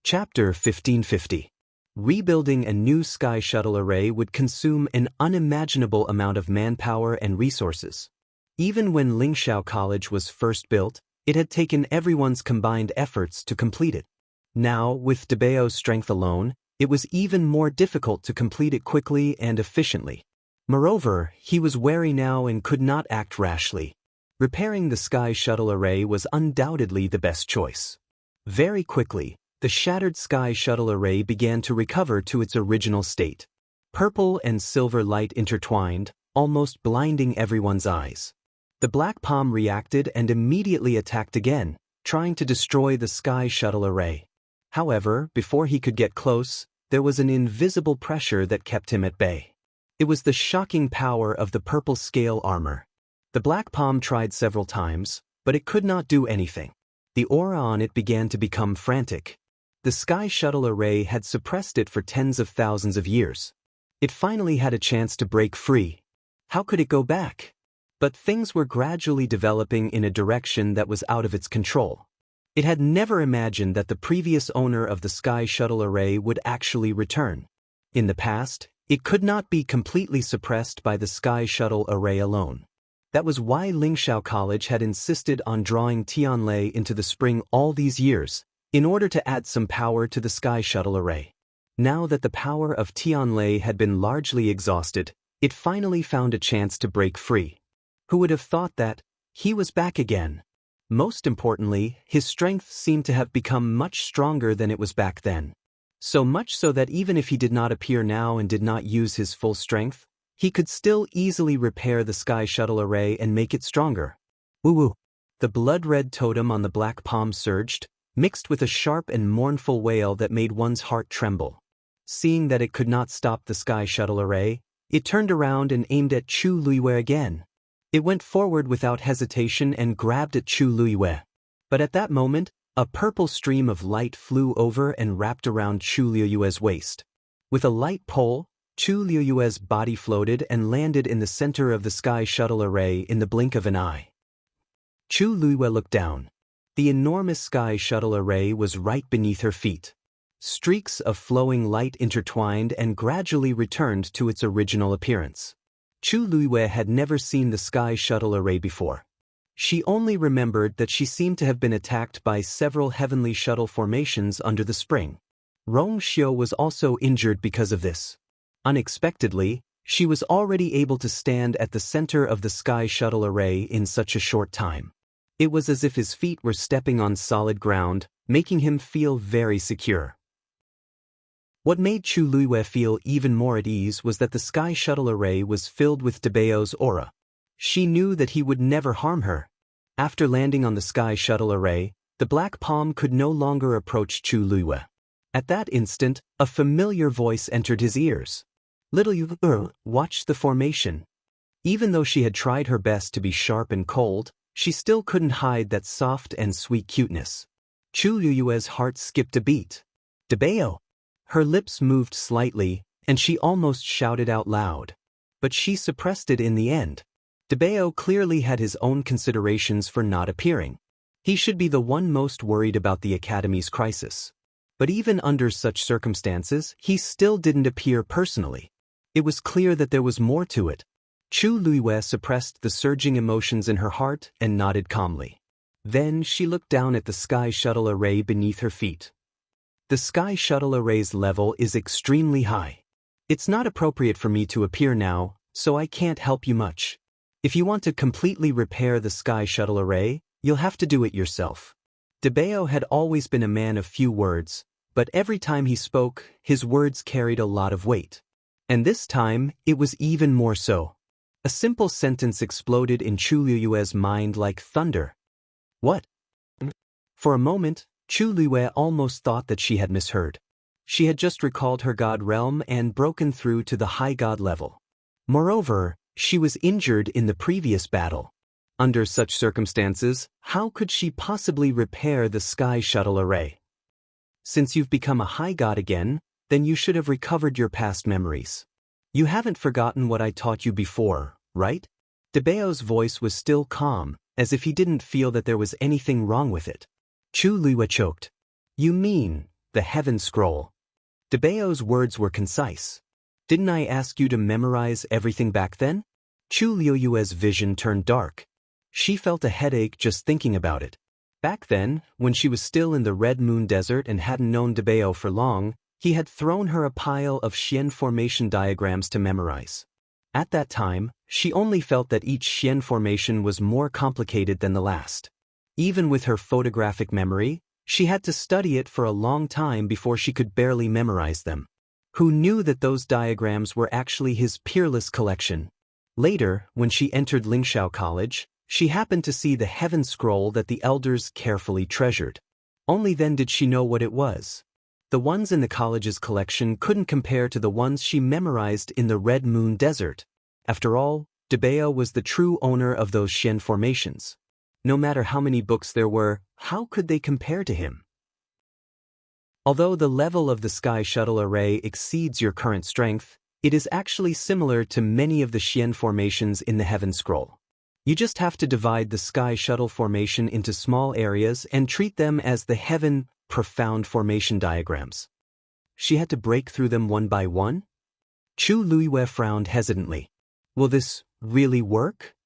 Chapter 1550. Rebuilding a new sky shuttle array would consume an unimaginable amount of manpower and resources. Even when Lingxiao College was first built, it had taken everyone's combined efforts to complete it. Now, with Daoist's strength alone, it was even more difficult to complete it quickly and efficiently. Moreover, he was wary now and could not act rashly. Repairing the sky shuttle array was undoubtedly the best choice. Very quickly, the shattered sky shuttle array began to recover to its original state. Purple and silver light intertwined, almost blinding everyone's eyes. The black palm reacted and immediately attacked again, trying to destroy the sky shuttle array. However, before he could get close, there was an invisible pressure that kept him at bay. It was the shocking power of the purple scale armor. The black palm tried several times, but it could not do anything. The aura on it began to become frantic. The sky shuttle array had suppressed it for tens of thousands of years. It finally had a chance to break free. How could it go back? But things were gradually developing in a direction that was out of its control. It had never imagined that the previous owner of the sky shuttle array would actually return. In the past, it could not be completely suppressed by the sky shuttle array alone. That was why Lingxiao College had insisted on drawing Tianlei into the spring all these years, in order to add some power to the sky shuttle array. Now that the power of Tianlei had been largely exhausted, it finally found a chance to break free. Who would have thought that? He was back again. Most importantly, his strength seemed to have become much stronger than it was back then. So much so that even if he did not appear now and did not use his full strength, he could still easily repair the sky shuttle array and make it stronger. Woo-woo. The blood-red totem on the black palm surged, mixed with a sharp and mournful wail that made one's heart tremble. Seeing that it could not stop the sky shuttle array, it turned around and aimed at Chu Luiyue again. It went forward without hesitation and grabbed at Chu Luiyue. But at that moment, a purple stream of light flew over and wrapped around Chu Luiyue's waist. With a light pole, Chu Luiyue's body floated and landed in the center of the sky shuttle array in the blink of an eye. Chu Luiyue looked down. The enormous sky shuttle array was right beneath her feet. Streaks of flowing light intertwined and gradually returned to its original appearance. Chu Luiyue had never seen the sky shuttle array before. She only remembered that she seemed to have been attacked by several heavenly shuttle formations under the spring. Rong Xiu was also injured because of this. Unexpectedly, she was already able to stand at the center of the sky shuttle array in such a short time. It was as if his feet were stepping on solid ground, making him feel very secure. What made Chu Luiyue feel even more at ease was that the sky shuttle array was filled with Daoist's aura. She knew that he would never harm her. After landing on the sky shuttle array, the black palm could no longer approach Chu Luiyue. At that instant, a familiar voice entered his ears. "Little Yu, watch the formation." Even though she had tried her best to be sharp and cold, she still couldn't hide that soft and sweet cuteness. Chu Luiyue's heart skipped a beat. "Daoist!" Her lips moved slightly, and she almost shouted out loud. But she suppressed it in the end. Daoist clearly had his own considerations for not appearing. He should be the one most worried about the Academy's crisis. But even under such circumstances, he still didn't appear personally. It was clear that there was more to it. Chu Luiyue suppressed the surging emotions in her heart and nodded calmly. Then she looked down at the sky shuttle array beneath her feet. The sky shuttle array's level is extremely high. It's not appropriate for me to appear now, so I can't help you much. If you want to completely repair the sky shuttle array, you'll have to do it yourself. Daoist had always been a man of few words, but every time he spoke, his words carried a lot of weight. And this time, it was even more so. A simple sentence exploded in Chu Luiyue's mind like thunder. What? For a moment, Chu Luiyue almost thought that she had misheard. She had just recalled her god realm and broken through to the high god level. Moreover, she was injured in the previous battle. Under such circumstances, how could she possibly repair the sky shuttle array? Since you've become a high god again, then you should have recovered your past memories. You haven't forgotten what I taught you before, right? Daoist's voice was still calm, as if he didn't feel that there was anything wrong with it. Chu Luiyue choked. You mean, the Heaven Scroll. Daoist's words were concise. Didn't I ask you to memorize everything back then? Chu Liuyue's vision turned dark. She felt a headache just thinking about it. Back then, when she was still in the Red Moon Desert and hadn't known Daoist for long, he had thrown her a pile of Xian formation diagrams to memorize. At that time, she only felt that each Xian formation was more complicated than the last. Even with her photographic memory, she had to study it for a long time before she could barely memorize them. Who knew that those diagrams were actually his peerless collection? Later, when she entered Lingxiao College, she happened to see the Heaven Scroll that the elders carefully treasured. Only then did she know what it was. The ones in the college's collection couldn't compare to the ones she memorized in the Red Moon Desert. After all, Daoist was the true owner of those Xian formations. No matter how many books there were, how could they compare to him? Although the level of the Sky Shuttle Array exceeds your current strength, it is actually similar to many of the Xian formations in the Heaven Scroll. You just have to divide the Sky Shuttle formation into small areas and treat them as the Heaven Profound formation diagrams. She had to break through them one by one? Chu Liyue frowned hesitantly. Will this really work?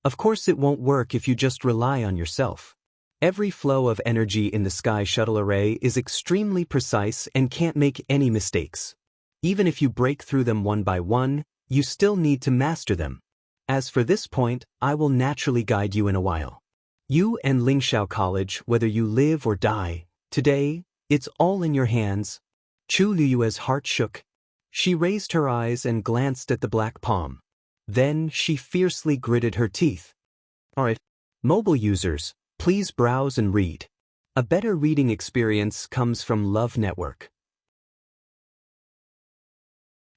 Of course it won't work if you just rely on yourself. Every flow of energy in the Sky Shuttle Array is extremely precise and can't make any mistakes. Even if you break through them one by one, you still need to master them. As for this point, I will naturally guide you in a while. You and Lingxiao College, whether you live or die, today, it's all in your hands. Chu Liyue's heart shook. She raised her eyes and glanced at the black palm. Then she fiercely gritted her teeth. Alright, mobile users, please browse and read. A better reading experience comes from Love Network.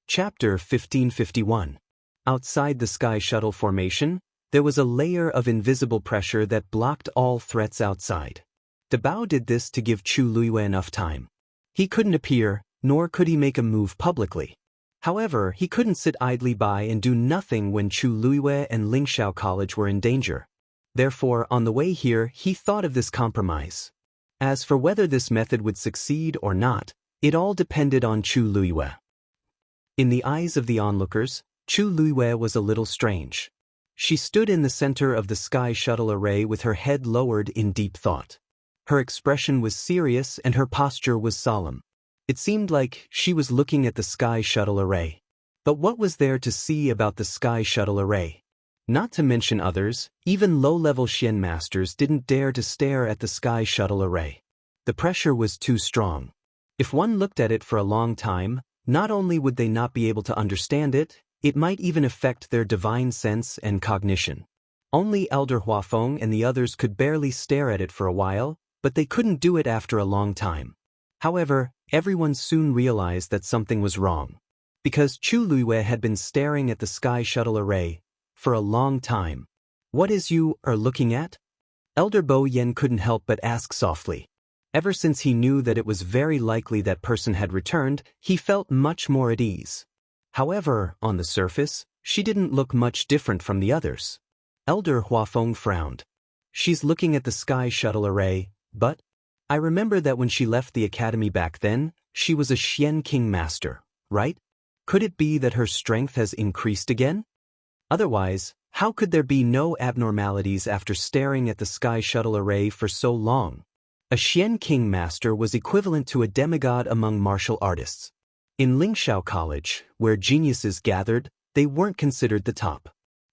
Chapter 1551. Outside the Sky Shuttle formation, there was a layer of invisible pressure that blocked all threats outside. Dabao did this to give Chu Liyue enough time. He couldn't appear, nor could he make a move publicly. However, he couldn't sit idly by and do nothing when Chu Liyue and Lingxiao College were in danger. Therefore, on the way here, he thought of this compromise. As for whether this method would succeed or not, it all depended on Chu Liyue. In the eyes of the onlookers, Chu Liyue was a little strange. She stood in the center of the Sky Shuttle Array with her head lowered in deep thought. Her expression was serious and her posture was solemn. It seemed like she was looking at the Sky Shuttle Array. But what was there to see about the Sky Shuttle Array? Not to mention others, even low-level Xian masters didn't dare to stare at the Sky Shuttle Array. The pressure was too strong. If one looked at it for a long time, not only would they not be able to understand it, it might even affect their divine sense and cognition. Only Elder Huafeng and the others could barely stare at it for a while, but they couldn't do it after a long time. However, everyone soon realized that something was wrong. Because Chu Liyue had been staring at the Sky Shuttle Array for a long time. What is you are looking at? Elder Bo Yen couldn't help but ask softly. Ever since he knew that it was very likely that person had returned, he felt much more at ease. However, on the surface, she didn't look much different from the others. Elder Huafeng frowned. She's looking at the Sky Shuttle Array, but I remember that when she left the academy back then, she was a Xian King Master, right? Could it be that her strength has increased again? Otherwise, how could there be no abnormalities after staring at the Sky Shuttle Array for so long? A Xian King Master was equivalent to a demigod among martial artists. In Lingxiao College, where geniuses gathered, they weren't considered the top.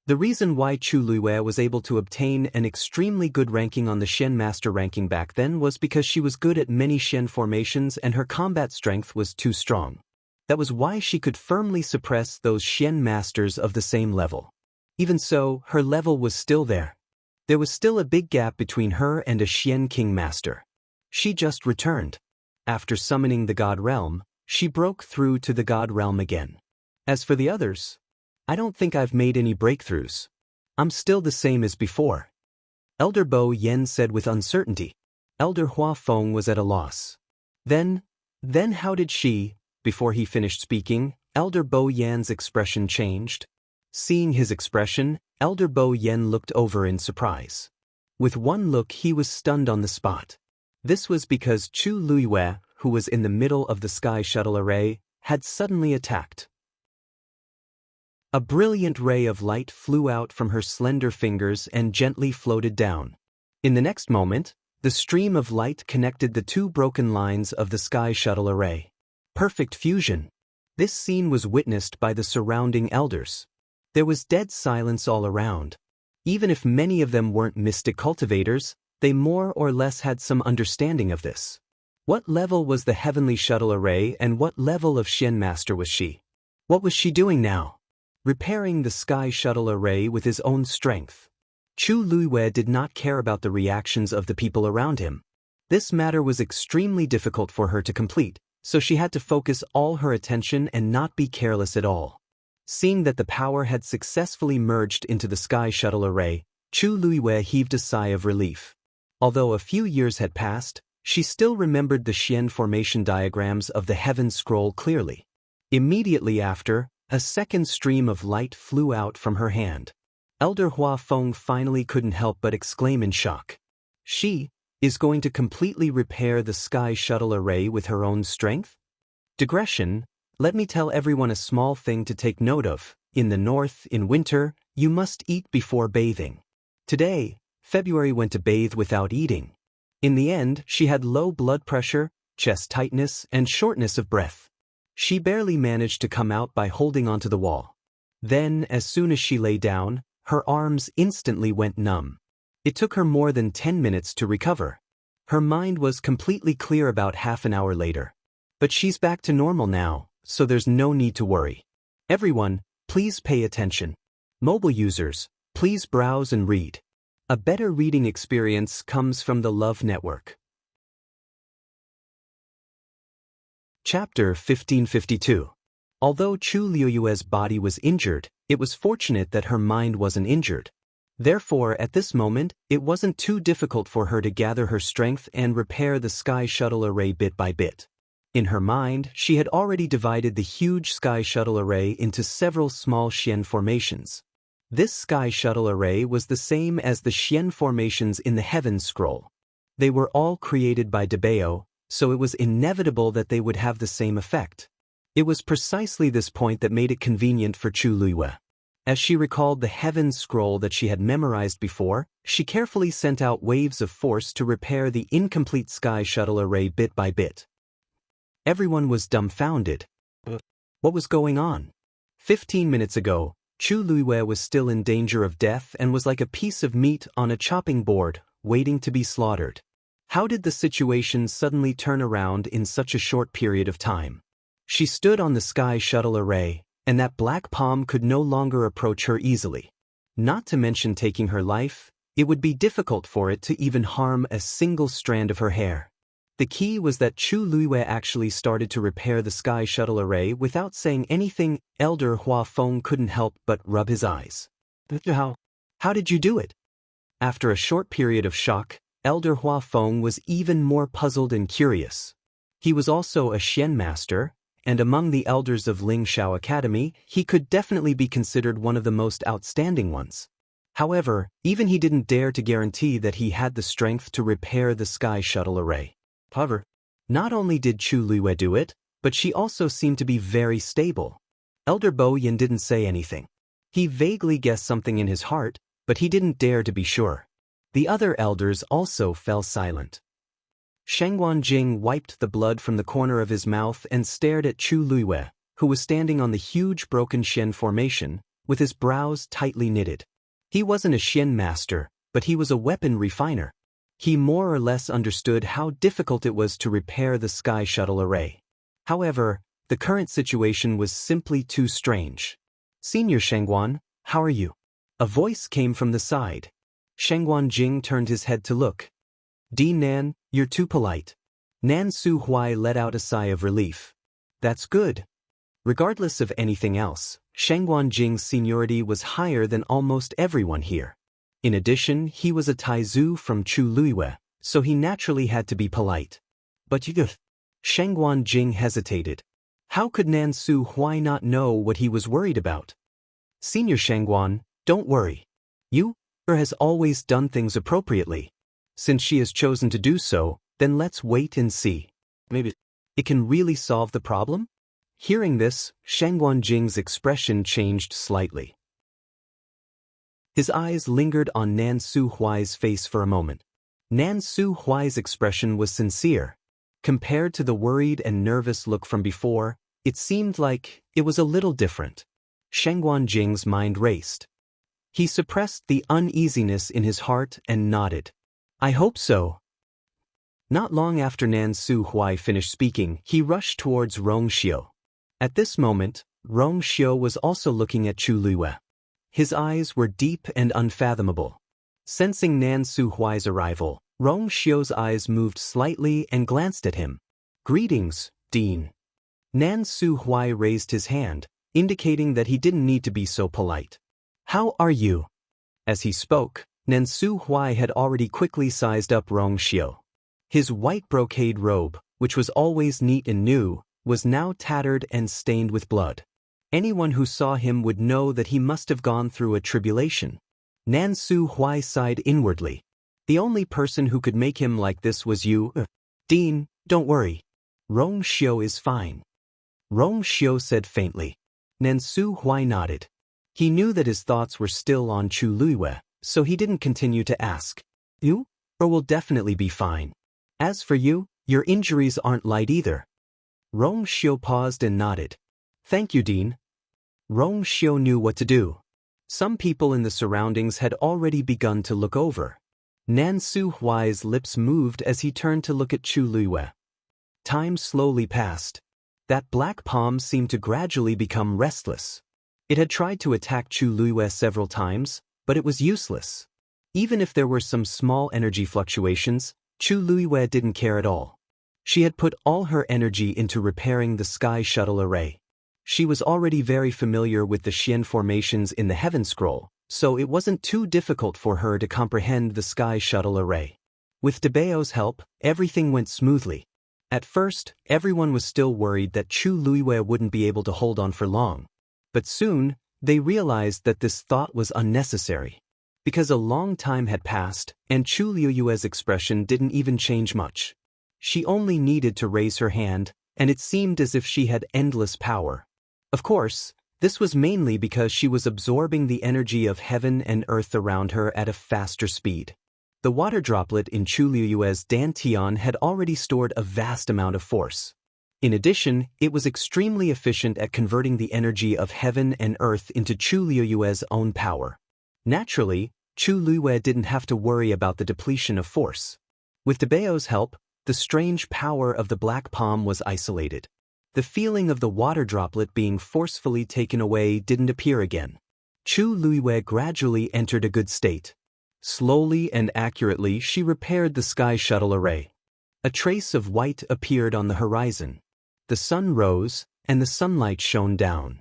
The reason why Chu Liyue was able to obtain an extremely good ranking on the Xian Master ranking back then was because she was good at many Xian formations and her combat strength was too strong. That was why she could firmly suppress those Xian Masters of the same level. Even so, her level was still there. There was still a big gap between her and a Xian King Master. She just returned. After summoning the God Realm, she broke through to the God Realm again. As for the others, I don't think I've made any breakthroughs. I'm still the same as before. Elder Bo Yen said with uncertainty. Elder Huafeng was at a loss. Then how did she, before he finished speaking, Elder Bo Yan's expression changed. Seeing his expression, Elder Bo Yen looked over in surprise. With one look he was stunned on the spot. This was because Chu Liyue, who was in the middle of the sky shuttle array, had suddenly attacked. A brilliant ray of light flew out from her slender fingers and gently floated down. In the next moment, the stream of light connected the two broken lines of the sky shuttle array. Perfect fusion. This scene was witnessed by the surrounding elders. There was dead silence all around. Even if many of them weren't mystic cultivators, they more or less had some understanding of this. What level was the heavenly shuttle array and what level of Xian master was she? What was she doing now? Repairing the sky shuttle array with his own strength. Chu Luiwei did not care about the reactions of the people around him. This matter was extremely difficult for her to complete, so she had to focus all her attention and not be careless at all. Seeing that the power had successfully merged into the sky shuttle array, Chu Luiwei heaved a sigh of relief. Although a few years had passed, she still remembered the Xian formation diagrams of the heaven scroll clearly. Immediately after, a second stream of light flew out from her hand. Elder Hua Feng finally couldn't help but exclaim in shock. She is going to completely repair the sky shuttle array with her own strength? Digression, let me tell everyone a small thing to take note of. In the north, in winter, you must eat before bathing. Today, February went to bathe without eating. In the end, she had low blood pressure, chest tightness, and shortness of breath. She barely managed to come out by holding onto the wall. Then, as soon as she lay down, her arms instantly went numb. It took her more than 10 minutes to recover. Her mind was completely clear about half an hour later. But she's back to normal now, so there's no need to worry. Everyone, please pay attention. Mobile users, please browse and read. A better reading experience comes from the Love Network. Chapter 1552. Although Chu Liuyue's body was injured, it was fortunate that her mind wasn't injured. Therefore, at this moment, it wasn't too difficult for her to gather her strength and repair the sky shuttle array bit by bit. In her mind, she had already divided the huge sky shuttle array into several small Xian formations. This sky shuttle array was the same as the Xian formations in the Heaven Scroll. They were all created by Dabao, so it was inevitable that they would have the same effect. It was precisely this point that made it convenient for Chu Luiwei. As she recalled the Heaven Scroll that she had memorized before, she carefully sent out waves of force to repair the incomplete sky shuttle array bit by bit. Everyone was dumbfounded. What was going on? 15 minutes ago, Chu Luiwei was still in danger of death and was like a piece of meat on a chopping board, waiting to be slaughtered. How did the situation suddenly turn around in such a short period of time? She stood on the sky shuttle array, and that black palm could no longer approach her easily. Not to mention taking her life, it would be difficult for it to even harm a single strand of her hair. The key was that Chu Luiwei actually started to repair the sky shuttle array without saying anything. Elder Hua Feng couldn't help but rub his eyes. How did you do it? After a short period of shock, Elder Hua Feng was even more puzzled and curious. He was also a Xian master, and among the elders of Lingshao Academy, he could definitely be considered one of the most outstanding ones. However, even he didn't dare to guarantee that he had the strength to repair the sky shuttle array. However, not only did Chu Luiwei do it, but she also seemed to be very stable. Elder Bo Yin didn't say anything. He vaguely guessed something in his heart, but he didn't dare to be sure. The other elders also fell silent. Shengguan Jing wiped the blood from the corner of his mouth and stared at Chu Luiwei, who was standing on the huge broken Xian formation, with his brows tightly knitted. He wasn't a Xian master, but he was a weapon refiner. He more or less understood how difficult it was to repair the sky shuttle array. However, the current situation was simply too strange. "Senior Shengguan, how are you?" A voice came from the side. Shengguan Jing turned his head to look. "Di Nan, you're too polite." Nan Su Huai let out a sigh of relief. "That's good." Regardless of anything else, Shengguan Jing's seniority was higher than almost everyone here. In addition, he was a Taizu from Chu Luiwei, so he naturally had to be polite. "But you..." Shengguan Jing hesitated. How could Nan Su Huai not know what he was worried about? "Senior Shengguan, don't worry. Her has always done things appropriately. Since she has chosen to do so, then let's wait and see." Maybe. It can really solve the problem? Hearing this, Shangguan Jing's expression changed slightly. His eyes lingered on Nan Su Huai's face for a moment. Nan Su Huai's expression was sincere. Compared to the worried and nervous look from before, it seemed like it was a little different. Shangguan Jing's mind raced. He suppressed the uneasiness in his heart and nodded. I hope so. Not long after Nan Su Huai finished speaking, he rushed towards Rong Xiu. At this moment, Rong Xiu was also looking at Chu Luiyue. His eyes were deep and unfathomable. Sensing Nan Su Huai's arrival, Rong Xiu's eyes moved slightly and glanced at him. Greetings, Dean. Nan Su Huai raised his hand, indicating that he didn't need to be so polite. How are you? As he spoke, Nan Su Huai had already quickly sized up Rong Xiu. His white brocade robe, which was always neat and new, was now tattered and stained with blood. Anyone who saw him would know that he must have gone through a tribulation. Nan Su Huai sighed inwardly. The only person who could make him like this was you. Dean, don't worry. Rong Xiu is fine. Rong Xiu said faintly. Nan Su Huai nodded. He knew that his thoughts were still on Chu Luiyue, so he didn't continue to ask. You? Or will definitely be fine. As for you, your injuries aren't light either. Rong Xiu paused and nodded. Thank you, Dean. Rong Xiu knew what to do. Some people in the surroundings had already begun to look over. Nan Su Huai's lips moved as he turned to look at Chu Luiyue. Time slowly passed. That black palm seemed to gradually become restless. It had tried to attack Chu Luiyue several times, but it was useless. Even if there were some small energy fluctuations, Chu Luiyue didn't care at all. She had put all her energy into repairing the Sky Shuttle Array. She was already very familiar with the Xian formations in the Heaven Scroll, so it wasn't too difficult for her to comprehend the Sky Shuttle Array. With Daoist's help, everything went smoothly. At first, everyone was still worried that Chu Luiyue wouldn't be able to hold on for long. But soon, they realized that this thought was unnecessary. Because a long time had passed, and Chu Luiyue's expression didn't even change much. She only needed to raise her hand, and it seemed as if she had endless power. Of course, this was mainly because she was absorbing the energy of heaven and earth around her at a faster speed. The water droplet in Chu Luiyue's dantian had already stored a vast amount of force. In addition, it was extremely efficient at converting the energy of heaven and earth into Chu Luiyue's own power. Naturally, Chu Luiyue didn't have to worry about the depletion of force. With Daoist's help, the strange power of the black palm was isolated. The feeling of the water droplet being forcefully taken away didn't appear again. Chu Luiyue gradually entered a good state. Slowly and accurately she repaired the Sky Shuttle Array. A trace of white appeared on the horizon. The sun rose, and the sunlight shone down.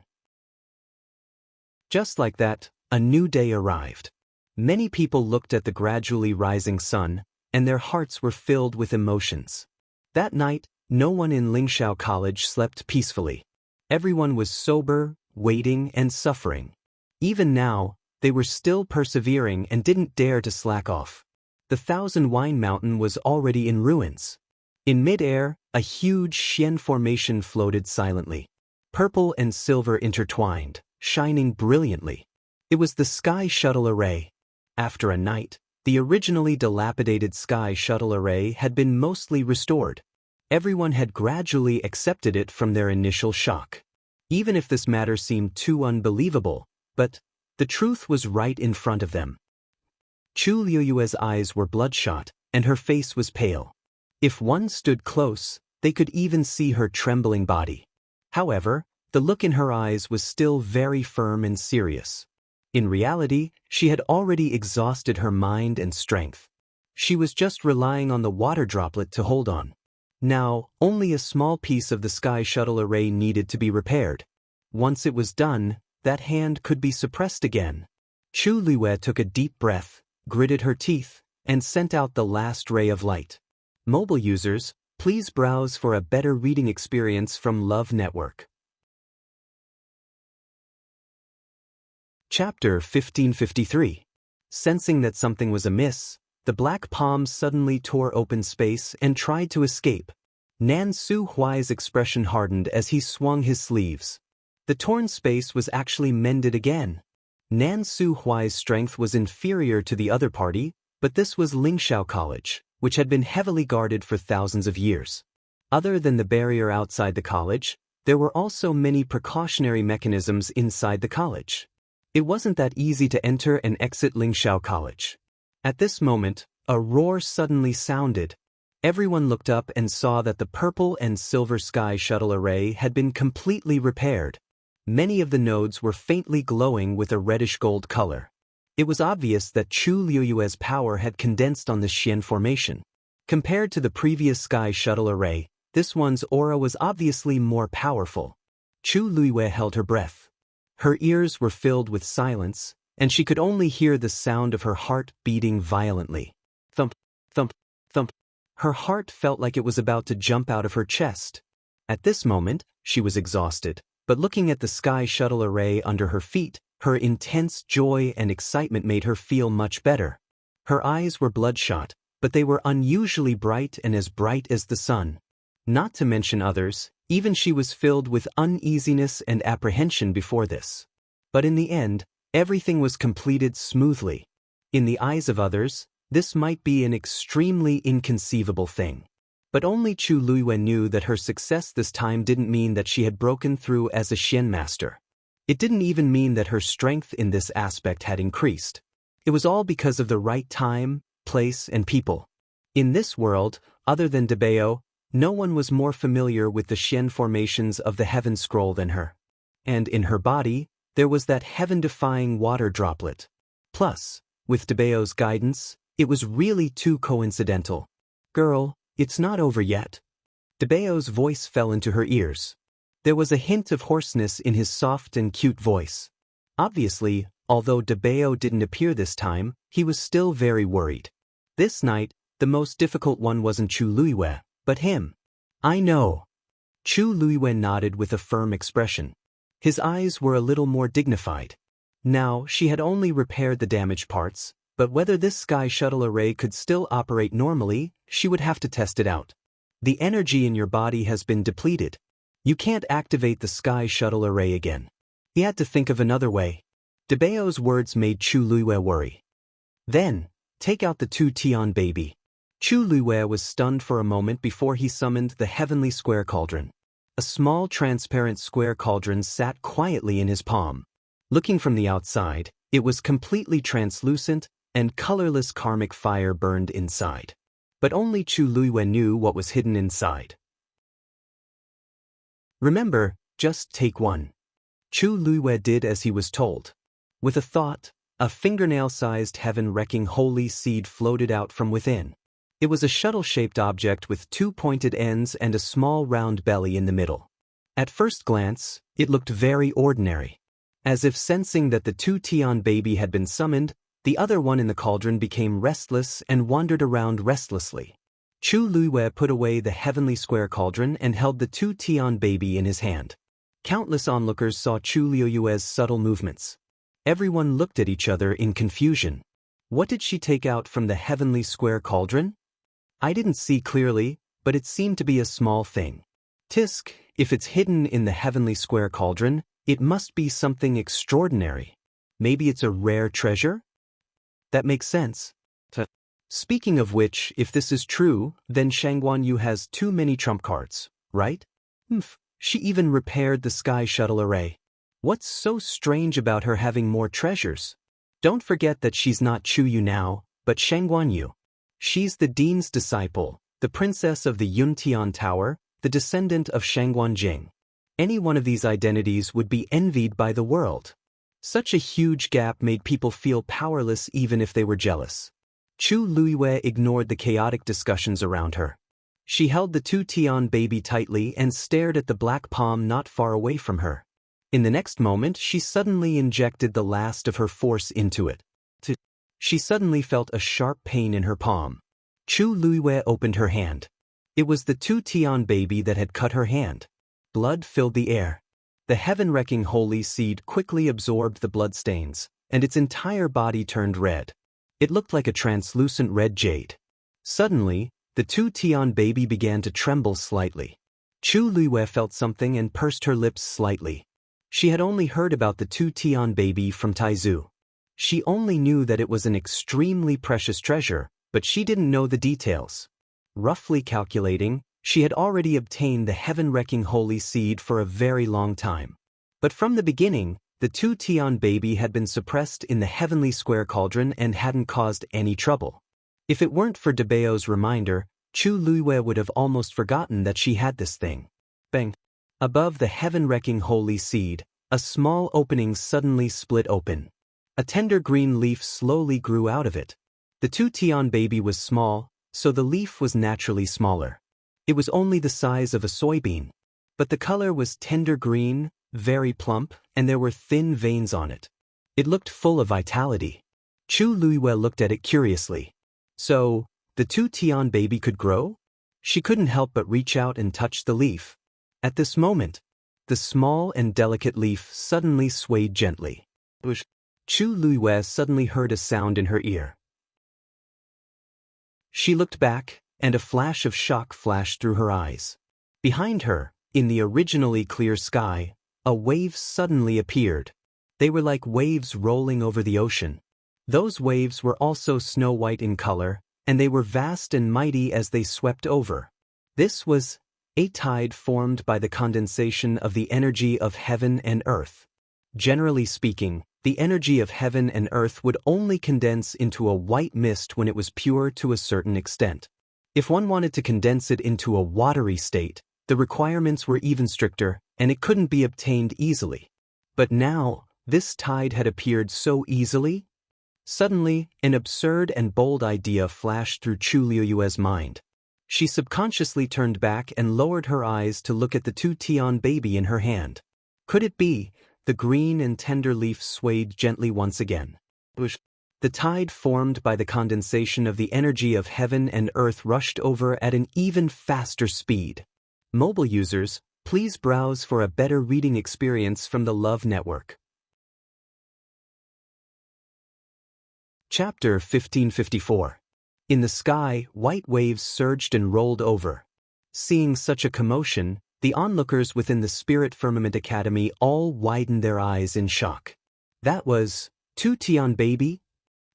Just like that, a new day arrived. Many people looked at the gradually rising sun, and their hearts were filled with emotions. That night, no one in Lingxiao College slept peacefully. Everyone was sober, waiting, and suffering. Even now, they were still persevering and didn't dare to slack off. The Thousand Wine Mountain was already in ruins. In mid-air, a huge Xian formation floated silently. Purple and silver intertwined, shining brilliantly. It was the Sky Shuttle Array. After a night, the originally dilapidated Sky Shuttle Array had been mostly restored. Everyone had gradually accepted it from their initial shock. Even if this matter seemed too unbelievable, but the truth was right in front of them. Chu Luiyue's eyes were bloodshot, and her face was pale. If one stood close, they could even see her trembling body. However, the look in her eyes was still very firm and serious. In reality, she had already exhausted her mind and strength. She was just relying on the water droplet to hold on. Now, only a small piece of the Sky Shuttle Array needed to be repaired. Once it was done, that hand could be suppressed again. Chu Luiyue took a deep breath, gritted her teeth, and sent out the last ray of light. Mobile users, please browse for a better reading experience from Love Network. Chapter 1553. Sensing that something was amiss, the black palm suddenly tore open space and tried to escape. Nan Su Huai's expression hardened as he swung his sleeves. The torn space was actually mended again. Nan Su Huai's strength was inferior to the other party, but this was Lingxiao College, which had been heavily guarded for thousands of years. Other than the barrier outside the college, there were also many precautionary mechanisms inside the college. It wasn't that easy to enter and exit Lingxiao College. At this moment, a roar suddenly sounded. Everyone looked up and saw that the purple and silver sky shuttle array had been completely repaired. Many of the nodes were faintly glowing with a reddish-gold color. It was obvious that Chu Liuyue's power had condensed on the Xian formation. Compared to the previous sky shuttle array, this one's aura was obviously more powerful. Chu Liyue held her breath. Her ears were filled with silence, and she could only hear the sound of her heart beating violently. Thump, thump, thump. Her heart felt like it was about to jump out of her chest. At this moment, she was exhausted, but looking at the sky shuttle array under her feet, her intense joy and excitement made her feel much better. Her eyes were bloodshot, but they were unusually bright and as bright as the sun. Not to mention others, even she was filled with uneasiness and apprehension before this. But in the end, everything was completed smoothly. In the eyes of others, this might be an extremely inconceivable thing. But only Chu Liyue knew that her success this time didn't mean that she had broken through as a Xian master. It didn't even mean that her strength in this aspect had increased. It was all because of the right time, place, and people. In this world, other than Dabeo, no one was more familiar with the Xian formations of the heaven scroll than her. And in her body, there was that heaven-defying water droplet. Plus, with Dabeo's guidance, it was really too coincidental. Girl, it's not over yet. Dabeo's voice fell into her ears. There was a hint of hoarseness in his soft and cute voice. Obviously, although Dabeo didn't appear this time, he was still very worried. This night, the most difficult one wasn't Chu Liyue, but him. I know. Chu Liyue nodded with a firm expression. His eyes were a little more dignified. Now, she had only repaired the damaged parts, but whether this sky shuttle array could still operate normally, she would have to test it out. The energy in your body has been depleted. You can't activate the sky shuttle array again. He had to think of another way. Dabeo's words made Chu Liyue worry. Then, take out the 2 Tian baby. Chu Liyue was stunned for a moment before he summoned the heavenly square cauldron. A small transparent square cauldron sat quietly in his palm. Looking from the outside, it was completely translucent, and colorless karmic fire burned inside. But only Chu Liyue knew what was hidden inside. Remember, just take one. Chu Liyue did as he was told. With a thought, a fingernail-sized heaven-wrecking holy seed floated out from within. It was a shuttle-shaped object with 2 pointed ends and a small round belly in the middle. At first glance, it looked very ordinary. As if sensing that the 2 Tian baby had been summoned, the other one in the cauldron became restless and wandered around restlessly. Chu Liyue put away the heavenly square cauldron and held the 2 Tian baby in his hand. Countless onlookers saw Chu Liyue's subtle movements. Everyone looked at each other in confusion. What did she take out from the heavenly square cauldron? I didn't see clearly, but it seemed to be a small thing. Tisk, if it's hidden in the heavenly square cauldron, it must be something extraordinary. Maybe it's a rare treasure? That makes sense. Speaking of which, if this is true, then Shangguanyu has too many trump cards, right? She even repaired the sky shuttle array. What's so strange about her having more treasures? Don't forget that she's not Chuyu now, but Shangguanyu. She's the dean's disciple, the princess of the Yuntian Tower, the descendant of Shangguanjing. Any one of these identities would be envied by the world. Such a huge gap made people feel powerless even if they were jealous. Chu Liyue ignored the chaotic discussions around her. She held the 2 Tian baby tightly and stared at the black palm not far away from her. In the next moment, she suddenly injected the last of her force into it. She suddenly felt a sharp pain in her palm. Chu Liyue opened her hand. It was the 2 Tian baby that had cut her hand. Blood filled the air. The heaven-wrecking holy seed quickly absorbed the bloodstains, and its entire body turned red. It looked like a translucent red jade. Suddenly, The two Tian baby began to tremble slightly. Chu Luiyue felt something and pursed her lips slightly. She had only heard about the two Tian baby from Taizu. She only knew that it was an extremely precious treasure, but she didn't know the details. Roughly calculating, she had already obtained the heaven-wrecking holy seed for a very long time. But from the beginning, the two Tian baby had been suppressed in the heavenly square cauldron and hadn't caused any trouble. If it weren't for Daoist's reminder, Chu Luiyue would have almost forgotten that she had this thing. Bang! Above the heaven-wrecking holy seed, a small opening suddenly split open. A tender green leaf slowly grew out of it. The two Tian baby was small, so the leaf was naturally smaller. It was only the size of a soybean. But the color was tender green, very plump, and there were thin veins on it. It looked full of vitality. Chu Luiyue looked at it curiously. So, the two Tian baby could grow? She couldn't help but reach out and touch the leaf. At this moment, the small and delicate leaf suddenly swayed gently. Chu Luiyue suddenly heard a sound in her ear. She looked back, and a flash of shock flashed through her eyes. Behind her, in the originally clear sky, a wave suddenly appeared. They were like waves rolling over the ocean. Those waves were also snow-white in color, and they were vast and mighty as they swept over. This was a tide formed by the condensation of the energy of heaven and earth. Generally speaking, the energy of heaven and earth would only condense into a white mist when it was pure to a certain extent. If one wanted to condense it into a watery state, the requirements were even stricter, and it couldn't be obtained easily. But now, this tide had appeared so easily. Suddenly, an absurd and bold idea flashed through Chu Luiyue's mind. She subconsciously turned back and lowered her eyes to look at the two Tian baby in her hand. Could it be? The green and tender leaf swayed gently once again. The tide formed by the condensation of the energy of heaven and earth rushed over at an even faster speed. Mobile users, please browse for a better reading experience from the Love Network. Chapter 1554. In the sky, white waves surged and rolled over. Seeing such a commotion, the onlookers within the Spirit Firmament Academy all widened their eyes in shock. That was two Tian baby?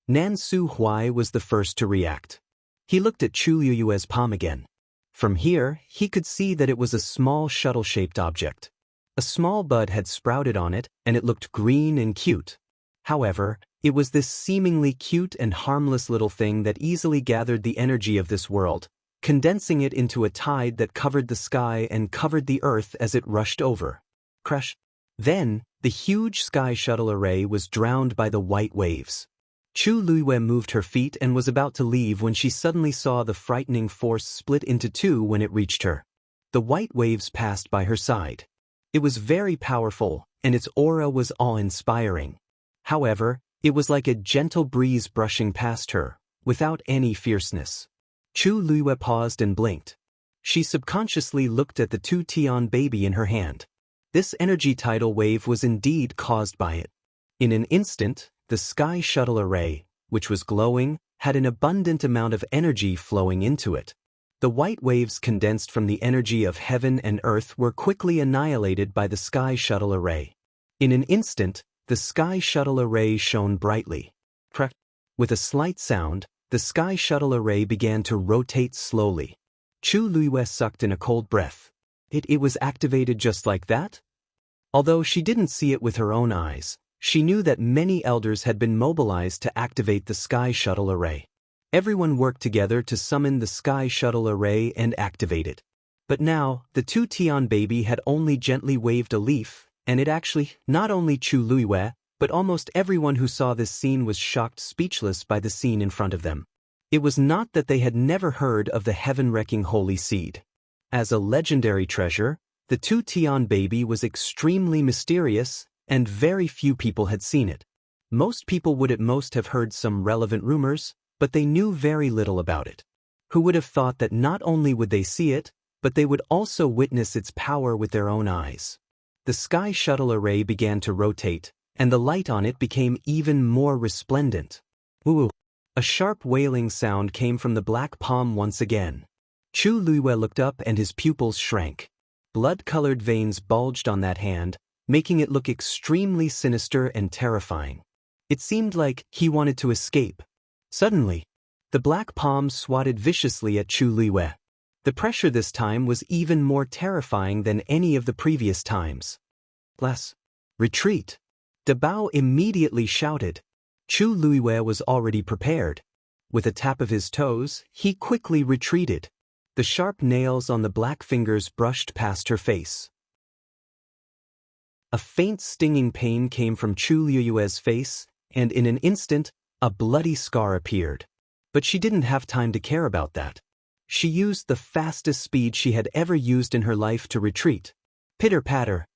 Nan Su Huai was the first to react. He looked at Chu Luiyue's palm again. From here, he could see that it was a small shuttle-shaped object. A small bud had sprouted on it, and it looked green and cute. However, it was this seemingly cute and harmless little thing that easily gathered the energy of this world, condensing it into a tide that covered the sky and covered the earth as it rushed over. Crash! Then, the huge sky shuttle array was drowned by the white waves. Chu Luiyue moved her feet and was about to leave when she suddenly saw the frightening force split into two when it reached her. The white waves passed by her side. It was very powerful, and its aura was awe-inspiring. However, it was like a gentle breeze brushing past her, without any fierceness. Chu Luiyue paused and blinked. She subconsciously looked at the two Tian baby in her hand. This energy tidal wave was indeed caused by it. In an instant, the sky shuttle array, which was glowing, had an abundant amount of energy flowing into it. The white waves condensed from the energy of heaven and earth were quickly annihilated by the sky shuttle array. In an instant, the sky shuttle array shone brightly. With a slight sound, the sky shuttle array began to rotate slowly. Chu Luiyue sucked in a cold breath. It was activated just like that? Although she didn't see it with her own eyes, she knew that many elders had been mobilized to activate the sky shuttle array. Everyone worked together to summon the sky shuttle array and activate it. But now, the two Tian baby had only gently waved a leaf, and it actually, not only Chu Luiyue, but almost everyone who saw this scene was shocked speechless by the scene in front of them. It was not that they had never heard of the heaven-wrecking holy seed. As a legendary treasure, the two Tian baby was extremely mysterious, and very few people had seen it. Most people would at most have heard some relevant rumors, but they knew very little about it. Who would have thought that not only would they see it, but they would also witness its power with their own eyes? The sky shuttle array began to rotate, and the light on it became even more resplendent. Woo! A sharp wailing sound came from the black palm once again. Chu Luiwei looked up and his pupils shrank. Blood-colored veins bulged on that hand, making it look extremely sinister and terrifying. It seemed like he wanted to escape. Suddenly, the black palm swatted viciously at Chu Luiwei. The pressure this time was even more terrifying than any of the previous times. Retreat! Dabao immediately shouted. Chu Luiwei was already prepared. With a tap of his toes, he quickly retreated. The sharp nails on the black fingers brushed past her face. A faint stinging pain came from Chu Luiwei's face, and in an instant, a bloody scar appeared. But she didn't have time to care about that. She used the fastest speed she had ever used in her life to retreat. Pitter-patter.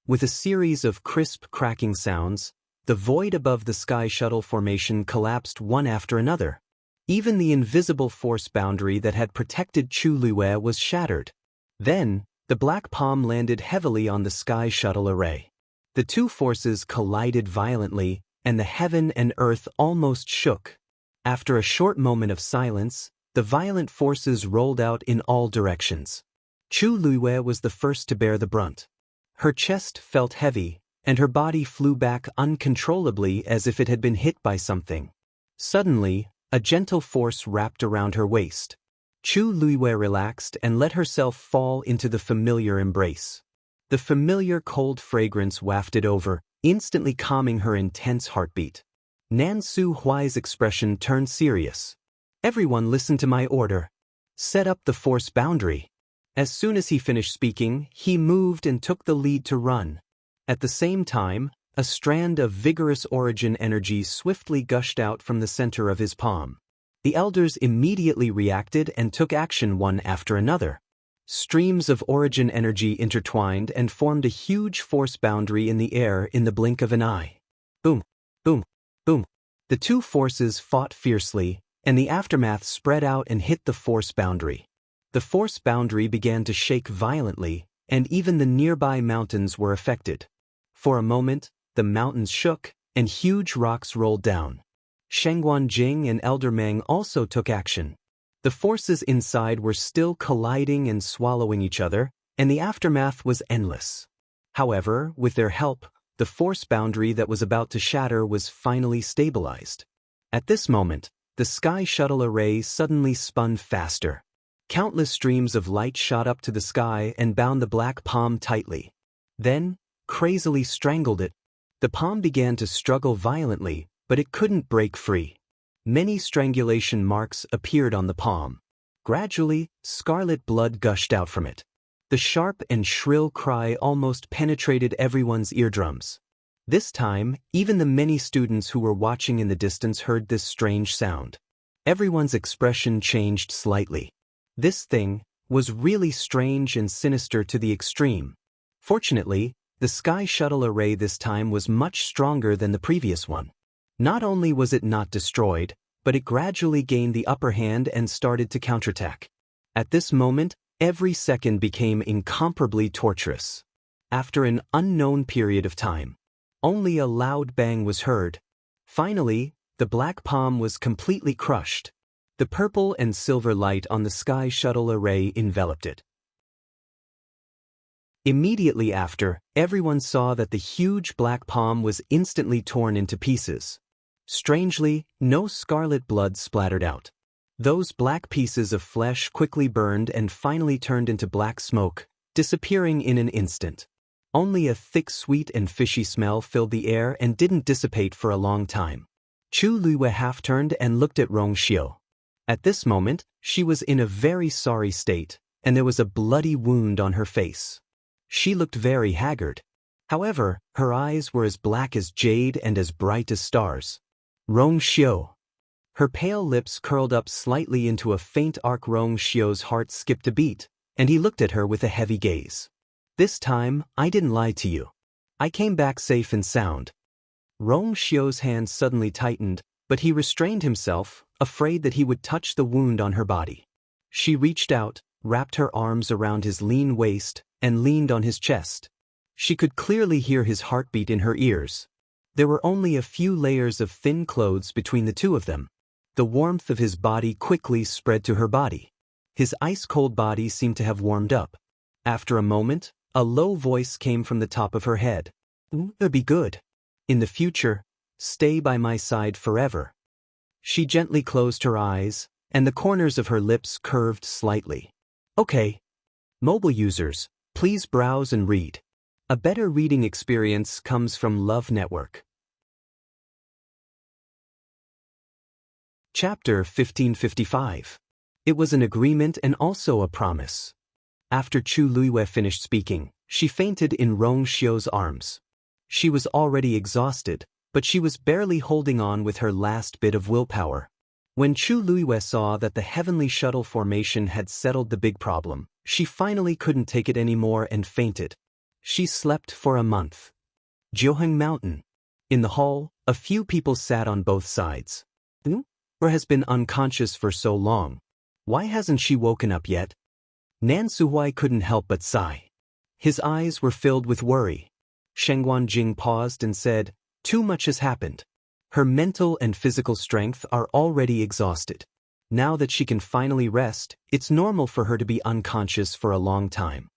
With a series of crisp cracking sounds, the void above the sky shuttle formation collapsed one after another. Even the invisible force boundary that had protected Chu Luiwei was shattered. Then, the black palm landed heavily on the sky shuttle array. The two forces collided violently, and the heaven and earth almost shook. After a short moment of silence, the violent forces rolled out in all directions. Chu Luiwei was the first to bear the brunt. Her chest felt heavy, and her body flew back uncontrollably as if it had been hit by something. Suddenly, a gentle force wrapped around her waist. Chu Luiwei relaxed and let herself fall into the familiar embrace. The familiar cold fragrance wafted over, instantly calming her intense heartbeat. Nan Su Huai's expression turned serious. "Everyone listen to my order. Set up the force boundary." As soon as he finished speaking, he moved and took the lead to run. At the same time, a strand of vigorous origin energy swiftly gushed out from the center of his palm. The elders immediately reacted and took action one after another. Streams of origin energy intertwined and formed a huge force boundary in the air in the blink of an eye. Boom, boom, boom. The two forces fought fiercely, and the aftermath spread out and hit the force boundary. The force boundary began to shake violently, and even the nearby mountains were affected. For a moment, the mountains shook, and huge rocks rolled down. Shengguan Jing and Elder Meng also took action. The forces inside were still colliding and swallowing each other, and the aftermath was endless. However, with their help, the force boundary that was about to shatter was finally stabilized. At this moment, the sky shuttle array suddenly spun faster. Countless streams of light shot up to the sky and bound the black palm tightly. Then, crazily strangled it. The palm began to struggle violently, but it couldn't break free. Many strangulation marks appeared on the palm. Gradually, scarlet blood gushed out from it. The sharp and shrill cry almost penetrated everyone's eardrums. This time, even the many students who were watching in the distance heard this strange sound. Everyone's expression changed slightly. This thing was really strange and sinister to the extreme. Fortunately, the sky shuttle array this time was much stronger than the previous one. Not only was it not destroyed, but it gradually gained the upper hand and started to counterattack. At this moment, every second became incomparably torturous. After an unknown period of time, only a loud bang was heard. Finally, the black palm was completely crushed. The purple and silver light on the sky shuttle array enveloped it. Immediately after, everyone saw that the huge black palm was instantly torn into pieces. Strangely, no scarlet blood splattered out. Those black pieces of flesh quickly burned and finally turned into black smoke, disappearing in an instant. Only a thick, sweet and fishy smell filled the air and didn't dissipate for a long time. Chu Luiwei half-turned and looked at Rong Xiu. At this moment, she was in a very sorry state, and there was a bloody wound on her face. She looked very haggard. However, her eyes were as black as jade and as bright as stars. Rong Xiu. Her pale lips curled up slightly into a faint arc. Rong Xiu's heart skipped a beat, and he looked at her with a heavy gaze. "This time, I didn't lie to you. I came back safe and sound." Rong Xiu's hand suddenly tightened, but he restrained himself, afraid that he would touch the wound on her body. She reached out, wrapped her arms around his lean waist, and leaned on his chest. She could clearly hear his heartbeat in her ears. There were only a few layers of thin clothes between the two of them. The warmth of his body quickly spread to her body. His ice-cold body seemed to have warmed up. After a moment, a low voice came from the top of her head. "It'll be good. In the future, stay by my side forever." She gently closed her eyes, and the corners of her lips curved slightly. Okay. Mobile users, please browse and read. A better reading experience comes from Love Network. Chapter 1555. It was an agreement and also a promise. After Chu Luiyue finished speaking, she fainted in Rong Xiu's arms. She was already exhausted, but she was barely holding on with her last bit of willpower. When Chu Luiyue saw that the heavenly shuttle formation had settled the big problem, she finally couldn't take it anymore and fainted. She slept for a month. Jiuheng Mountain. In the hall, a few people sat on both sides. Or has been unconscious for so long. Why hasn't she woken up yet? Nan Suhuai couldn't help but sigh. His eyes were filled with worry. Sheng Guanjing paused and said, "Too much has happened. Her mental and physical strength are already exhausted. Now that she can finally rest, it's normal for her to be unconscious for a long time."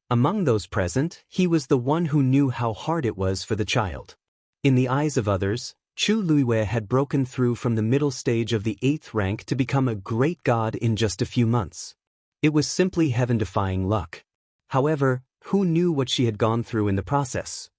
Among those present, he was the one who knew how hard it was for the child. In the eyes of others, Chu Luiyue had broken through from the middle stage of the 8th rank to become a great god in just a few months. It was simply heaven-defying luck. However, who knew what she had gone through in the process?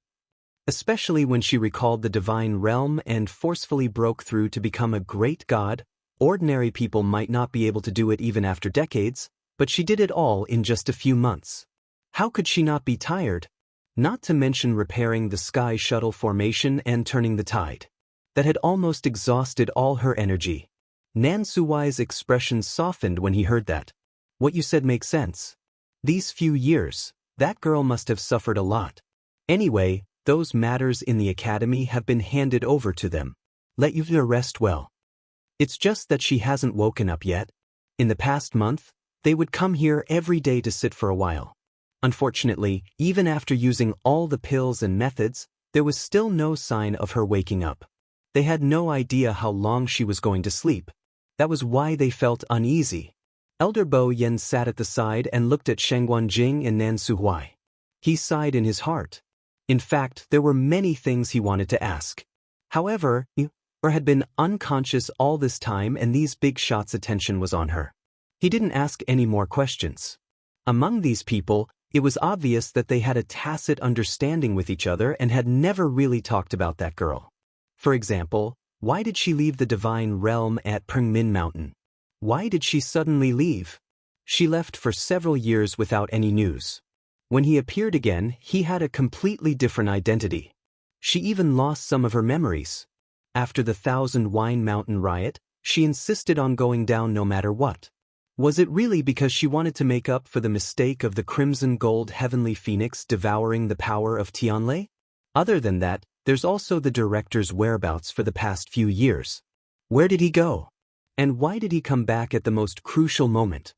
Especially when she recalled the divine realm and forcefully broke through to become a great god. Ordinary people might not be able to do it even after decades, but she did it all in just a few months. How could she not be tired? Not to mention repairing the sky shuttle formation and turning the tide. That had almost exhausted all her energy. Nan Suhuai's expression softened when he heard that. What you said makes sense. These few years, that girl must have suffered a lot. Anyway, those matters in the academy have been handed over to them. Let you rest well. It's just that she hasn't woken up yet. In the past month, they would come here every day to sit for a while. Unfortunately, even after using all the pills and methods, there was still no sign of her waking up. They had no idea how long she was going to sleep. That was why they felt uneasy. Elder Bo Yen sat at the side and looked at Sheng Guanjing and Nan Suhuai. He sighed in his heart. In fact, there were many things he wanted to ask. However, he had been unconscious all this time and these big shots' attention was on her. He didn't ask any more questions. Among these people, it was obvious that they had a tacit understanding with each other and had never really talked about that girl. For example, why did she leave the divine realm at Pengmin Mountain? Why did she suddenly leave? She left for several years without any news. When he appeared again, he had a completely different identity. She even lost some of her memories. After the Thousand Wine Mountain riot, she insisted on going down no matter what. Was it really because she wanted to make up for the mistake of the crimson gold heavenly phoenix devouring the power of Tianlei? Other than that, there's also the director's whereabouts for the past few years. Where did he go? And why did he come back at the most crucial moment?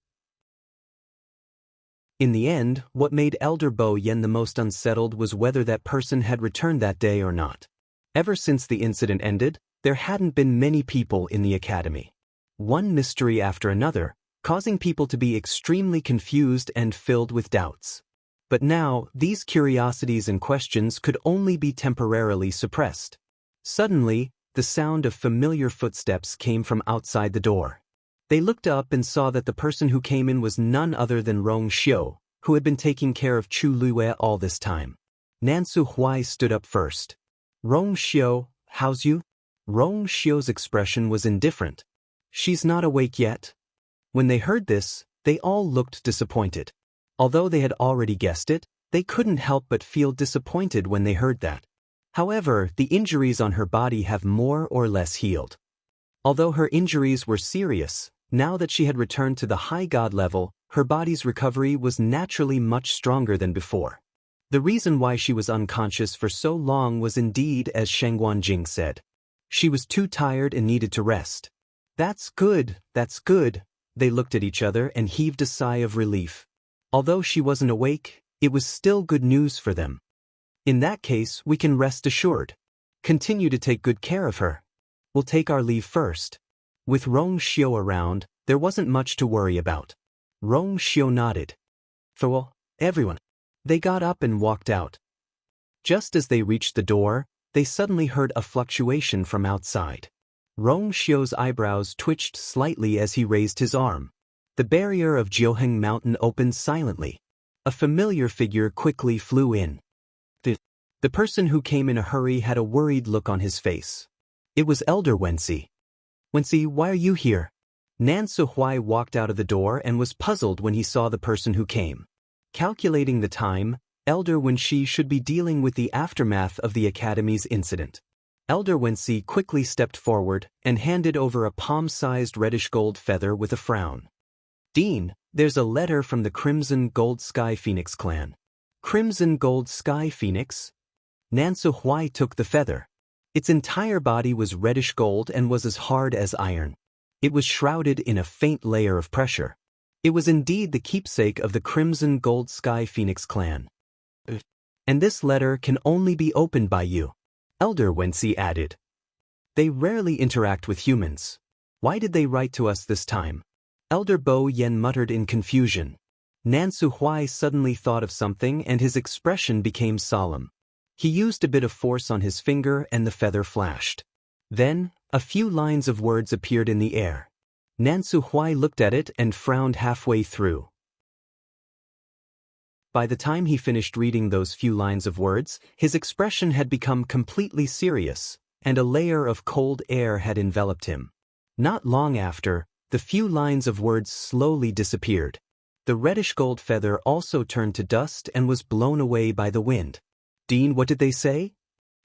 In the end, what made Elder Bo Yen the most unsettled was whether that person had returned that day or not. Ever since the incident ended, there hadn't been many people in the academy. One mystery after another, causing people to be extremely confused and filled with doubts. But now, these curiosities and questions could only be temporarily suppressed. Suddenly, the sound of familiar footsteps came from outside the door. They looked up and saw that the person who came in was none other than Rong Xiu, who had been taking care of Chu Luiyue all this time. Nan Suhuai stood up first. "Rong Xiu, how's you?" Rong Xiu's expression was indifferent. "She's not awake yet." When they heard this, they all looked disappointed. Although they had already guessed it, they couldn't help but feel disappointed when they heard that. However, the injuries on her body have more or less healed. Although her injuries were serious, now that she had returned to the high god level, her body's recovery was naturally much stronger than before. The reason why she was unconscious for so long was indeed as Sheng Guanjing said. She was too tired and needed to rest. That's good, that's good." They looked at each other and heaved a sigh of relief. Although she wasn't awake, it was still good news for them. "In that case, we can rest assured. Continue to take good care of her. We'll take our leave first." With Rong Xiu around, there wasn't much to worry about. Rong Xiu nodded. For everyone. They got up and walked out. Just as they reached the door, they suddenly heard a fluctuation from outside. Rong Xiu's eyebrows twitched slightly as he raised his arm. The barrier of Jiuheng Mountain opened silently. A familiar figure quickly flew in. The person who came in a hurry had a worried look on his face. It was Elder Wenxi. Wenxi, why are you here? Nan Suhui walked out of the door and was puzzled when he saw the person who came. Calculating the time, Elder Wenxi should be dealing with the aftermath of the Academy's incident. Elder Wenxi quickly stepped forward and handed over a palm-sized reddish-gold feather with a frown. Dean, there's a letter from the Crimson Gold Sky Phoenix clan. Crimson Gold Sky Phoenix? Nan Suhui took the feather. Its entire body was reddish gold and was as hard as iron. It was shrouded in a faint layer of pressure. It was indeed the keepsake of the Crimson Gold Sky Phoenix clan. And this letter can only be opened by you, Elder Wenxi added. They rarely interact with humans. Why did they write to us this time? Elder Bo Yen muttered in confusion. Nan Suhui suddenly thought of something and his expression became solemn. He used a bit of force on his finger and the feather flashed. Then, a few lines of words appeared in the air. Nan Suhui looked at it and frowned halfway through. By the time he finished reading those few lines of words, his expression had become completely serious, and a layer of cold air had enveloped him. Not long after, the few lines of words slowly disappeared. The reddish gold feather also turned to dust and was blown away by the wind. Dean, what did they say?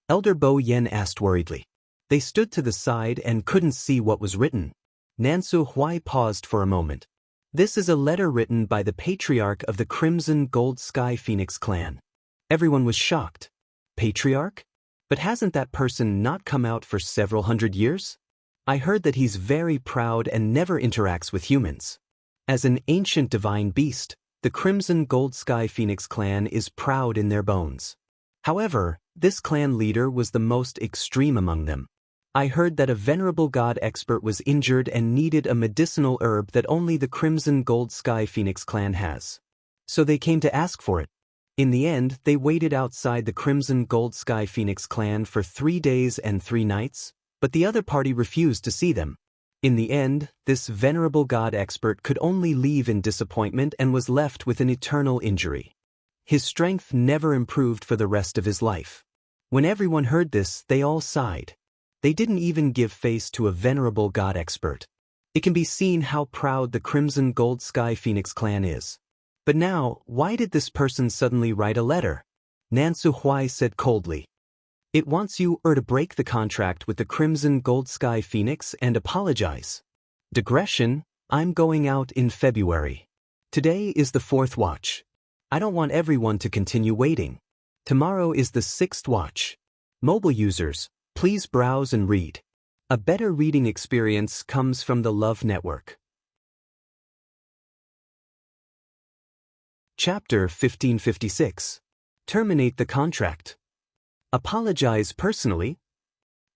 Elder Bo Yen asked worriedly. They stood to the side and couldn't see what was written. Nan Suhui paused for a moment. This is a letter written by the patriarch of the Crimson Gold Sky Phoenix clan. Everyone was shocked. Patriarch? But hasn't that person not come out for several hundred years? I heard that he's very proud and never interacts with humans. As an ancient divine beast, the Crimson Gold Sky Phoenix clan is proud in their bones. However, this clan leader was the most extreme among them. I heard that a venerable god expert was injured and needed a medicinal herb that only the Crimson Gold Sky Phoenix clan has. So they came to ask for it. In the end, they waited outside the Crimson Gold Sky Phoenix clan for 3 days and 3 nights, but the other party refused to see them. In the end, this venerable god expert could only leave in disappointment and was left with an eternal injury. His strength never improved for the rest of his life. When everyone heard this, they all sighed. They didn't even give face to a venerable god expert. It can be seen how proud the Crimson Gold Sky Phoenix clan is. But now, why did this person suddenly write a letter? Nan Suhui said coldly. It wants you to break the contract with the Crimson Gold Sky Phoenix and apologize. Digression, I'm going out in February. Today is the 4th watch. I don't want everyone to continue waiting. Tomorrow is the 6th watch. Mobile users, please browse and read. A better reading experience comes from the Love Network. Chapter 1556. Terminate the contract. Apologize personally?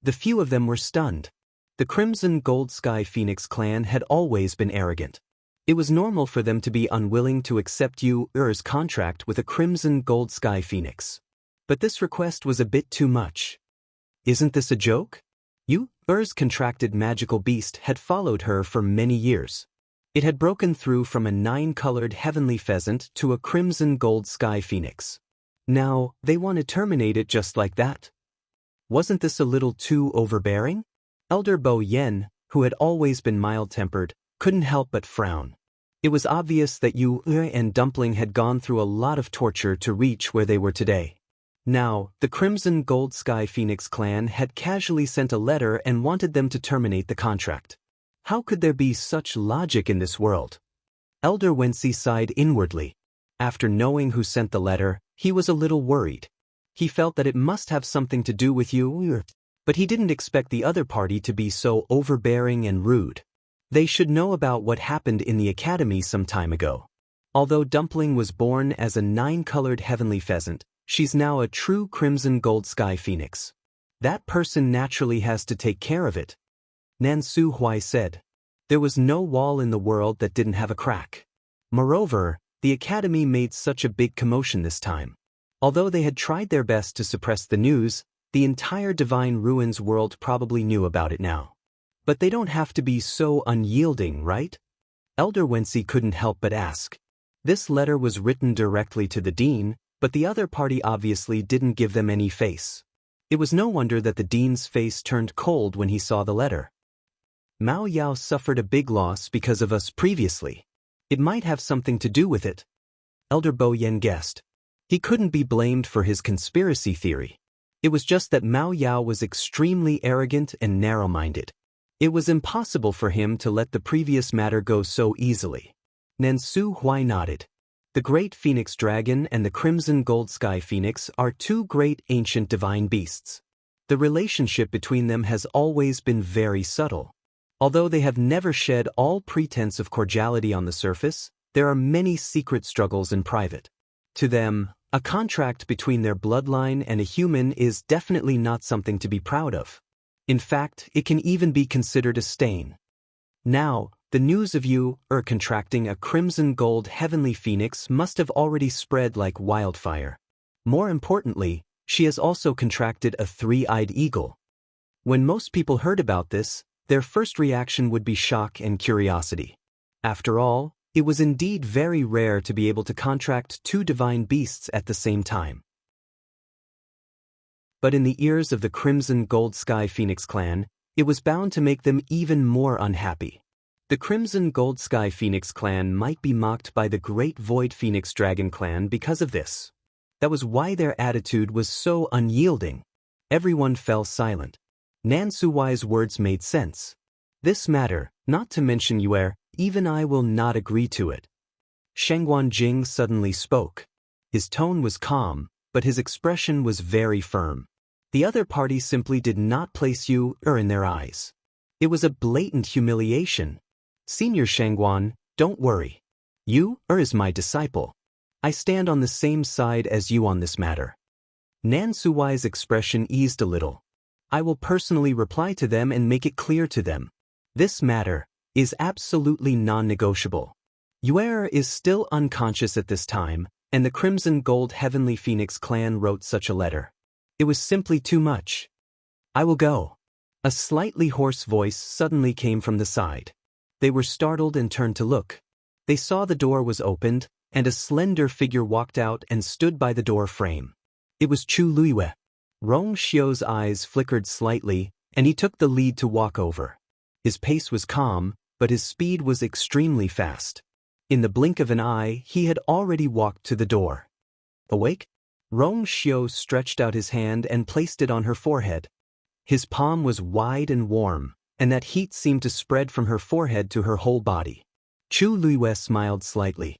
The few of them were stunned. The Crimson Gold Sky Phoenix clan had always been arrogant. It was normal for them to be unwilling to accept Yu's contract with a Crimson Gold Sky Phoenix. But this request was a bit too much. Isn't this a joke? Yu's contracted magical beast had followed her for many years. It had broken through from a 9-colored heavenly pheasant to a Crimson Gold Sky Phoenix. Now, they want to terminate it just like that. Wasn't this a little too overbearing? Elder Bo Yen, who had always been mild-tempered, couldn't help but frown. It was obvious that Yu and Dumpling had gone through a lot of torture to reach where they were today. Now, the Crimson Gold Sky Phoenix clan had casually sent a letter and wanted them to terminate the contract. How could there be such logic in this world? Elder Wenxi sighed inwardly. After knowing who sent the letter, he was a little worried. He felt that it must have something to do with Yu, but he didn't expect the other party to be so overbearing and rude. They should know about what happened in the academy some time ago. Although Dumpling was born as a 9-colored heavenly pheasant, she's now a true Crimson Gold Sky Phoenix. That person naturally has to take care of it. Nan Suhui said. There was no wall in the world that didn't have a crack. Moreover, the academy made such a big commotion this time. Although they had tried their best to suppress the news, the entire Divine Ruins world probably knew about it now. But they don't have to be so unyielding, right? Elder Wensi couldn't help but ask. This letter was written directly to the dean, but the other party obviously didn't give them any face. It was no wonder that the dean's face turned cold when he saw the letter. Mao Yao suffered a big loss because of us previously. It might have something to do with it. Elder Bo Yen guessed. He couldn't be blamed for his conspiracy theory. It was just that Mao Yao was extremely arrogant and narrow-minded. It was impossible for him to let the previous matter go so easily. Nansu Huai nodded. The Great Phoenix Dragon and the Crimson Gold Sky Phoenix are two great ancient divine beasts. The relationship between them has always been very subtle. Although they have never shed all pretense of cordiality on the surface, there are many secret struggles in private. To them, a contract between their bloodline and a human is definitely not something to be proud of. In fact, it can even be considered a stain. Now, the news of you contracting a crimson gold heavenly phoenix must have already spread like wildfire. More importantly, she has also contracted a three-eyed eagle. When most people heard about this, their first reaction would be shock and curiosity. After all, it was indeed very rare to be able to contract two divine beasts at the same time. But in the ears of the Crimson Gold Sky Phoenix clan, it was bound to make them even more unhappy. The Crimson Gold Sky Phoenix clan might be mocked by the Great Void Phoenix Dragon clan because of this. That was why their attitude was so unyielding. Everyone fell silent. Nansuwai's words made sense. This matter, not to mention Yuer, even I will not agree to it. Shengguan Jing suddenly spoke. His tone was calm, but his expression was very firm. The other party simply did not place you in their eyes. It was a blatant humiliation. Senior Shengguan, don't worry. You is my disciple. I stand on the same side as you on this matter. Nansuwai's expression eased a little. I will personally reply to them and make it clear to them. This matter is absolutely non-negotiable. Yuer is still unconscious at this time, and the Crimson Gold Heavenly Phoenix clan wrote such a letter. It was simply too much. I will go. A slightly hoarse voice suddenly came from the side. They were startled and turned to look. They saw the door was opened, and a slender figure walked out and stood by the door frame. It was Chu Luiyue. Rong Xiu's eyes flickered slightly, and he took the lead to walk over. His pace was calm, but his speed was extremely fast. In the blink of an eye, he had already walked to the door. Awake? Rong Xiu stretched out his hand and placed it on her forehead. His palm was wide and warm, and that heat seemed to spread from her forehead to her whole body. Chu Luiyue smiled slightly.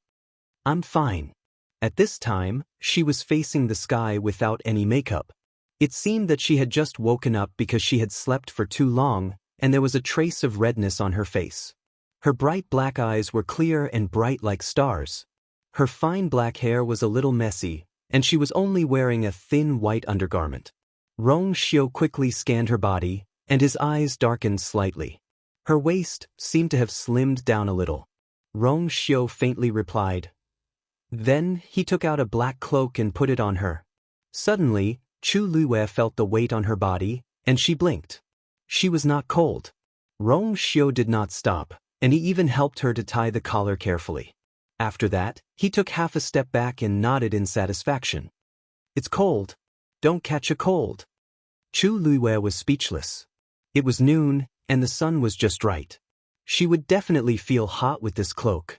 I'm fine. At this time, she was facing the sky without any makeup. It seemed that she had just woken up because she had slept for too long, and there was a trace of redness on her face. Her bright black eyes were clear and bright like stars. Her fine black hair was a little messy, and she was only wearing a thin white undergarment. Rong Xiu quickly scanned her body, and his eyes darkened slightly. Her waist seemed to have slimmed down a little. Rong Xiu faintly replied. Then he took out a black cloak and put it on her. Suddenly, Chu Luiyue felt the weight on her body, and she blinked. She was not cold. Rong Xiu did not stop, and he even helped her to tie the collar carefully. After that, he took half a step back and nodded in satisfaction. It's cold. Don't catch a cold. Chu Luiyue was speechless. It was noon, and the sun was just right. She would definitely feel hot with this cloak.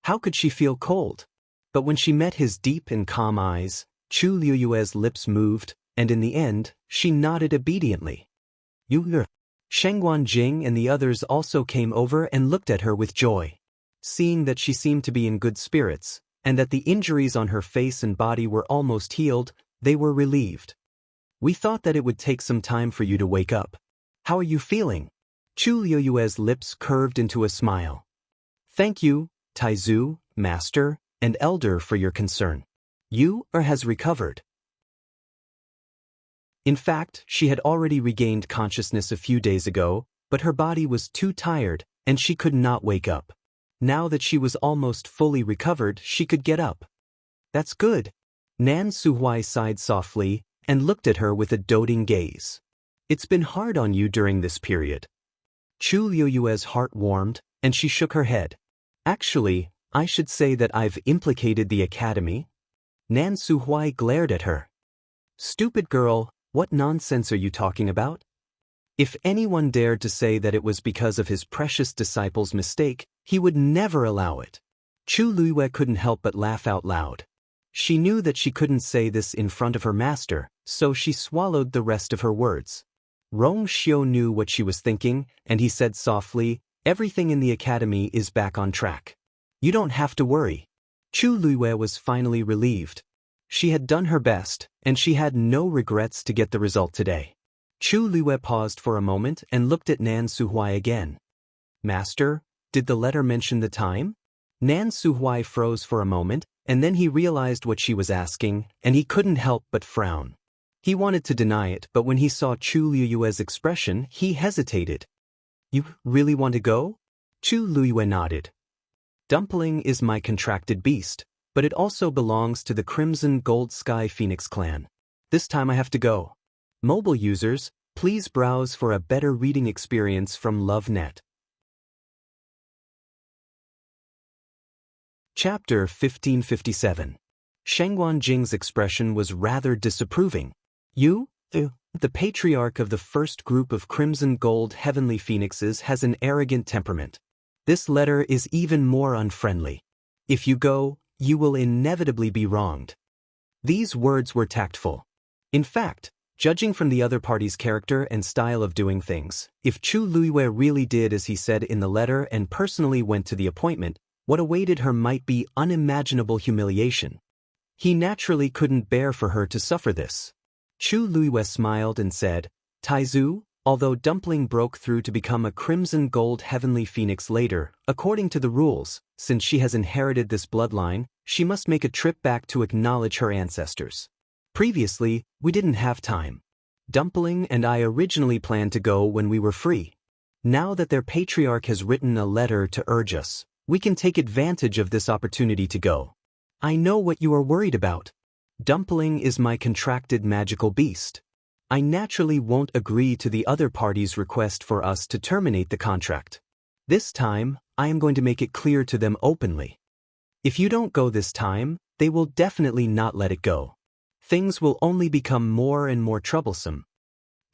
How could she feel cold? But when she met his deep and calm eyes, Chu Luiyue's lips moved, and in the end, she nodded obediently. You. Shengguan Jing and the others also came over and looked at her with joy. Seeing that she seemed to be in good spirits, and that the injuries on her face and body were almost healed, they were relieved. We thought that it would take some time for you to wake up. How are you feeling? Chu Luiyue's lips curved into a smile. Thank you, Taizu, Master, and Elder for your concern. You has recovered. In fact, she had already regained consciousness a few days ago, but her body was too tired, and she could not wake up. Now that she was almost fully recovered, she could get up. That's good. Nan Suhui sighed softly and looked at her with a doting gaze. It's been hard on you during this period. Chu Liuyue's heart warmed, and she shook her head. Actually, I should say that I've implicated the academy. Nan Suhui glared at her. Stupid girl, what nonsense are you talking about? If anyone dared to say that it was because of his precious disciple's mistake, he would never allow it. Chu Liyue couldn't help but laugh out loud. She knew that she couldn't say this in front of her master, so she swallowed the rest of her words. Rong Xiu knew what she was thinking, and he said softly, everything in the academy is back on track. You don't have to worry. Chu Liyue was finally relieved. She had done her best, and she had no regrets to get the result today. Chu Liyue paused for a moment and looked at Nan Suhui again. Master, did the letter mention the time? Nan Suhui froze for a moment, and then he realized what she was asking, and he couldn't help but frown. He wanted to deny it, but when he saw Chu Liyue's expression, he hesitated. You really want to go? Chu Liyue nodded. Dumpling is my contracted beast, but it also belongs to the Crimson Gold Sky Phoenix clan. This time I have to go. Mobile users, please browse for a better reading experience from LoveNet. Chapter 1557. Shengguan Jing's expression was rather disapproving. You, the patriarch of the first group of Crimson Gold Heavenly Phoenixes, has an arrogant temperament. This letter is even more unfriendly. If you go, you will inevitably be wronged. These words were tactful. In fact, judging from the other party's character and style of doing things, if Chu Liyue really did as he said in the letter and personally went to the appointment, what awaited her might be unimaginable humiliation. He naturally couldn't bear for her to suffer this. Chu Liyue smiled and said, Taizu, although Dumpling broke through to become a Crimson Gold Heavenly Phoenix later, according to the rules, since she has inherited this bloodline, she must make a trip back to acknowledge her ancestors. Previously, we didn't have time. Dumpling and I originally planned to go when we were free. Now that their patriarch has written a letter to urge us, we can take advantage of this opportunity to go. I know what you are worried about. Dumpling is my contracted magical beast. I naturally won't agree to the other party's request for us to terminate the contract. This time, I am going to make it clear to them openly. If you don't go this time, they will definitely not let it go. Things will only become more and more troublesome.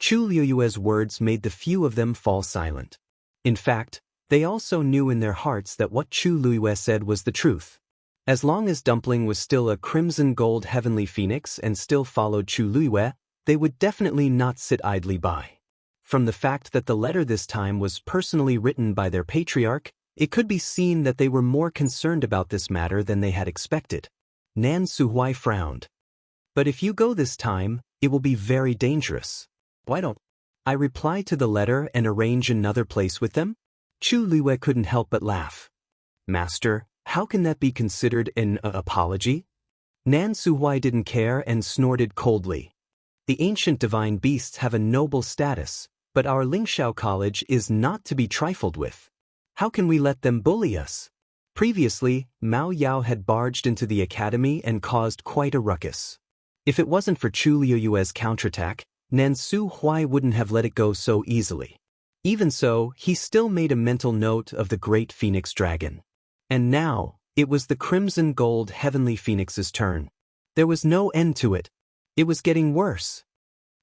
Chu Liyue's words made the few of them fall silent. In fact, they also knew in their hearts that what Chu Liyue said was the truth. As long as Dumpling was still a Crimson Gold Heavenly Phoenix and still followed Chu Liyue, they would definitely not sit idly by. From the fact that the letter this time was personally written by their patriarch, it could be seen that they were more concerned about this matter than they had expected. Nan Suhui frowned. But if you go this time, it will be very dangerous. Why don't I reply to the letter and arrange another place with them? Chu Liyue couldn't help but laugh. Master, how can that be considered an apology? Nan Suhui didn't care and snorted coldly. The ancient divine beasts have a noble status, but our Lingxiao College is not to be trifled with. How can we let them bully us? Previously, Mao Yao had barged into the academy and caused quite a ruckus. If it wasn't for Chu Liyue's counterattack, Nan Suhui wouldn't have let it go so easily. Even so, he still made a mental note of the great Phoenix Dragon. And now, it was the Crimson Gold Heavenly Phoenix's turn. There was no end to it. It was getting worse.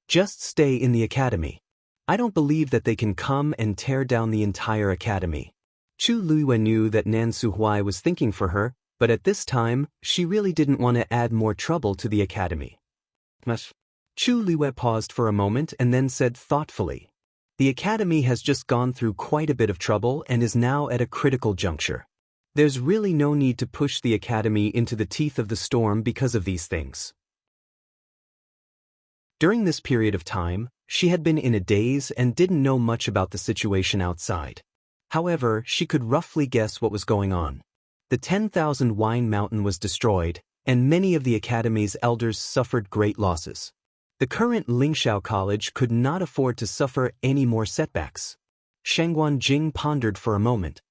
Just stay in the academy. I don't believe that they can come and tear down the entire academy. Chu Liyue knew that Nan Suhui was thinking for her, but at this time, she really didn't want to add more trouble to the academy. Chu Liyue paused for a moment and then said thoughtfully, the academy has just gone through quite a bit of trouble and is now at a critical juncture. There's really no need to push the academy into the teeth of the storm because of these things. During this period of time, she had been in a daze and didn't know much about the situation outside. However, she could roughly guess what was going on. The 10,000 Wine Mountain was destroyed, and many of the academy's elders suffered great losses. The current Lingxiao College could not afford to suffer any more setbacks. Shengguan Jing pondered for a moment.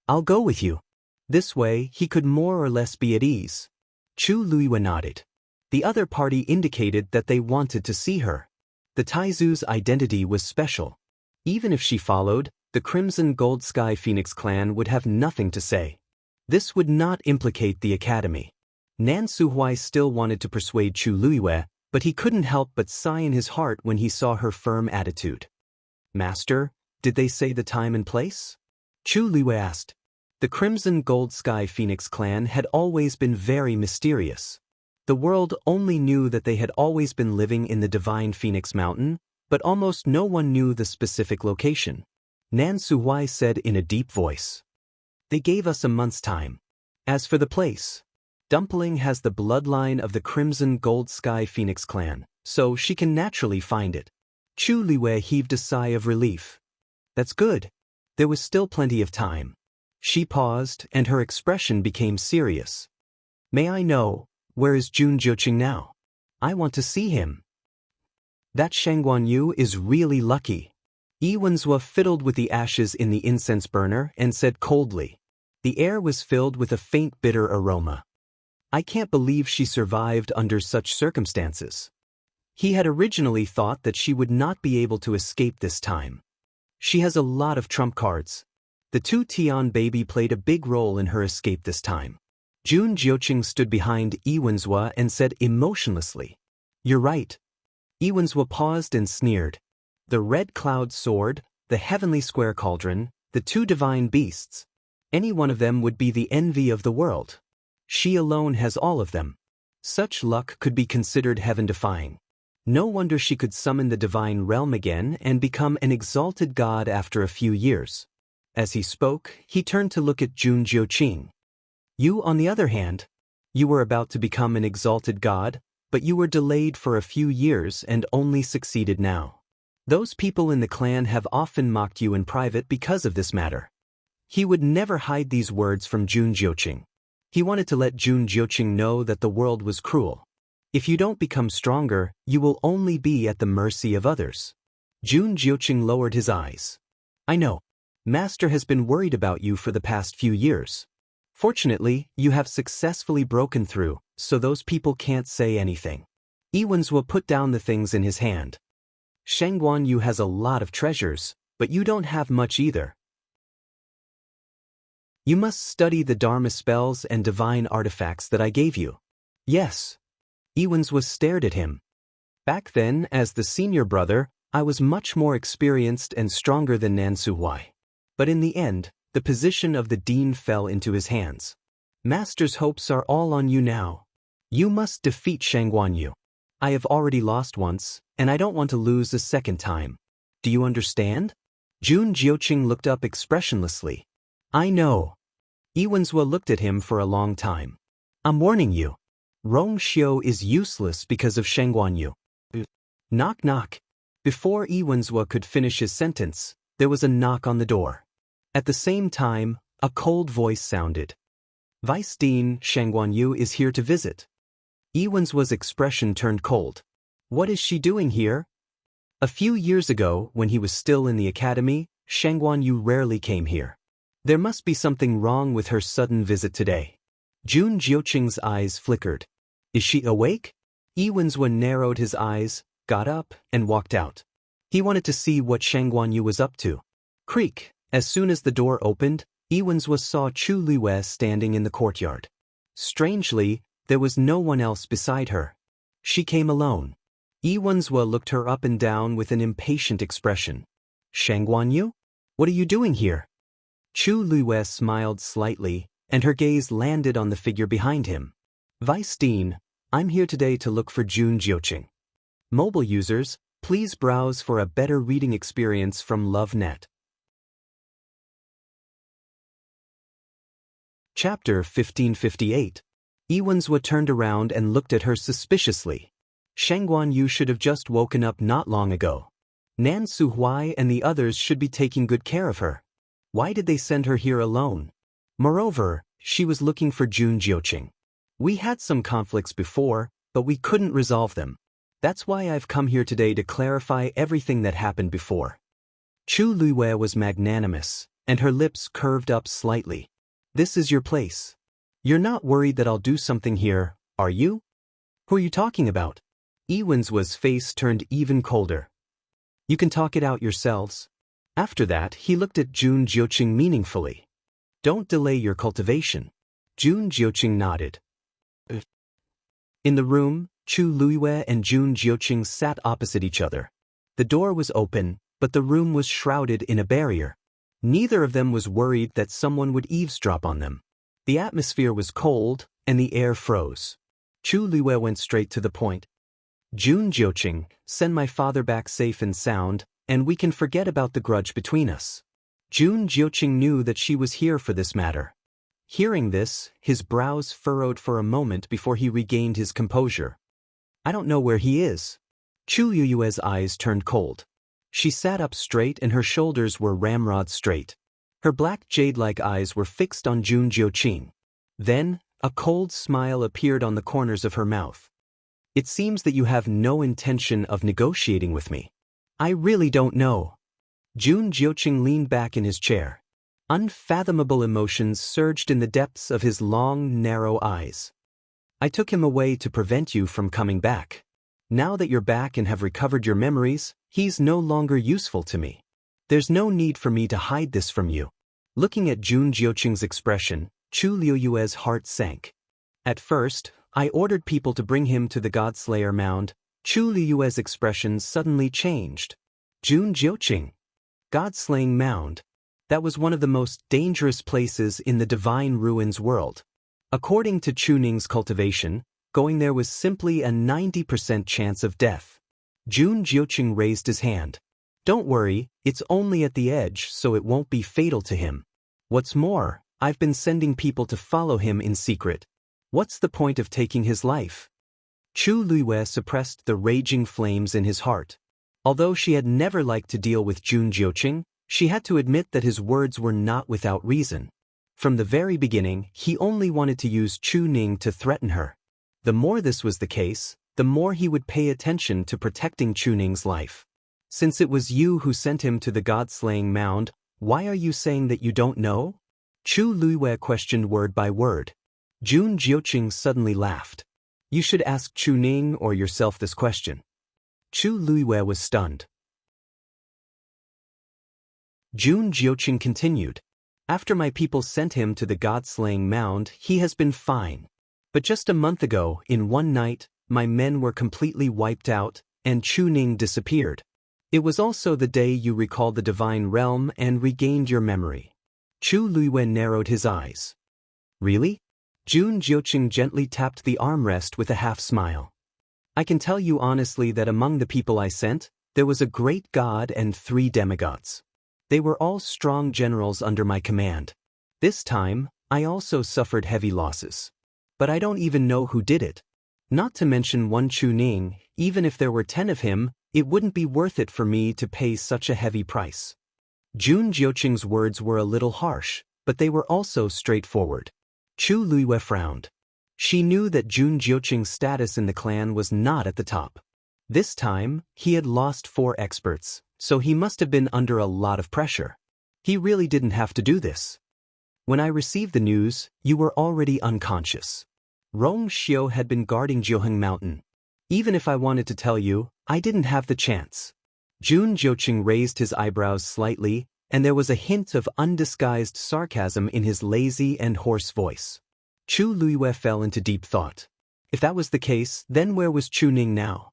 I'll go with you. This way, he could more or less be at ease. Chu Luiwe nodded. The other party indicated that they wanted to see her. The Taizu's identity was special. Even if she followed, the Crimson Gold Sky Phoenix clan would have nothing to say. This would not implicate the academy. Nan Suhuai still wanted to persuade Chu Luiwe, but he couldn't help but sigh in his heart when he saw her firm attitude. Master, did they say the time and place? Chu Luiwe asked. The Crimson Gold Sky Phoenix clan had always been very mysterious. The world only knew that they had always been living in the Divine Phoenix Mountain, but almost no one knew the specific location. Nan Suhuai said in a deep voice. They gave us a month's time. As for the place, Dumpling has the bloodline of the Crimson Gold Sky Phoenix clan, so she can naturally find it. Chu Luiwe heaved a sigh of relief. That's good. There was still plenty of time. She paused, and her expression became serious. May I know, where is Jun Jiuqing now? I want to see him. That Shangguan Yu is really lucky. Yi Wenzhua fiddled with the ashes in the incense burner and said coldly. The air was filled with a faint bitter aroma. I can't believe she survived under such circumstances. He had originally thought that she would not be able to escape this time. She has a lot of trump cards. The two Tian baby played a big role in her escape this time. Jun Jiuqing stood behind Yi Wenzhua and said emotionlessly. You're right. Yi Wenzhua paused and sneered. The red cloud sword, the heavenly square cauldron, the two divine beasts. Any one of them would be the envy of the world. She alone has all of them. Such luck could be considered heaven-defying. No wonder she could summon the divine realm again and become an exalted god after a few years. As he spoke, he turned to look at Jun Jiuqing. You, on the other hand, you were about to become an exalted god, but you were delayed for a few years and only succeeded now. Those people in the clan have often mocked you in private because of this matter. He would never hide these words from Jun Jiuqing. He wanted to let Jun Jiuqing know that the world was cruel. If you don't become stronger, you will only be at the mercy of others. Jun Jiuqing lowered his eyes. I know. Master has been worried about you for the past few years. Fortunately, you have successfully broken through, so those people can't say anything. Yi Wenzhua put down the things in his hand. Shangguan Yu has a lot of treasures, but you don't have much either. You must study the Dharma spells and divine artifacts that I gave you. Yes. Yi Wenzhua stared at him. Back then, as the senior brother, I was much more experienced and stronger than Nan Suhuai. But in the end, the position of the dean fell into his hands. Master's hopes are all on you now. You must defeat Shangguan Yu. I have already lost once, and I don't want to lose a second time. Do you understand? Jun Jiuqing looked up expressionlessly. I know. Yi Wenzhua looked at him for a long time. I'm warning you. Rong Xiu is useless because of Shangguan Yu. Knock knock. Before Yi Wenzhua could finish his sentence, there was a knock on the door. At the same time, a cold voice sounded. Vice Dean Shangguan Yu is here to visit. Yi Wenzhua's expression turned cold. What is she doing here? A few years ago, when he was still in the academy, Shangguan Yu rarely came here. There must be something wrong with her sudden visit today. Jun Jiuqing's eyes flickered. Is she awake? Yi Wenzhua narrowed his eyes, got up, and walked out. He wanted to see what Shangguan Yu was up to. Creak. As soon as the door opened, Yi Wenzhua saw Chu Luiwe standing in the courtyard. Strangely, there was no one else beside her. She came alone. Yi Wenzhua looked her up and down with an impatient expression. Shangguan Yu? What are you doing here? Chu Luiwe smiled slightly, and her gaze landed on the figure behind him. Vice Dean, I'm here today to look for Jun Jiuqing. Mobile users, please browse for a better reading experience from LoveNet. Chapter 1558. Yi Wenzhua turned around and looked at her suspiciously. Shangguan Yu should have just woken up not long ago. Nan Suhuai and the others should be taking good care of her. Why did they send her here alone? Moreover, she was looking for Jun Jiuqing. We had some conflicts before, but we couldn't resolve them. That's why I've come here today to clarify everything that happened before. Chu Luiwe was magnanimous, and her lips curved up slightly. This is your place. You're not worried that I'll do something here, are you? Who are you talking about? Ewen's face turned even colder. You can talk it out yourselves. After that, he looked at Jun Jiuqing meaningfully. Don't delay your cultivation. Jun Jiuqing nodded. In the room, Chu Luiyue and Jun Jiuqing sat opposite each other. The door was open, but the room was shrouded in a barrier. Neither of them was worried that someone would eavesdrop on them. The atmosphere was cold, and the air froze. Chu Luiyue went straight to the point. Jun Jiuqing, send my father back safe and sound, and we can forget about the grudge between us. Jun Jiuqing knew that she was here for this matter. Hearing this, his brows furrowed for a moment before he regained his composure. I don't know where he is. Chu Luiyue's eyes turned cold. She sat up straight and her shoulders were ramrod straight. Her black jade-like eyes were fixed on Jun Jiuqing. Then, a cold smile appeared on the corners of her mouth. It seems that you have no intention of negotiating with me. I really don't know. Jun Jiuqing leaned back in his chair. Unfathomable emotions surged in the depths of his long, narrow eyes. I took him away to prevent you from coming back. Now that you're back and have recovered your memories, he's no longer useful to me. There's no need for me to hide this from you. Looking at Jun Jiuqing's expression, Chu Luiyue's heart sank. At first, I ordered people to bring him to the Godslayer Mound. Chu Luiyue's expression suddenly changed. Jun Jiuqing. God-slaying mound. That was one of the most dangerous places in the Divine Ruins world. According to Chu Ning's cultivation, going there was simply a 90% chance of death. Jun Jiuqing raised his hand. Don't worry, it's only at the edge so it won't be fatal to him. What's more, I've been sending people to follow him in secret. What's the point of taking his life? Chu Luiyue suppressed the raging flames in his heart. Although she had never liked to deal with Jun Jiuqing, she had to admit that his words were not without reason. From the very beginning, he only wanted to use Chu Ning to threaten her. The more this was the case, the more he would pay attention to protecting Chu Ning's life. Since it was you who sent him to the God-slaying mound, why are you saying that you don't know? Chu Luiyue questioned word by word. Jun Jiuqing suddenly laughed. You should ask Chu Ning or yourself this question. Chu Luiyue was stunned. Jun Jiuqing continued. After my people sent him to the God-slaying mound, he has been fine. But just a month ago, in one night, my men were completely wiped out, and Chu Ning disappeared. It was also the day you recalled the divine realm and regained your memory. Chu Luiyue narrowed his eyes. Really? Jun Jiuqing gently tapped the armrest with a half-smile. I can tell you honestly that among the people I sent, there was a great god and 3 demigods. They were all strong generals under my command. This time, I also suffered heavy losses. But I don't even know who did it. Not to mention one Chu Ning, even if there were 10 of him, it wouldn't be worth it for me to pay such a heavy price. Jun Jiuqing's words were a little harsh, but they were also straightforward. Chu Luiyue frowned. She knew that Jun Jiuqing's status in the clan was not at the top. This time, he had lost 4 experts, so he must have been under a lot of pressure. He really didn't have to do this. When I received the news, you were already unconscious. Rong Xiu had been guarding Jiuheng Mountain. Even if I wanted to tell you, I didn't have the chance. Jun Jiuqing raised his eyebrows slightly, and there was a hint of undisguised sarcasm in his lazy and hoarse voice. Chu Luiyue fell into deep thought. If that was the case, then where was Chu Ning now?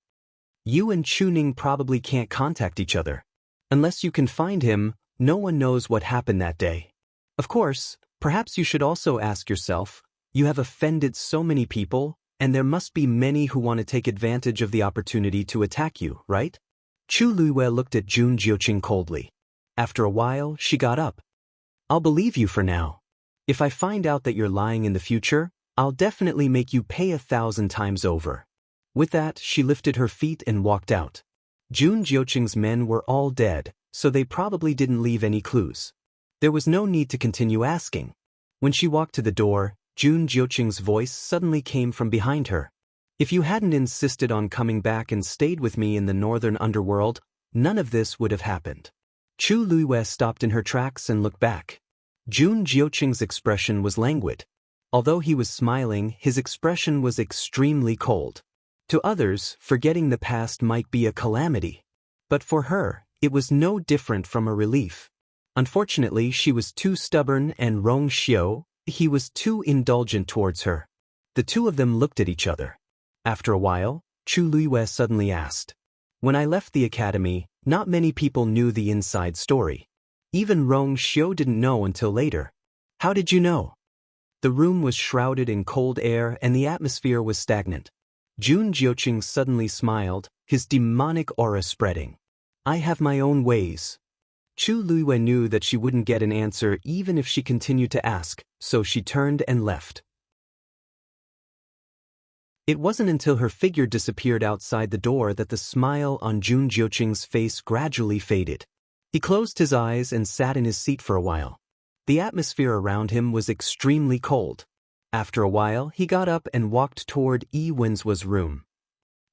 You and Chu Ning probably can't contact each other. Unless you can find him, no one knows what happened that day. Of course, perhaps you should also ask yourself, you have offended so many people, and there must be many who want to take advantage of the opportunity to attack you, right? Chu Luiyue looked at Jun Jiuqing coldly. After a while, she got up. I'll believe you for now. If I find out that you're lying in the future, I'll definitely make you pay 1,000 times over. With that, she lifted her feet and walked out. Jun Jiuqing's men were all dead, so they probably didn't leave any clues. There was no need to continue asking. When she walked to the door, Jun Jiuqing's voice suddenly came from behind her. If you hadn't insisted on coming back and stayed with me in the northern underworld, none of this would have happened. Chu Luiyue stopped in her tracks and looked back. Jun Jiuqing's expression was languid. Although he was smiling, his expression was extremely cold. To others, forgetting the past might be a calamity. But for her, it was no different from a relief. Unfortunately, she was too stubborn, and Rong Xiu, he was too indulgent towards her. The two of them looked at each other. After a while, Chu Luiyue suddenly asked, "When I left the academy, not many people knew the inside story. Even Rong Xiu didn't know until later. How did you know?" The room was shrouded in cold air and the atmosphere was stagnant. Jun Jiuqing suddenly smiled, his demonic aura spreading. "I have my own ways." Chu Luiyue knew that she wouldn't get an answer even if she continued to ask, so she turned and left. It wasn't until her figure disappeared outside the door that the smile on Jun Jiuqing's face gradually faded. He closed his eyes and sat in his seat for a while. The atmosphere around him was extremely cold. After a while, he got up and walked toward Yi Wen's room.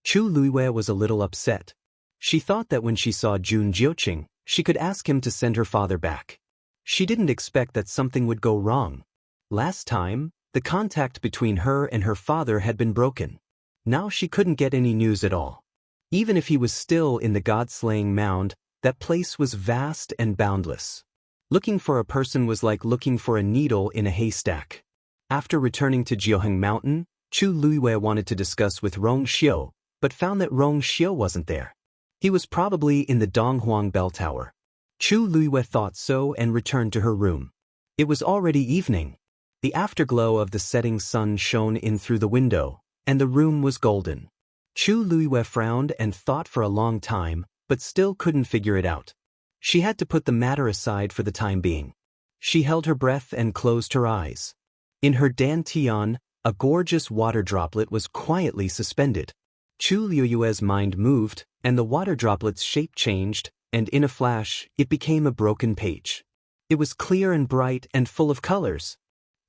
Chu Luiyue was a little upset. She thought that when she saw Jun Jiuqing, she could ask him to send her father back. She didn't expect that something would go wrong. Last time, the contact between her and her father had been broken. Now she couldn't get any news at all. Even if he was still in the god-slaying mound, that place was vast and boundless. Looking for a person was like looking for a needle in a haystack. After returning to Jiuheng Mountain, Chu Luiyue wanted to discuss with Rong Xiu, but found that Rong Xiu wasn't there. He was probably in the Donghuang bell tower. Chu Luiyue thought so and returned to her room. It was already evening. The afterglow of the setting sun shone in through the window, and the room was golden. Chu Luiyue frowned and thought for a long time, but still couldn't figure it out. She had to put the matter aside for the time being. She held her breath and closed her eyes. In her dantian, a gorgeous water droplet was quietly suspended. Chu Luiyue's mind moved, and the water droplet's shape changed, and in a flash, it became a broken page. It was clear and bright and full of colors.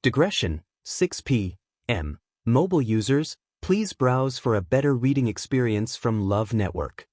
Digression, 6 p.m. Mobile users, please browse for a better reading experience from Love Network.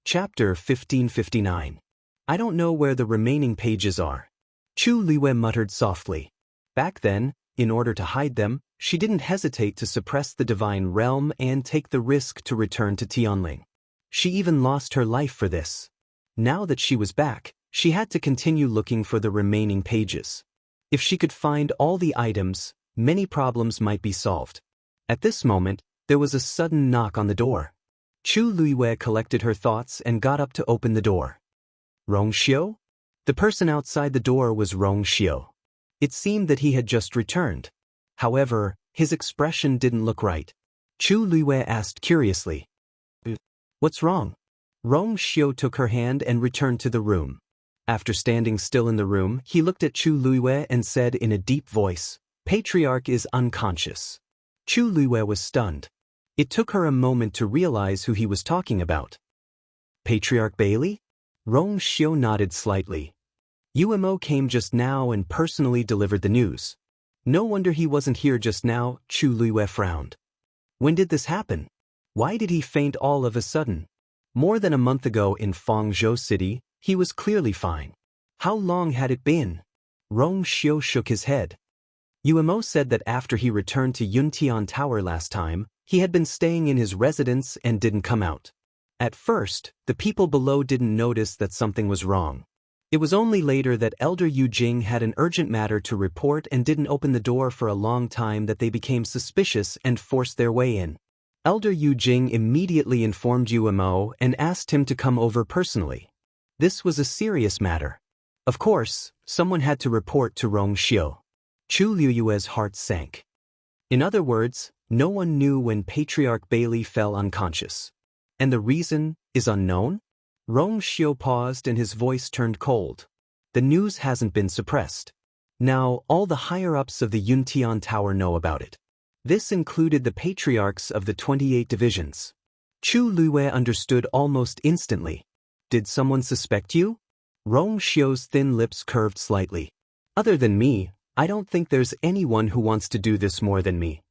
Chapter 1559. I don't know where the remaining pages are. Chu Luiyue muttered softly. Back then, in order to hide them, she didn't hesitate to suppress the divine realm and take the risk to return to Tianling. She even lost her life for this. Now that she was back, she had to continue looking for the remaining pages. If she could find all the items, many problems might be solved. At this moment, there was a sudden knock on the door. Chu Luiyue collected her thoughts and got up to open the door. Rong Xiu? The person outside the door was Rong Xiu. It seemed that he had just returned. However, his expression didn't look right. Chu Luiyue asked curiously, "What's wrong?" Rong Xiu took her hand and returned to the room. After standing still in the room, he looked at Chu Luiyue and said in a deep voice, "Patriarch is unconscious." Chu Luiyue was stunned. It took her a moment to realize who he was talking about. Patriarch Bailey? Rong Xiu nodded slightly. Umo came just now and personally delivered the news. No wonder he wasn't here just now, Chu Luiyue frowned. When did this happen? Why did he faint all of a sudden? More than a month ago in Fangzhou City, he was clearly fine. How long had it been? Rong Xiu shook his head. Umo said that after he returned to Yuntian Tower last time, he had been staying in his residence and didn't come out. At first, the people below didn't notice that something was wrong. It was only later that Elder Yu Jing had an urgent matter to report and didn't open the door for a long time that they became suspicious and forced their way in. Elder Yu Jing immediately informed Umo and asked him to come over personally. This was a serious matter. Of course, someone had to report to Rong Xiu. Chu Luiyue's heart sank. In other words, no one knew when Patriarch Bailey fell unconscious. And the reason is unknown? Rong Xiu paused and his voice turned cold. The news hasn't been suppressed. Now, all the higher-ups of the Yuntian Tower know about it. This included the patriarchs of the 28 divisions. Chu Luiyue understood almost instantly. Did someone suspect you? Rong Xiu's thin lips curved slightly. Other than me, I don't think there's anyone who wants to do this more than me.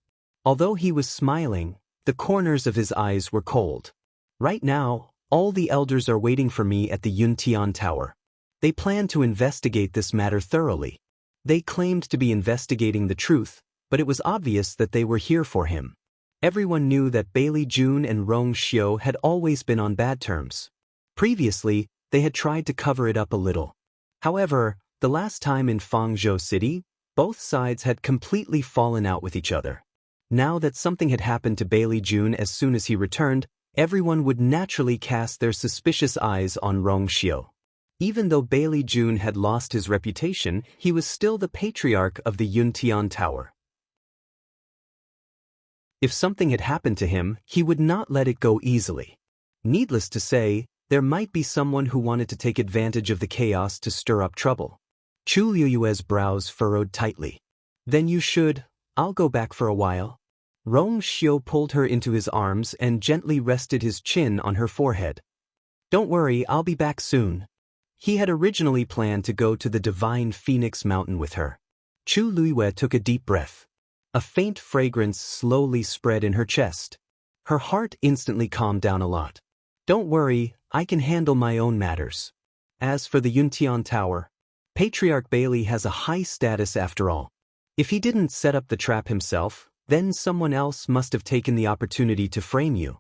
Although he was smiling, the corners of his eyes were cold. Right now, All the elders are waiting for me at the Yuntian Tower. They plan to investigate this matter thoroughly. They claimed to be investigating the truth, but it was obvious that they were here for him. Everyone knew that Bailey Jun and Rong Xiu had always been on bad terms. Previously, they had tried to cover it up a little. However, the last time in Fangzhou City, both sides had completely fallen out with each other. Now that something had happened to Bailey Jun as soon as he returned, everyone would naturally cast their suspicious eyes on Rong Xiu. Even though Bailey Jun had lost his reputation, he was still the patriarch of the Yuntian Tower. If something had happened to him, he would not let it go easily. Needless to say, there might be someone who wanted to take advantage of the chaos to stir up trouble. Chu Liyue's brows furrowed tightly. Then you should. I'll go back for a while. Rong Xiu pulled her into his arms and gently rested his chin on her forehead. Don't worry, I'll be back soon. He had originally planned to go to the divine Phoenix Mountain with her. Chu Liyue took a deep breath. A faint fragrance slowly spread in her chest. Her heart instantly calmed down a lot. Don't worry, I can handle my own matters. As for the Yuntian Tower, Patriarch Bailey has a high status after all. If he didn't set up the trap himself, then someone else must have taken the opportunity to frame you.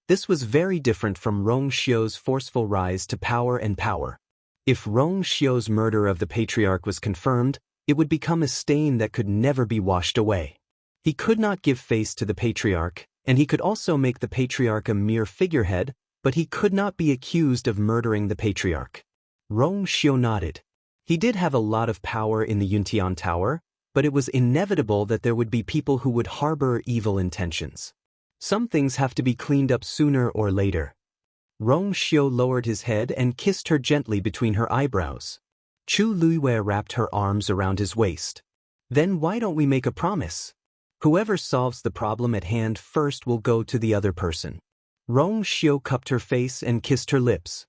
This was very different from Rong Xiu's forceful rise to power and power. If Rong Xiu's murder of the Patriarch was confirmed, it would become a stain that could never be washed away. He could not give face to the Patriarch, and he could also make the Patriarch a mere figurehead, but he could not be accused of murdering the Patriarch. Rong Xiu nodded. He did have a lot of power in the Yuntian Tower, but it was inevitable that there would be people who would harbor evil intentions. Some things have to be cleaned up sooner or later. Rong Xiu lowered his head and kissed her gently between her eyebrows. Chu Liyue wrapped her arms around his waist. Then why don't we make a promise? Whoever solves the problem at hand first will go to the other person. Rong Xiu cupped her face and kissed her lips.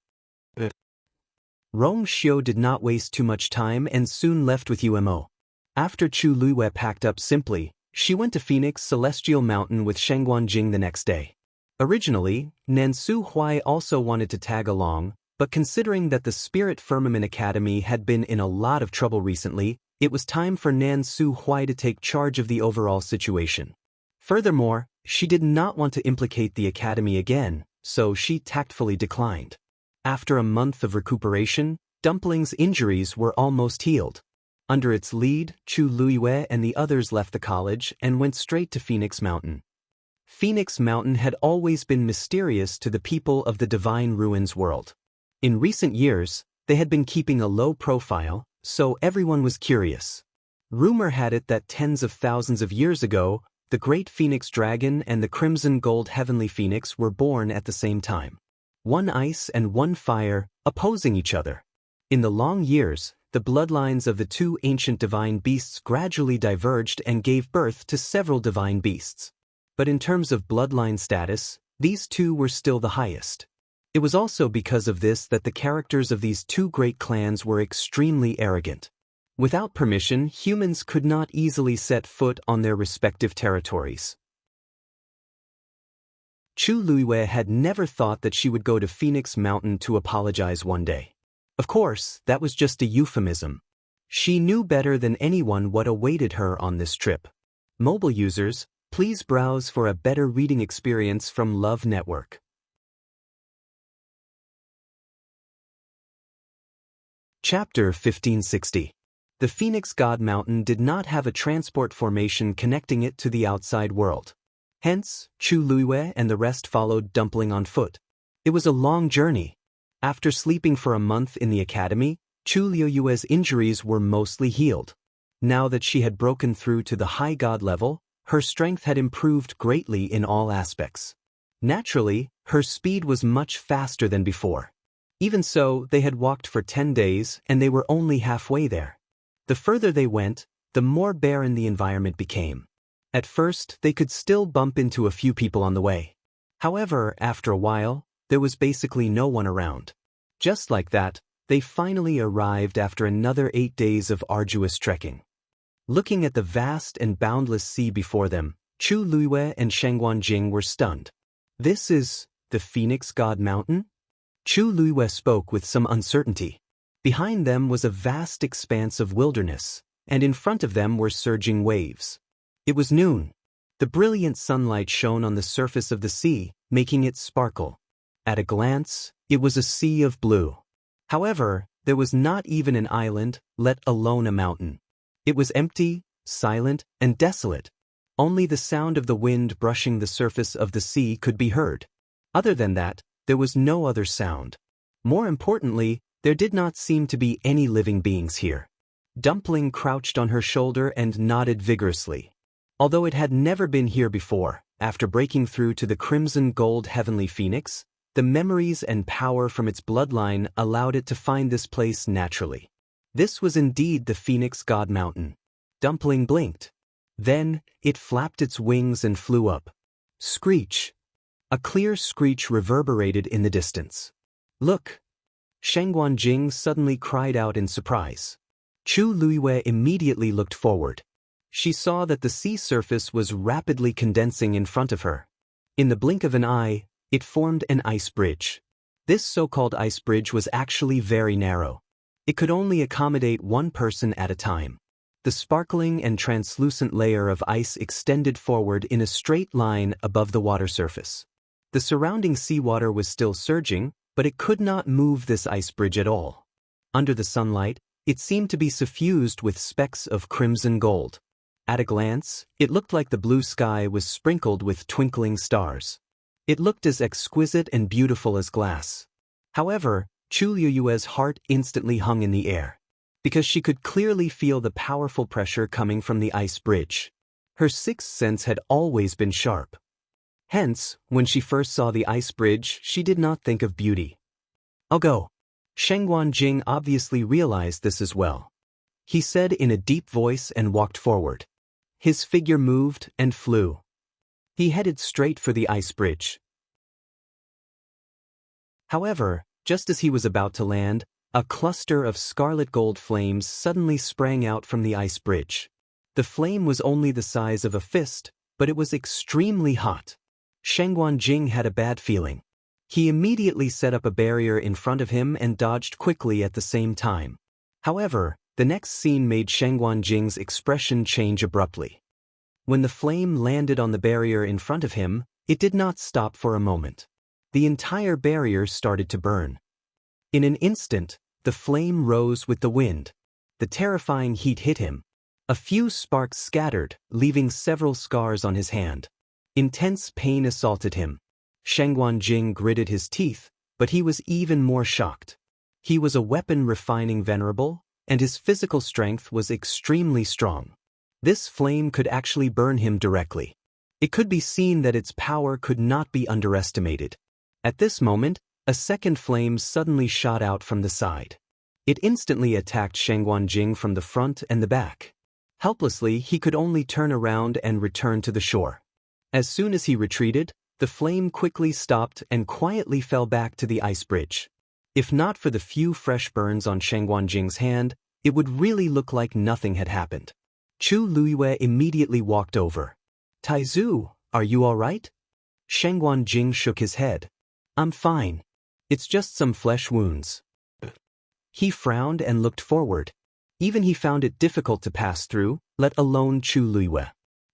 Rong Xiu did not waste too much time and soon left with Umo. After Chu Liyue packed up simply, she went to Phoenix Celestial Mountain with Shengguanjing the next day. Originally, Nansu Huai also wanted to tag along, but considering that the Spirit Firmament Academy had been in a lot of trouble recently, it was time for Nansu Huai to take charge of the overall situation. Furthermore, she did not want to implicate the academy again, so she tactfully declined. After a month of recuperation, Dumpling's injuries were almost healed. Under its lead, Chu Liyue and the others left the college and went straight to Phoenix Mountain. Phoenix Mountain had always been mysterious to the people of the Divine Ruins world. In recent years, they had been keeping a low profile, so everyone was curious. Rumor had it that tens of thousands of years ago, the Great Phoenix Dragon and the Crimson Gold Heavenly Phoenix were born at the same time. One ice and one fire, opposing each other. In the long years, the bloodlines of the two ancient divine beasts gradually diverged and gave birth to several divine beasts. But in terms of bloodline status, these two were still the highest. It was also because of this that the characters of these two great clans were extremely arrogant. Without permission, humans could not easily set foot on their respective territories. Chu Liyue had never thought that she would go to Phoenix Mountain to apologize one day. Of course, that was just a euphemism. She knew better than anyone what awaited her on this trip. Mobile users, please browse for a better reading experience from Love Network. Chapter 1560. The Phoenix God Mountain did not have a transport formation connecting it to the outside world. Hence, Chu Liyue and the rest followed Dumpling on foot. It was a long journey. After sleeping for a month in the academy, Chu Liyue's injuries were mostly healed. Now that she had broken through to the high god level, her strength had improved greatly in all aspects. Naturally, her speed was much faster than before. Even so, they had walked for 10 days and they were only halfway there. The further they went, the more barren the environment became. At first, they could still bump into a few people on the way. However, after a while, there was basically no one around. Just like that, they finally arrived after another 8 days of arduous trekking. Looking at the vast and boundless sea before them, Chu Liyue and Shengguanjing were stunned. This is the Phoenix God Mountain? Chu Luiyue spoke with some uncertainty. Behind them was a vast expanse of wilderness, and in front of them were surging waves. It was noon. The brilliant sunlight shone on the surface of the sea, making it sparkle. At a glance, it was a sea of blue. However, there was not even an island, let alone a mountain. It was empty, silent, and desolate. Only the sound of the wind brushing the surface of the sea could be heard. Other than that, there was no other sound. More importantly, there did not seem to be any living beings here. Dumpling crouched on her shoulder and nodded vigorously. Although it had never been here before, after breaking through to the crimson gold heavenly phoenix, the memories and power from its bloodline allowed it to find this place naturally. This was indeed the Phoenix God Mountain. Dumpling blinked. Then, it flapped its wings and flew up. Screech. A clear screech reverberated in the distance. Look! Shengguanjing suddenly cried out in surprise. Chu Luiyue immediately looked forward. She saw that the sea surface was rapidly condensing in front of her. In the blink of an eye, it formed an ice bridge. This so-called ice bridge was actually very narrow. It could only accommodate one person at a time. The sparkling and translucent layer of ice extended forward in a straight line above the water surface. The surrounding seawater was still surging, but it could not move this ice bridge at all. Under the sunlight, it seemed to be suffused with specks of crimson gold. At a glance, it looked like the blue sky was sprinkled with twinkling stars. It looked as exquisite and beautiful as glass. However, Chu Luiyue's heart instantly hung in the air, because she could clearly feel the powerful pressure coming from the ice bridge. Her sixth sense had always been sharp. Hence, when she first saw the ice bridge, she did not think of beauty. I'll go. Shengguanjing obviously realized this as well. He said in a deep voice and walked forward. His figure moved and flew. He headed straight for the ice bridge. However, just as he was about to land, a cluster of scarlet gold flames suddenly sprang out from the ice bridge. The flame was only the size of a fist, but it was extremely hot. Shengguanjing had a bad feeling. He immediately set up a barrier in front of him and dodged quickly at the same time. However, the next scene made Shengguanjing's expression change abruptly. When the flame landed on the barrier in front of him, it did not stop for a moment. The entire barrier started to burn. In an instant, the flame rose with the wind. The terrifying heat hit him. A few sparks scattered, leaving several scars on his hand. Intense pain assaulted him. Shengguanjing gritted his teeth, but he was even more shocked. He was a weapon-refining venerable, and his physical strength was extremely strong. This flame could actually burn him directly. It could be seen that its power could not be underestimated. At this moment, a second flame suddenly shot out from the side. It instantly attacked Shengguanjing from the front and the back. Helplessly, he could only turn around and return to the shore. As soon as he retreated, the flame quickly stopped and quietly fell back to the ice bridge. If not for the few fresh burns on Shengguanjing's hand, it would really look like nothing had happened. Chu Luiyue immediately walked over. Taizu, are you all right? Shengguanjing shook his head. I'm fine. It's just some flesh wounds. He frowned and looked forward. Even he found it difficult to pass through, let alone Chu Luiyue.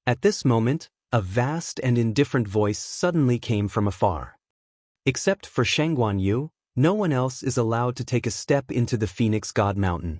At this moment, a vast and indifferent voice suddenly came from afar. Except for Shengguanyu, no one else is allowed to take a step into the Phoenix God Mountain.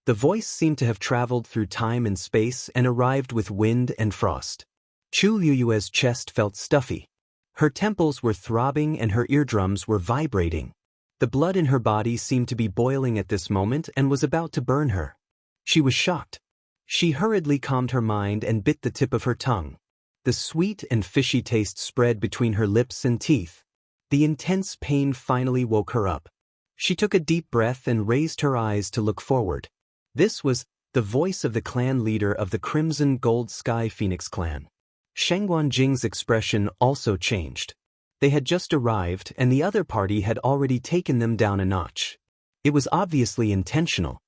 The voice seemed to have traveled through time and space and arrived with wind and frost. Chu Luiyue's chest felt stuffy. Her temples were throbbing and her eardrums were vibrating. The blood in her body seemed to be boiling at this moment and was about to burn her. She was shocked. She hurriedly calmed her mind and bit the tip of her tongue. The sweet and fishy taste spread between her lips and teeth. The intense pain finally woke her up. She took a deep breath and raised her eyes to look forward. This was the voice of the clan leader of the Crimson Gold Sky Phoenix clan. Shengguanjing's expression also changed. They had just arrived and the other party had already taken them down a notch. It was obviously intentional.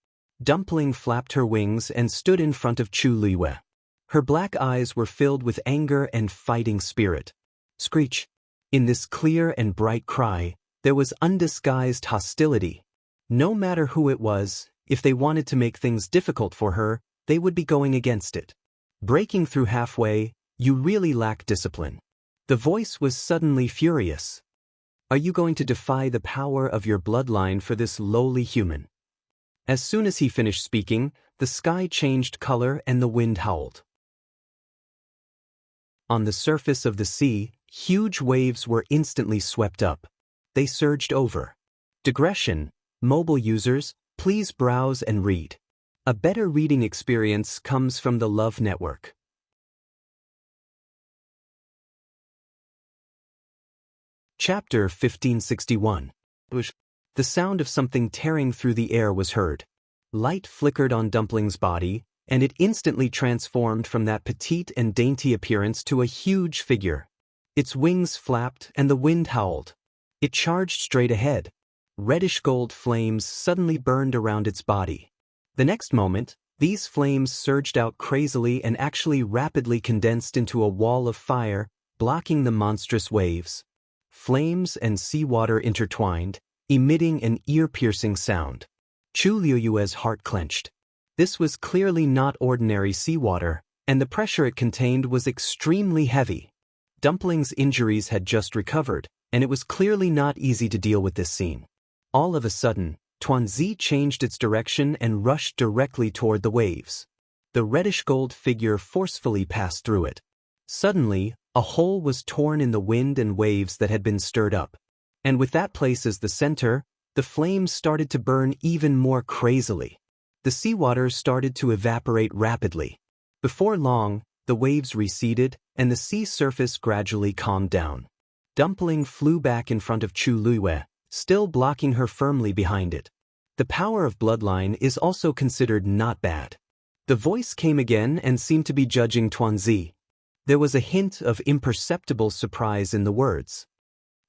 Dumpling flapped her wings and stood in front of Chu Luiyue. Her black eyes were filled with anger and fighting spirit. Screech! In this clear and bright cry, There was undisguised hostility. No matter who it was, if they wanted to make things difficult for her, they would be going against it. Breaking through halfway, you really lack discipline. The voice was suddenly furious. Are you going to defy the power of your bloodline for this lowly human? As soon as he finished speaking, the sky changed color and the wind howled. On the surface of the sea, huge waves were instantly swept up. They surged over. Digression. Mobile users, please browse and read. A better reading experience comes from the Love Network. Chapter 1561. The sound of something tearing through the air was heard. Light flickered on Dumpling's body, and it instantly transformed from that petite and dainty appearance to a huge figure. Its wings flapped and the wind howled. It charged straight ahead. Reddish-gold flames suddenly burned around its body. The next moment, these flames surged out crazily and actually rapidly condensed into a wall of fire, blocking the monstrous waves. Flames and seawater intertwined, emitting an ear-piercing sound. Chu Liuyue's heart clenched. This was clearly not ordinary seawater, and the pressure it contained was extremely heavy. Dumpling's injuries had just recovered, and it was clearly not easy to deal with this scene. All of a sudden, Tuanzi changed its direction and rushed directly toward the waves. The reddish-gold figure forcefully passed through it. Suddenly, a hole was torn in the wind and waves that had been stirred up. And with that place as the center, the flames started to burn even more crazily. The seawater started to evaporate rapidly. Before long, the waves receded, and the sea surface gradually calmed down. Dumpling flew back in front of Chu Liyue, still blocking her firmly behind it. The power of bloodline is also considered not bad. The voice came again and seemed to be judging Tuanzi. There was a hint of imperceptible surprise in the words.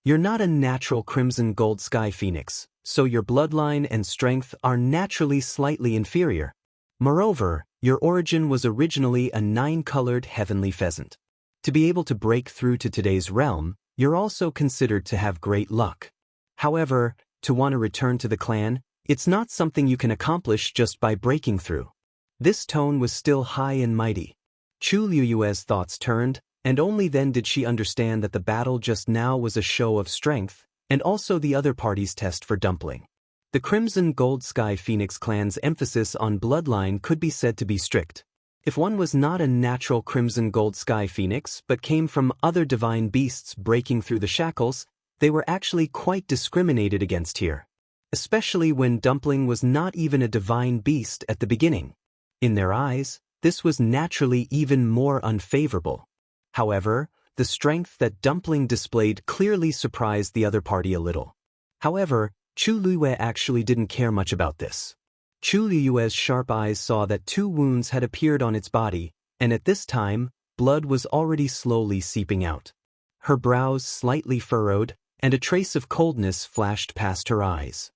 You're not a natural crimson gold sky phoenix, so your bloodline and strength are naturally slightly inferior. Moreover, your origin was originally a 9-colored heavenly pheasant. To be able to break through to today's realm, you're also considered to have great luck. However, to want to return to the clan, it's not something you can accomplish just by breaking through. This tone was still high and mighty. Chu Liuyue's thoughts turned, and only then did she understand that the battle just now was a show of strength, and also the other party's test for Dumpling. The Crimson Gold Sky Phoenix clan's emphasis on bloodline could be said to be strict. If one was not a natural Crimson Gold Sky Phoenix but came from other divine beasts breaking through the shackles, they were actually quite discriminated against here. Especially when Dumpling was not even a divine beast at the beginning. In their eyes, this was naturally even more unfavorable. However, the strength that Dumpling displayed clearly surprised the other party a little. However, Chu Liyue actually didn't care much about this. Chu Liyue's sharp eyes saw that 2 wounds had appeared on its body, and at this time, blood was already slowly seeping out. Her brows slightly furrowed, and a trace of coldness flashed past her eyes.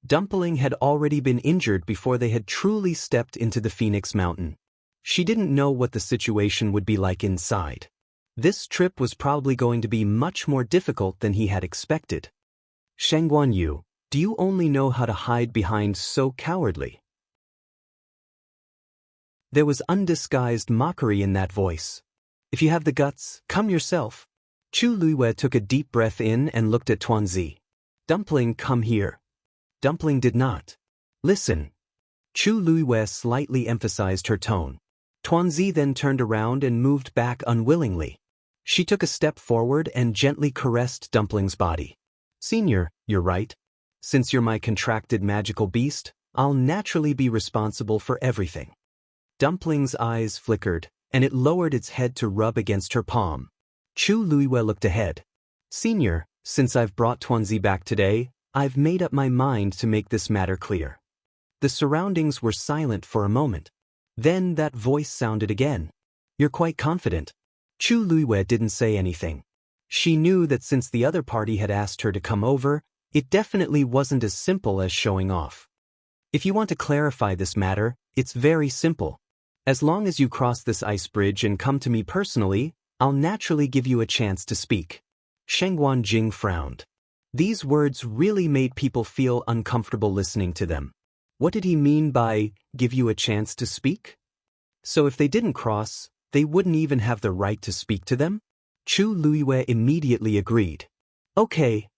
Dumpling had already been injured before they had truly stepped into the Phoenix Mountain. She didn't know what the situation would be like inside. This trip was probably going to be much more difficult than he had expected. Shengguan Yu, do you only know how to hide behind so cowardly? There was undisguised mockery in that voice. If you have the guts, come yourself. Chu Liyue took a deep breath in and looked at Tuanzi. Dumpling, come here. Dumpling did not. Listen. Chu Liyue slightly emphasized her tone. Tuanzi then turned around and moved back unwillingly. She took a step forward and gently caressed Dumpling's body. Senior, you're right. Since you're my contracted magical beast, I'll naturally be responsible for everything. Dumpling's eyes flickered, and it lowered its head to rub against her palm. Chu Liyue looked ahead. Senior, since I've brought Tuanzi back today, I've made up my mind to make this matter clear. The surroundings were silent for a moment. Then that voice sounded again. You're quite confident. Chu Liyue didn't say anything. She knew that since the other party had asked her to come over, it definitely wasn't as simple as showing off. If you want to clarify this matter, it's very simple. As long as you cross this ice bridge and come to me personally, I'll naturally give you a chance to speak. Shengguan Jing frowned. These words really made people feel uncomfortable listening to them. What did he mean by, give you a chance to speak? So if they didn't cross, they wouldn't even have the right to speak to them? Chu Luiyue immediately agreed. Okay.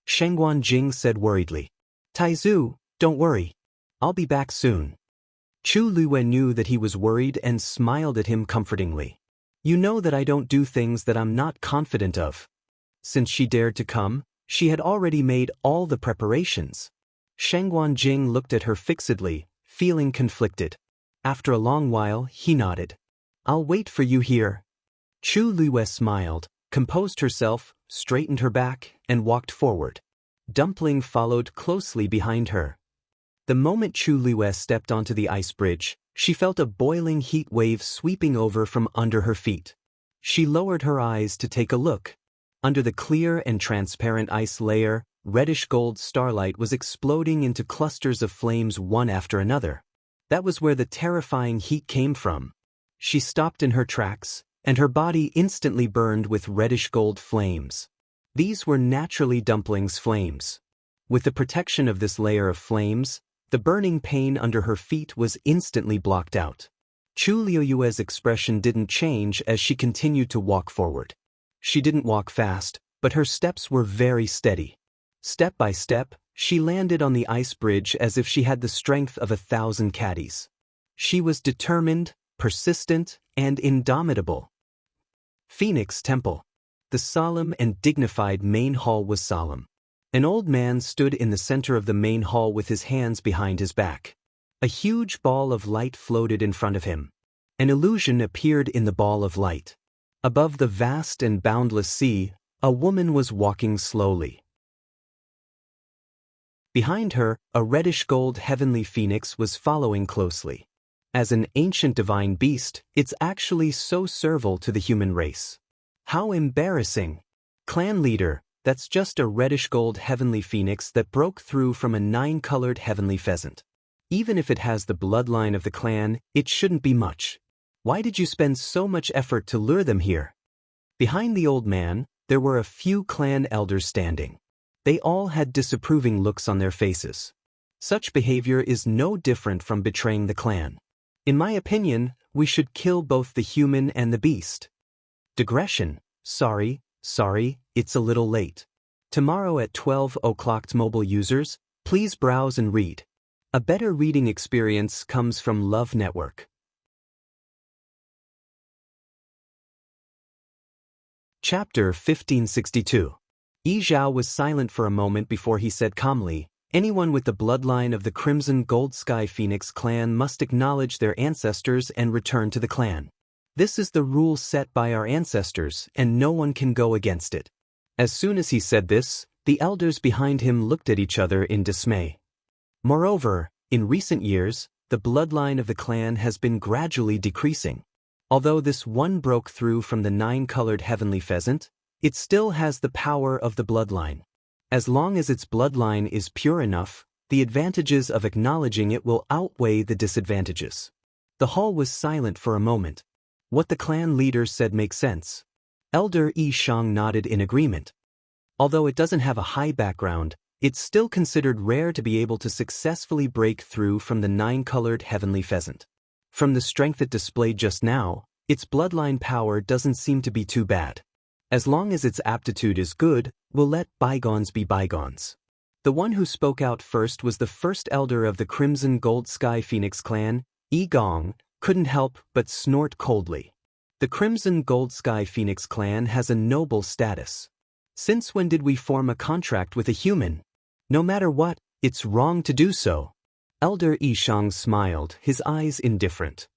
Shengguan Jing said worriedly. Taizu, don't worry. I'll be back soon. Chu Luiyue knew that he was worried and smiled at him comfortingly. You know that I don't do things that I'm not confident of. Since she dared to come, she had already made all the preparations. Shengguan Jing looked at her fixedly, feeling conflicted. After a long while, he nodded. I'll wait for you here. Chu Luiyue smiled, composed herself, straightened her back, and walked forward. Dumpling followed closely behind her. The moment Chu Luiyue stepped onto the ice bridge, she felt a boiling heat wave sweeping over from under her feet. She lowered her eyes to take a look. Under the clear and transparent ice layer, reddish-gold starlight was exploding into clusters of flames one after another. That was where the terrifying heat came from. She stopped in her tracks, and her body instantly burned with reddish-gold flames. These were naturally Dumpling's flames. With the protection of this layer of flames, the burning pain under her feet was instantly blocked out. Chu Luiyue's expression didn't change as she continued to walk forward. She didn't walk fast, but her steps were very steady. Step by step, she landed on the ice bridge as if she had the strength of 1,000 caddies. She was determined, persistent, and indomitable. Phoenix Temple. The solemn and dignified main hall was solemn. An old man stood in the center of the main hall with his hands behind his back. A huge ball of light floated in front of him. An illusion appeared in the ball of light. Above the vast and boundless sea, a woman was walking slowly. Behind her, a reddish-gold heavenly phoenix was following closely. As an ancient divine beast, it's actually so servile to the human race. How embarrassing! Clan leader, that's just a reddish-gold heavenly phoenix that broke through from a 9-colored heavenly pheasant. Even if it has the bloodline of the clan, it shouldn't be much. Why did you spend so much effort to lure them here? Behind the old man, there were a few clan elders standing. They all had disapproving looks on their faces. Such behavior is no different from betraying the clan. In my opinion, we should kill both the human and the beast. Digression. Sorry, it's a little late. Tomorrow at 12 o'clock mobile users, please browse and read. A better reading experience comes from Love Network. Chapter 1562. Yi Zhao was silent for a moment before he said calmly, anyone with the bloodline of the Crimson Gold Sky Phoenix clan must acknowledge their ancestors and return to the clan. This is the rule set by our ancestors, and no one can go against it. As soon as he said this, the elders behind him looked at each other in dismay. Moreover, in recent years, the bloodline of the clan has been gradually decreasing. Although this one broke through from the 9-colored heavenly pheasant, it still has the power of the bloodline. As long as its bloodline is pure enough, the advantages of acknowledging it will outweigh the disadvantages. The hall was silent for a moment. What the clan leader said makes sense. Elder Yi Shang nodded in agreement. Although it doesn't have a high background, it's still considered rare to be able to successfully break through from the 9-colored heavenly pheasant. From the strength it displayed just now, its bloodline power doesn't seem to be too bad. As long as its aptitude is good, we'll let bygones be bygones. The one who spoke out first was the first elder of the Crimson Gold Sky Phoenix clan, Yi Gong, couldn't help but snort coldly. The Crimson Gold Sky Phoenix clan has a noble status. Since when did we form a contract with a human? No matter what, it's wrong to do so. Elder Yi Shang smiled, his eyes indifferent.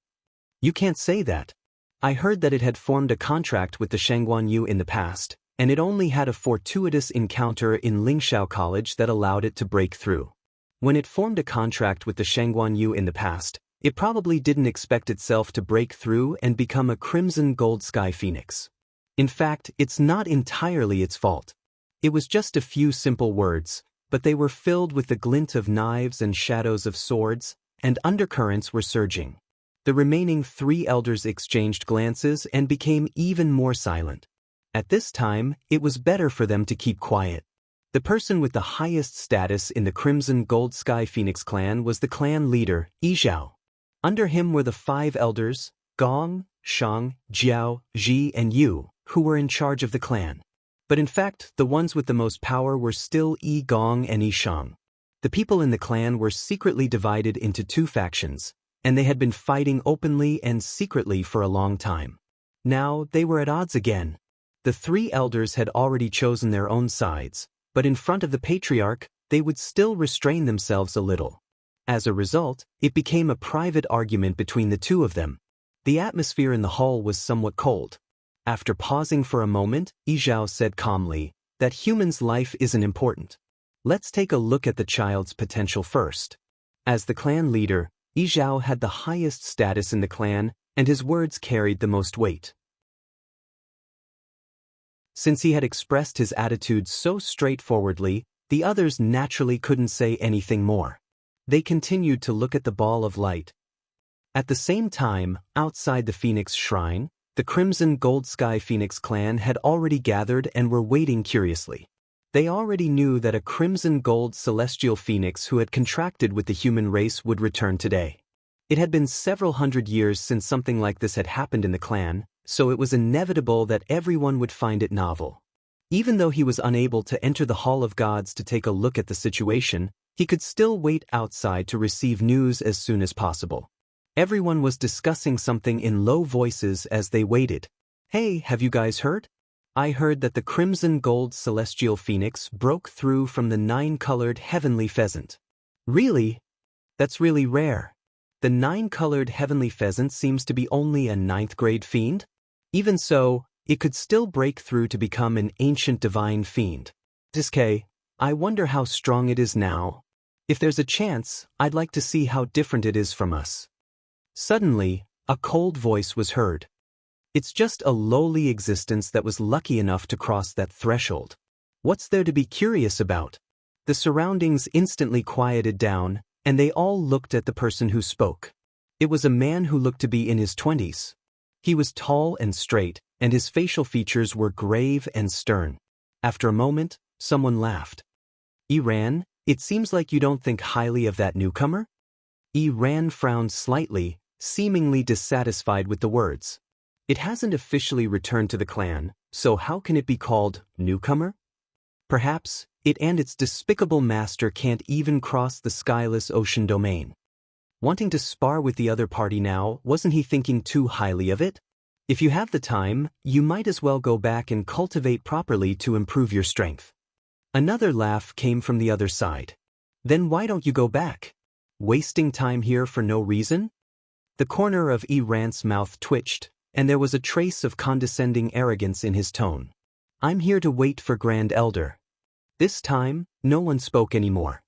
You can't say that. I heard that it had formed a contract with the Shangguan Yu in the past, and it only had a fortuitous encounter in Lingxiao College that allowed it to break through. When it formed a contract with the Shangguan Yu in the past, it probably didn't expect itself to break through and become a Crimson Gold Sky Phoenix. In fact, it's not entirely its fault. It was just a few simple words, but they were filled with the glint of knives and shadows of swords, and undercurrents were surging. The remaining 3 elders exchanged glances and became even more silent. At this time, it was better for them to keep quiet. The person with the highest status in the Crimson Gold Sky Phoenix clan was the clan leader, Yizhao. Under him were the 5 elders, Gong, Shang, Jiao, Ji and Yu, who were in charge of the clan. But in fact, the ones with the most power were still Yi Gong and Yi Shang. The people in the clan were secretly divided into 2 factions, and they had been fighting openly and secretly for a long time. Now, they were at odds again. The 3 elders had already chosen their own sides, but in front of the patriarch, they would still restrain themselves a little. As a result, it became a private argument between the 2 of them. The atmosphere in the hall was somewhat cold. After pausing for a moment, Yizhao said calmly that humans' life isn't important. Let's take a look at the child's potential first. As the clan leader, Yizhao had the highest status in the clan, and his words carried the most weight. Since he had expressed his attitude so straightforwardly, the others naturally couldn't say anything more. They continued to look at the ball of light. At the same time, outside the Phoenix Shrine, the Crimson Gold Sky Phoenix clan had already gathered and were waiting curiously. They already knew that a Crimson Gold Celestial Phoenix who had contracted with the human race would return today. It had been several hundred years since something like this had happened in the clan, so it was inevitable that everyone would find it novel. Even though he was unable to enter the Hall of Gods to take a look at the situation, he could still wait outside to receive news as soon as possible. Everyone was discussing something in low voices as they waited. Hey, have you guys heard? I heard that the Crimson Gold Celestial Phoenix broke through from the 9-colored Heavenly Pheasant. Really? That's really rare. The 9-colored Heavenly Pheasant seems to be only a 9th-grade fiend? Even so, it could still break through to become an ancient divine fiend. Diske, I wonder how strong it is now. If there's a chance, I'd like to see how different it is from us. Suddenly, a cold voice was heard. It's just a lowly existence that was lucky enough to cross that threshold. What's there to be curious about? The surroundings instantly quieted down, and they all looked at the person who spoke. It was a man who looked to be in his 20s. He was tall and straight, and his facial features were grave and stern. After a moment, someone laughed. Iran, it seems like you don't think highly of that newcomer? Iran frowned slightly, seemingly dissatisfied with the words. It hasn't officially returned to the clan, so how can it be called newcomer? Perhaps it and its despicable master can't even cross the skyless ocean domain. Wanting to spar with the other party now, wasn't he thinking too highly of it? If you have the time, you might as well go back and cultivate properly to improve your strength. Another laugh came from the other side. Then why don't you go back? Wasting time here for no reason? The corner of Iran's mouth twitched, and there was a trace of condescending arrogance in his tone. I'm here to wait for Grand Elder. This time, no one spoke anymore.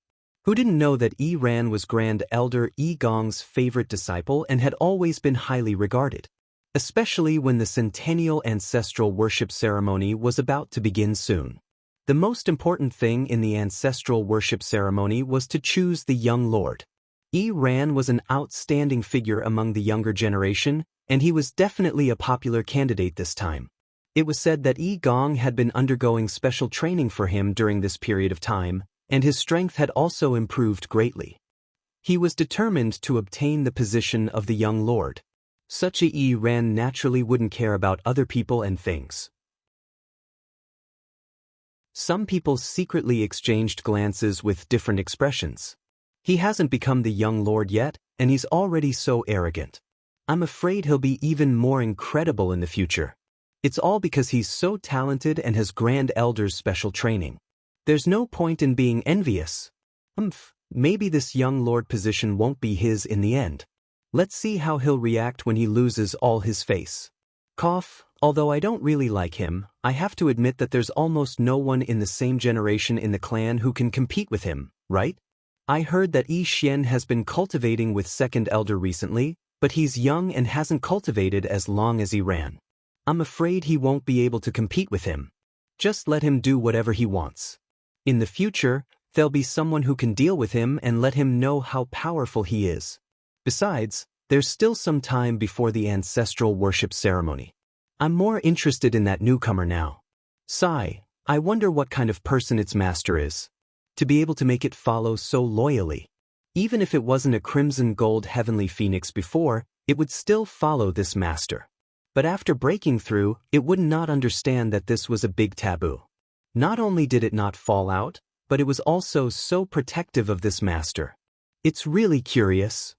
Who didn't know that Iran was Grand Elder Yi Gong's favorite disciple and had always been highly regarded? Especially when the centennial ancestral worship ceremony was about to begin soon. The most important thing in the ancestral worship ceremony was to choose the young lord. Iran was an outstanding figure among the younger generation, and he was definitely a popular candidate this time. It was said that Yi Gong had been undergoing special training for him during this period of time, and his strength had also improved greatly. He was determined to obtain the position of the young lord. Such a Iran naturally wouldn't care about other people and things. Some people secretly exchanged glances with different expressions. He hasn't become the young lord yet, and he's already so arrogant. I'm afraid he'll be even more incredible in the future. It's all because he's so talented and has Grand Elder's special training. There's no point in being envious. Maybe this young lord position won't be his in the end. Let's see how he'll react when he loses all his face. Cough, although I don't really like him, I have to admit that there's almost no one in the same generation in the clan who can compete with him, right? I heard that Yi Xian has been cultivating with Second Elder recently, but he's young and hasn't cultivated as long as he ran. I'm afraid he won't be able to compete with him. Just let him do whatever he wants. In the future, there'll be someone who can deal with him and let him know how powerful he is. Besides, there's still some time before the ancestral worship ceremony. I'm more interested in that newcomer now. Sigh, I wonder what kind of person its master is. To be able to make it follow so loyally. Even if it wasn't a crimson gold heavenly phoenix before, it would still follow this master. But after breaking through, it would not understand that this was a big taboo. Not only did it not fall out, but it was also so protective of this master. It's really curious.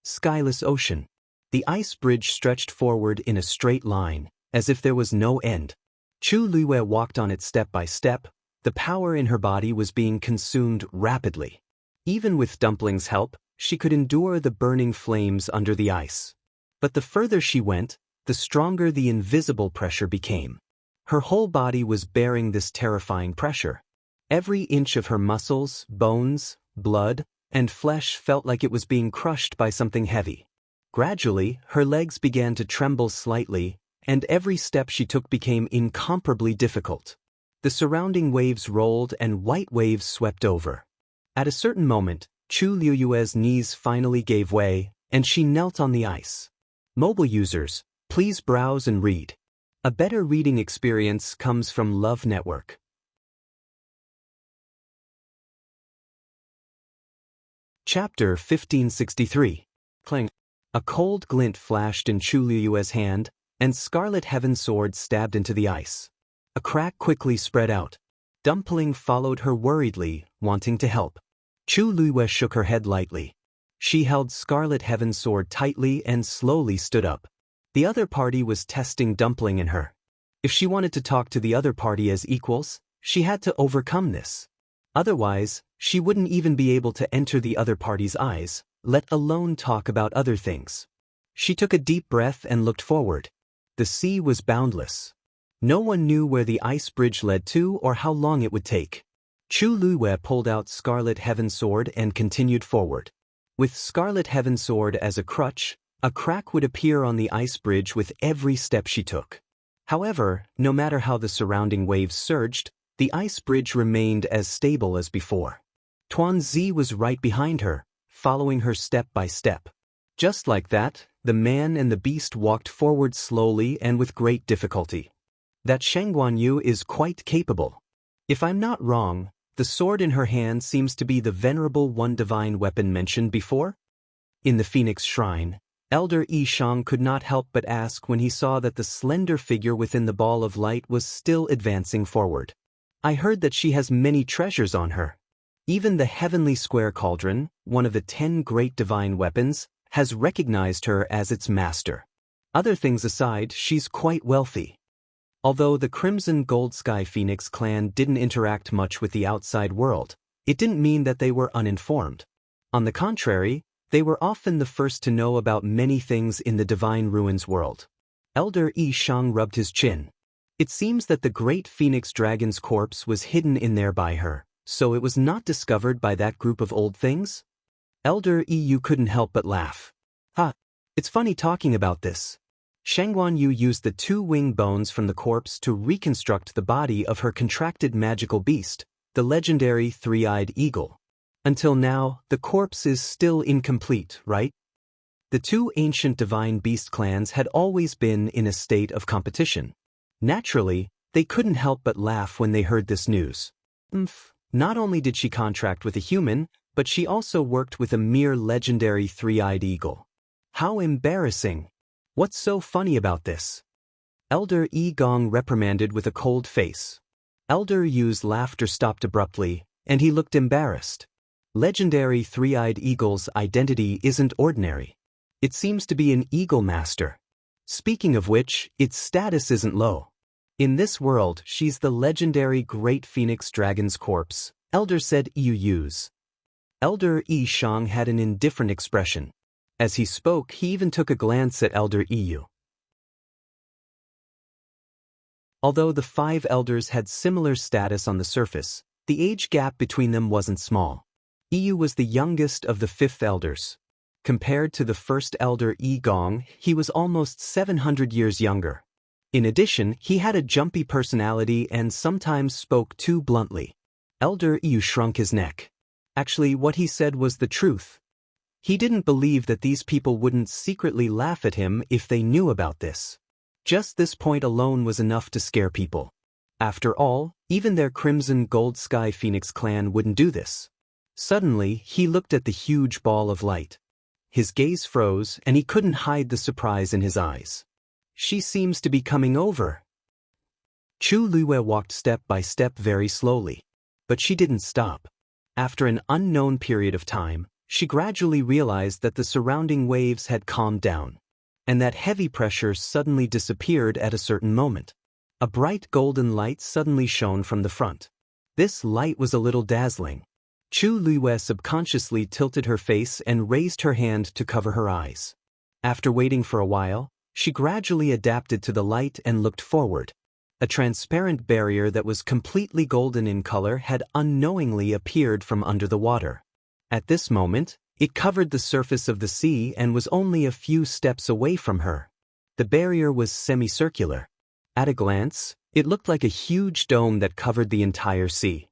Skyless ocean. The ice bridge stretched forward in a straight line, as if there was no end. Chu Luiyue walked on it step by step. The power in her body was being consumed rapidly. Even with Dumpling's help, she could endure the burning flames under the ice. But the further she went, the stronger the invisible pressure became. Her whole body was bearing this terrifying pressure. Every inch of her muscles, bones, blood, and flesh felt like it was being crushed by something heavy. Gradually, her legs began to tremble slightly, and every step she took became incomparably difficult. The surrounding waves rolled and white waves swept over. At a certain moment, Chu Luiyue's knees finally gave way, and she knelt on the ice. Mobile users, please browse and read. A better reading experience comes from Love Network. Chapter 1563. Clang. A cold glint flashed in Chu Luiyue's hand, and Scarlet Heaven Sword stabbed into the ice. A crack quickly spread out. Dumpling followed her worriedly, wanting to help. Chu Luiyue shook her head lightly. She held Scarlet Heaven Sword tightly and slowly stood up. The other party was testing Dumpling and her. If she wanted to talk to the other party as equals, she had to overcome this. Otherwise, she wouldn't even be able to enter the other party's eyes, let alone talk about other things. She took a deep breath and looked forward. The sea was boundless. No one knew where the ice bridge led to or how long it would take. Chu Luiyue pulled out Scarlet Heaven Sword and continued forward. With Scarlet Heaven Sword as a crutch, a crack would appear on the ice bridge with every step she took. However, no matter how the surrounding waves surged, the ice bridge remained as stable as before. Tuanzi was right behind her, following her step by step. Just like that, the man and the beast walked forward slowly and with great difficulty. That Shengguanyu is quite capable. If I'm not wrong, the sword in her hand seems to be the venerable one divine weapon mentioned before? In the Phoenix Shrine, Elder Yi Shang could not help but ask when he saw that the slender figure within the ball of light was still advancing forward. I heard that she has many treasures on her. Even the Heavenly Square Cauldron, one of the 10 great divine weapons, has recognized her as its master. Other things aside, she's quite wealthy. Although the Crimson Gold Sky Phoenix clan didn't interact much with the outside world, it didn't mean that they were uninformed. On the contrary, they were often the first to know about many things in the Divine Ruins world. Elder Yi Shang rubbed his chin. It seems that the great Phoenix Dragon's corpse was hidden in there by her, so it was not discovered by that group of old things? Elder Yi couldn't help but laugh. It's funny talking about this. Shengguanyu used the 2 wing bones from the corpse to reconstruct the body of her contracted magical beast, the legendary 3-eyed eagle. Until now, the corpse is still incomplete, right? The 2 ancient divine beast clans had always been in a state of competition. Naturally, they couldn't help but laugh when they heard this news. Not only did she contract with a human, but she also worked with a mere legendary 3-eyed eagle. How embarrassing! What's so funny about this? Elder Yi Gong reprimanded with a cold face. Elder Yu's laughter stopped abruptly, and he looked embarrassed. Legendary 3-eyed eagle's identity isn't ordinary. It seems to be an eagle master. Speaking of which, its status isn't low. In this world, she's the legendary Great Phoenix Dragon's corpse, Elder said Yu. Elder Yi Shang had an indifferent expression. As he spoke, he even took a glance at Elder Yu. Although the 5 elders had similar status on the surface, the age gap between them wasn't small. Yu was the youngest of the 5th elders. Compared to the first elder Yi Gong, he was almost 700 years younger. In addition, he had a jumpy personality and sometimes spoke too bluntly. Elder Yu shrunk his neck. Actually, what he said was the truth. He didn't believe that these people wouldn't secretly laugh at him if they knew about this. Just this point alone was enough to scare people. After all, even their Crimson Gold Sky Phoenix clan wouldn't do this. Suddenly, he looked at the huge ball of light. His gaze froze, and he couldn't hide the surprise in his eyes. She seems to be coming over. Chu Luiwei walked step by step very slowly. But she didn't stop. After an unknown period of time, she gradually realized that the surrounding waves had calmed down, and that heavy pressure suddenly disappeared at a certain moment. A bright golden light suddenly shone from the front. This light was a little dazzling. Chu Luiwei subconsciously tilted her face and raised her hand to cover her eyes. After waiting for a while, she gradually adapted to the light and looked forward. A transparent barrier that was completely golden in color had unknowingly appeared from under the water. At this moment, it covered the surface of the sea and was only a few steps away from her. The barrier was semicircular. At a glance, it looked like a huge dome that covered the entire sea.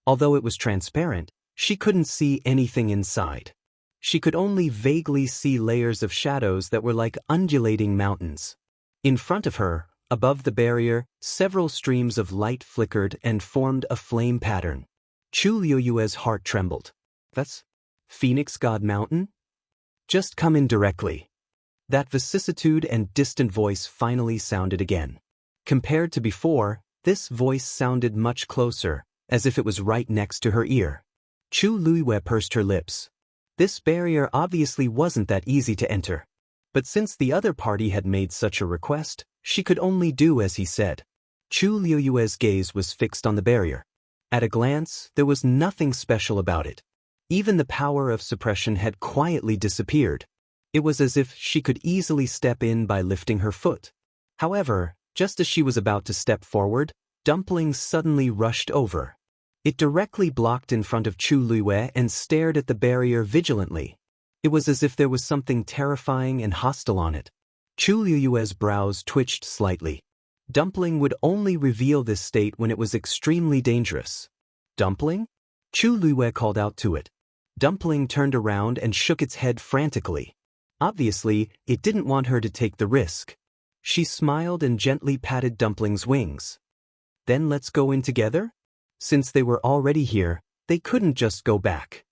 Although it was transparent, she couldn't see anything inside. She could only vaguely see layers of shadows that were like undulating mountains. In front of her, above the barrier, several streams of light flickered and formed a flame pattern. Chu Luiwei's heart trembled. That's Phoenix God Mountain? Just come in directly. That vicissitude and distant voice finally sounded again. Compared to before, this voice sounded much closer, as if it was right next to her ear. Chu Luiwei pursed her lips. This barrier obviously wasn't that easy to enter. But since the other party had made such a request, she could only do as he said. Chu Luiwei's gaze was fixed on the barrier. At a glance, there was nothing special about it. Even the power of suppression had quietly disappeared. It was as if she could easily step in by lifting her foot. However, just as she was about to step forward, Dumpling suddenly rushed over. It directly blocked in front of Chu Luiwei and stared at the barrier vigilantly. It was as if there was something terrifying and hostile on it. Chu Luiwei's brows twitched slightly. Dumpling would only reveal this state when it was extremely dangerous. Dumpling? Chu Luiwei called out to it. Dumpling turned around and shook its head frantically. Obviously, it didn't want her to take the risk. She smiled and gently patted Dumpling's wings. Then let's go in together? Since they were already here, they couldn't just go back.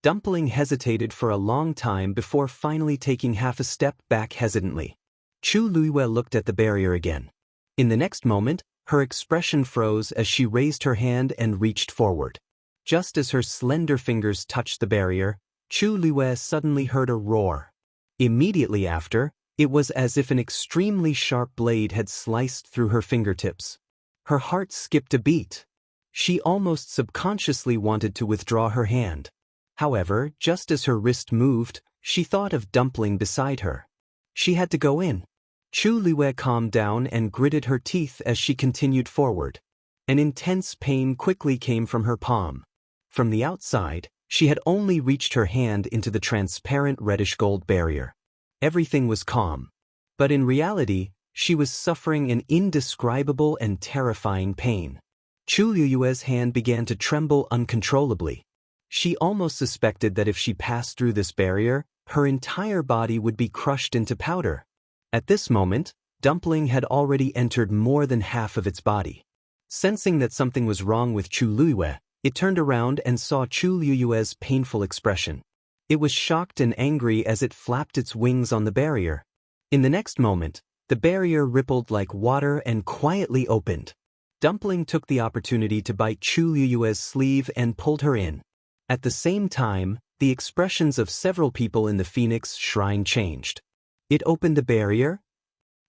Dumpling hesitated for a long time before finally taking half a step back hesitantly. Chu Luiwei looked at the barrier again. In the next moment, her expression froze as she raised her hand and reached forward. Just as her slender fingers touched the barrier, Chu Luiwei suddenly heard a roar. Immediately after, it was as if an extremely sharp blade had sliced through her fingertips. Her heart skipped a beat. She almost subconsciously wanted to withdraw her hand. However, just as her wrist moved, she thought of Dumpling beside her. She had to go in. Chu Luiwei calmed down and gritted her teeth as she continued forward. An intense pain quickly came from her palm. From the outside, she had only reached her hand into the transparent reddish-gold barrier. Everything was calm. But in reality, she was suffering an indescribable and terrifying pain. Chu Luiwei's hand began to tremble uncontrollably. She almost suspected that if she passed through this barrier, her entire body would be crushed into powder. At this moment, Dumpling had already entered more than half of its body. Sensing that something was wrong with Chu Luiwei, it turned around and saw Chu Luiwei's painful expression. It was shocked and angry as it flapped its wings on the barrier. In the next moment, the barrier rippled like water and quietly opened. Dumpling took the opportunity to bite Chu Luiwei's sleeve and pulled her in. At the same time, the expressions of several people in the Phoenix Shrine changed. It opened the barrier.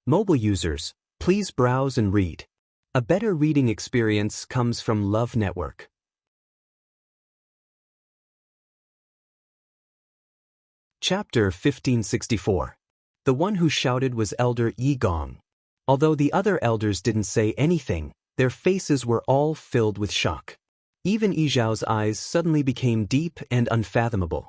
Mobile users, please browse and read. A better reading experience comes from Love Network. Chapter 1564. The one who shouted was Elder Yi Gong. Although the other elders didn't say anything, their faces were all filled with shock. Even Yi Zhao's eyes suddenly became deep and unfathomable.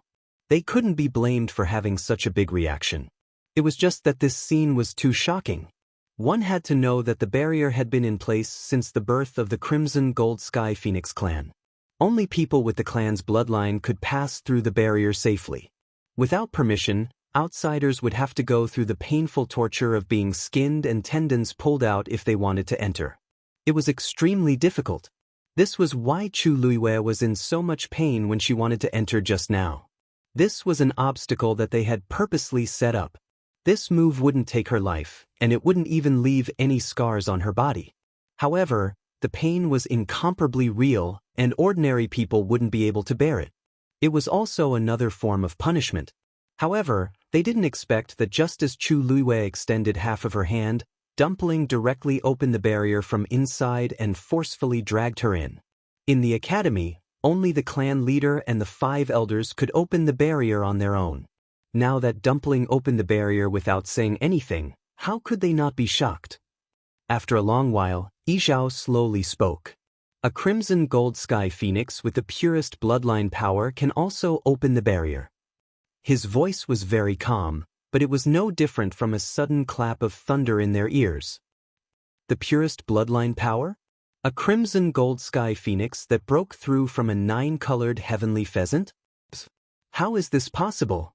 They couldn't be blamed for having such a big reaction. It was just that this scene was too shocking. One had to know that the barrier had been in place since the birth of the Crimson Gold Sky Phoenix clan. Only people with the clan's bloodline could pass through the barrier safely. Without permission, Outsiders would have to go through the painful torture of being skinned and tendons pulled out if they wanted to enter. It was extremely difficult. This was why Chu Luiwei was in so much pain when she wanted to enter just now. This was an obstacle that they had purposely set up. This move wouldn't take her life, and it wouldn't even leave any scars on her body. However, the pain was incomparably real, and ordinary people wouldn't be able to bear it. It was also another form of punishment. However, they didn't expect that just as Chu Luiwei extended half of her hand, Dumpling directly opened the barrier from inside and forcefully dragged her in. In the academy, only the clan leader and the 5 elders could open the barrier on their own. Now that Dumpling opened the barrier without saying anything, how could they not be shocked? After a long while, Yizhao slowly spoke. A crimson gold sky phoenix with the purest bloodline power can also open the barrier. His voice was very calm, but it was no different from a sudden clap of thunder in their ears. The purest bloodline power? A crimson gold sky phoenix that broke through from a 9-colored heavenly pheasant? How is this possible?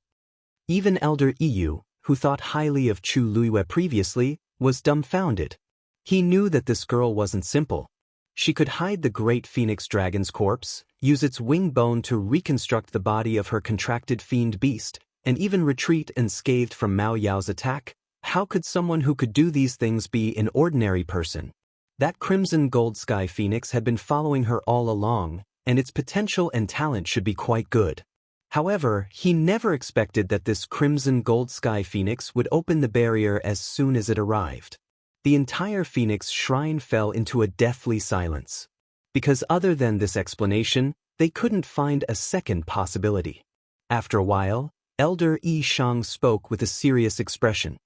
Even Elder Yu, who thought highly of Chu Luiwei previously, was dumbfounded. He knew that this girl wasn't simple. She could hide the great phoenix dragon's corpse, use its wing bone to reconstruct the body of her contracted fiend beast, and even retreat unscathed from Mao Yao's attack. How could someone who could do these things be an ordinary person? That crimson gold sky phoenix had been following her all along, and its potential and talent should be quite good. However, he never expected that this crimson gold sky phoenix would open the barrier as soon as it arrived. The entire phoenix shrine fell into a deathly silence. Because other than this explanation, they couldn't find a second possibility. After a while, Elder Yi Shang spoke with a serious expression.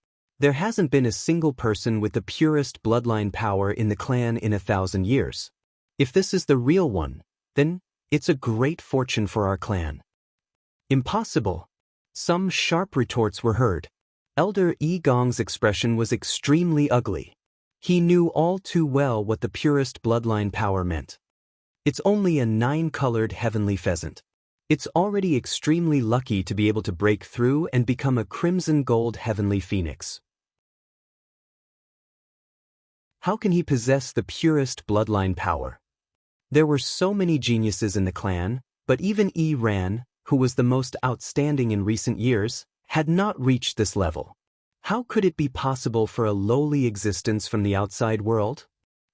There hasn't been a single person with the purest bloodline power in the clan in 1,000 years. If this is the real one, then it's a great fortune for our clan. Impossible. Some sharp retorts were heard. Elder Yi Gong's expression was extremely ugly. He knew all too well what the purest bloodline power meant. It's only a 9-colored heavenly pheasant. It's already extremely lucky to be able to break through and become a crimson gold heavenly phoenix. How can he possess the purest bloodline power? There were so many geniuses in the clan, but even Yi Ran, who was the most outstanding in recent years, had not reached this level. How could it be possible for a lowly existence from the outside world?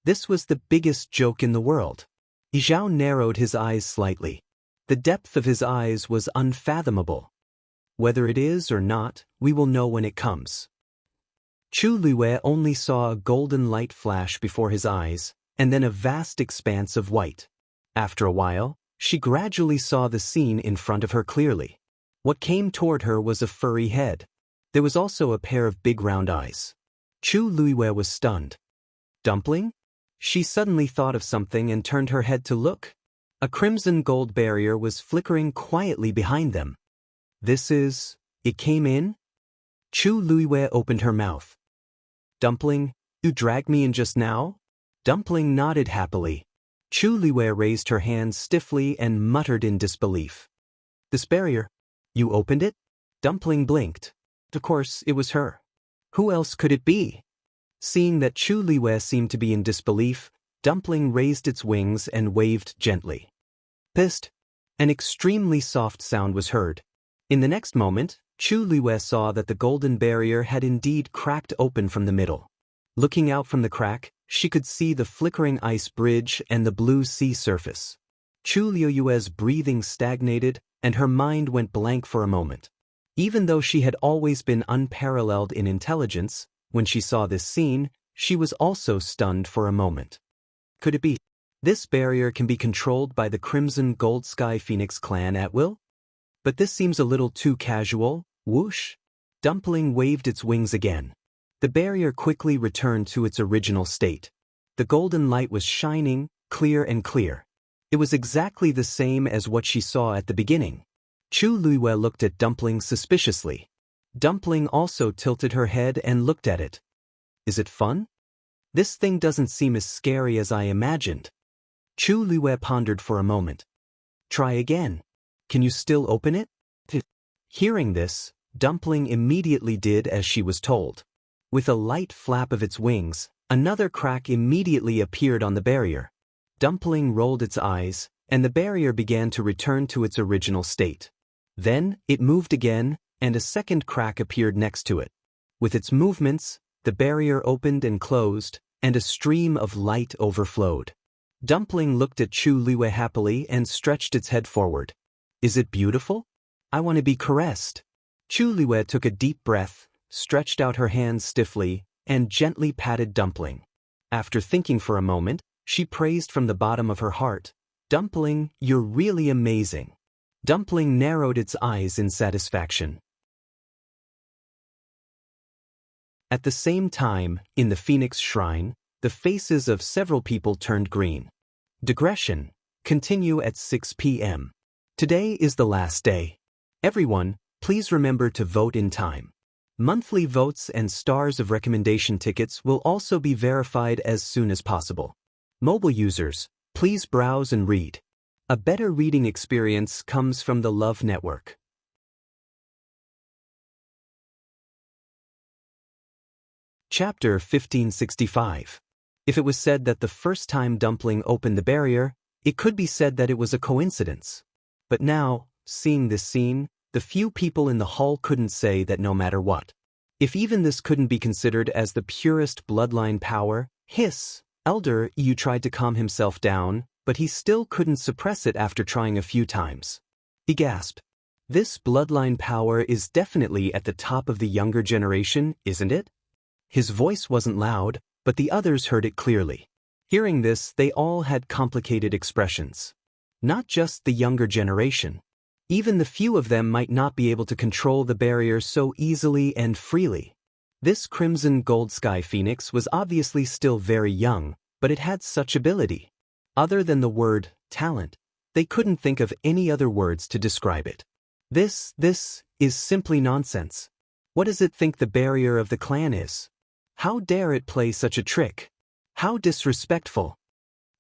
This was the biggest joke in the world. Yizhao narrowed his eyes slightly. The depth of his eyes was unfathomable. Whether it is or not, we will know when it comes. Chu Luiwei only saw a golden light flash before his eyes, and then a vast expanse of white. After a while, she gradually saw the scene in front of her clearly. What came toward her was a furry head. There was also a pair of big round eyes. Chu Luiwei was stunned. Dumpling? She suddenly thought of something and turned her head to look. A crimson gold barrier was flickering quietly behind them. It came in? Chu Luiwei opened her mouth. Dumpling, you dragged me in just now? Dumpling nodded happily. Chu Luiwei raised her hands stiffly and muttered in disbelief. This barrier? You opened it? Dumpling blinked. Of course, it was her. Who else could it be? Seeing that Chu Luiwei seemed to be in disbelief, Dumpling raised its wings and waved gently. Pissed. An extremely soft sound was heard. In the next moment, Chu Luiwei saw that the golden barrier had indeed cracked open from the middle. Looking out from the crack, she could see the flickering ice bridge and the blue sea surface. Chu Luiwei's breathing stagnated, and her mind went blank for a moment. Even though she had always been unparalleled in intelligence, when she saw this scene, she was also stunned for a moment. Could it be? This barrier can be controlled by the Crimson Gold Sky Phoenix clan at will? But this seems a little too casual. Whoosh! Dumpling waved its wings again. The barrier quickly returned to its original state. The golden light was shining, clear and clear. It was exactly the same as what she saw at the beginning. Chu Luiwei looked at Dumpling suspiciously. Dumpling also tilted her head and looked at it. Is it fun? This thing doesn't seem as scary as I imagined. Chu Luiwei pondered for a moment. Try again. Can you still open it? Hearing this, Dumpling immediately did as she was told. With a light flap of its wings, another crack immediately appeared on the barrier. Dumpling rolled its eyes, and the barrier began to return to its original state. Then, it moved again, and a second crack appeared next to it. With its movements, the barrier opened and closed, and a stream of light overflowed. Dumpling looked at Chu Liwei happily and stretched its head forward. Is it beautiful? I want to be caressed. Chu Liwei took a deep breath, stretched out her hands stiffly, and gently patted Dumpling. After thinking for a moment, she praised from the bottom of her heart, Dumpling, you're really amazing. Dumpling narrowed its eyes in satisfaction. At the same time, in the Phoenix Shrine, the faces of several people turned green. Digression. Continue at 6 p.m. Today is the last day. Everyone, please remember to vote in time. Monthly votes and stars of recommendation tickets will also be verified as soon as possible. Mobile users, please browse and read. A better reading experience comes from the Love Network. Chapter 1565. If it was said that the first time Dumpling opened the barrier, it could be said that it was a coincidence. But now, seeing this scene, the few people in the hall couldn't say that no matter what. If even this couldn't be considered as the purest bloodline power, Elder Yu tried to calm himself down, but he still couldn't suppress it after trying a few times. He gasped. This bloodline power is definitely at the top of the younger generation, isn't it? His voice wasn't loud, but the others heard it clearly. Hearing this, they all had complicated expressions. Not just the younger generation. Even the few of them might not be able to control the barrier so easily and freely. This Crimson Gold Sky Phoenix was obviously still very young, but it had such ability. Other than the word talent, they couldn't think of any other words to describe it. This is simply nonsense. What does it think the barrier of the clan is? How dare it play such a trick? How disrespectful!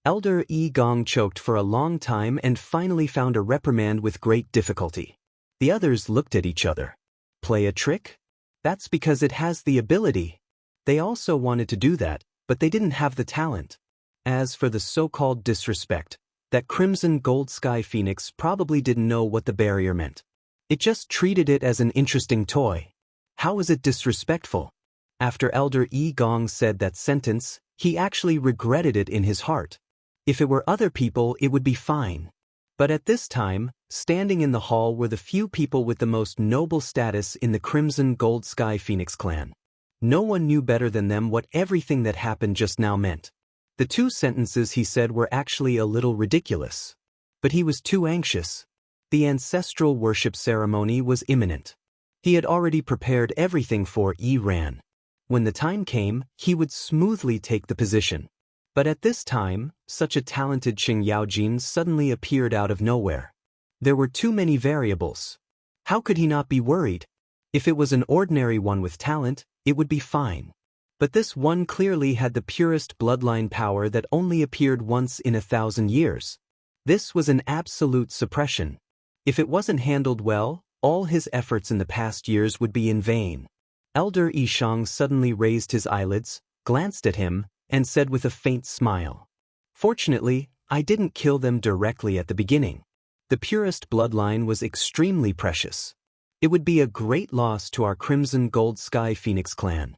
Elder Yi Gong choked for a long time and finally found a reprimand with great difficulty. The others looked at each other. Play a trick? That's because it has the ability. They also wanted to do that, but they didn't have the talent. As for the so-called disrespect, that Crimson Gold Sky Phoenix probably didn't know what the barrier meant. It just treated it as an interesting toy. How is it disrespectful? After Elder Yi Gong said that sentence, he actually regretted it in his heart. If it were other people, it would be fine. But at this time, standing in the hall were the few people with the most noble status in the Crimson Gold Sky Phoenix clan. No one knew better than them what everything that happened just now meant. The two sentences he said were actually a little ridiculous. But he was too anxious. The ancestral worship ceremony was imminent. He had already prepared everything for Ran. When the time came, he would smoothly take the position. But at this time, such a talented Qing Yaojin suddenly appeared out of nowhere. There were too many variables. How could he not be worried? If it was an ordinary one with talent, it would be fine. But this one clearly had the purest bloodline power that only appeared once in 1,000 years. This was an absolute suppression. If it wasn't handled well, all his efforts in the past years would be in vain. Elder Yishang suddenly raised his eyelids, glanced at him, and said with a faint smile, "Fortunately, I didn't kill them directly at the beginning. The purest bloodline was extremely precious. It would be a great loss to our Crimson Gold Sky Phoenix clan."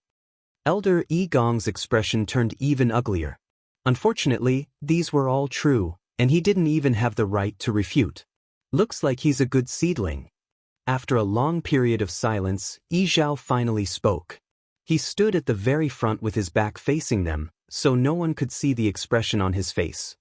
Elder Yi Gong's expression turned even uglier. Unfortunately, these were all true, and he didn't even have the right to refute. Looks like he's a good seedling. After a long period of silence, Yi Zhao finally spoke. He stood at the very front with his back facing them, so no one could see the expression on his face.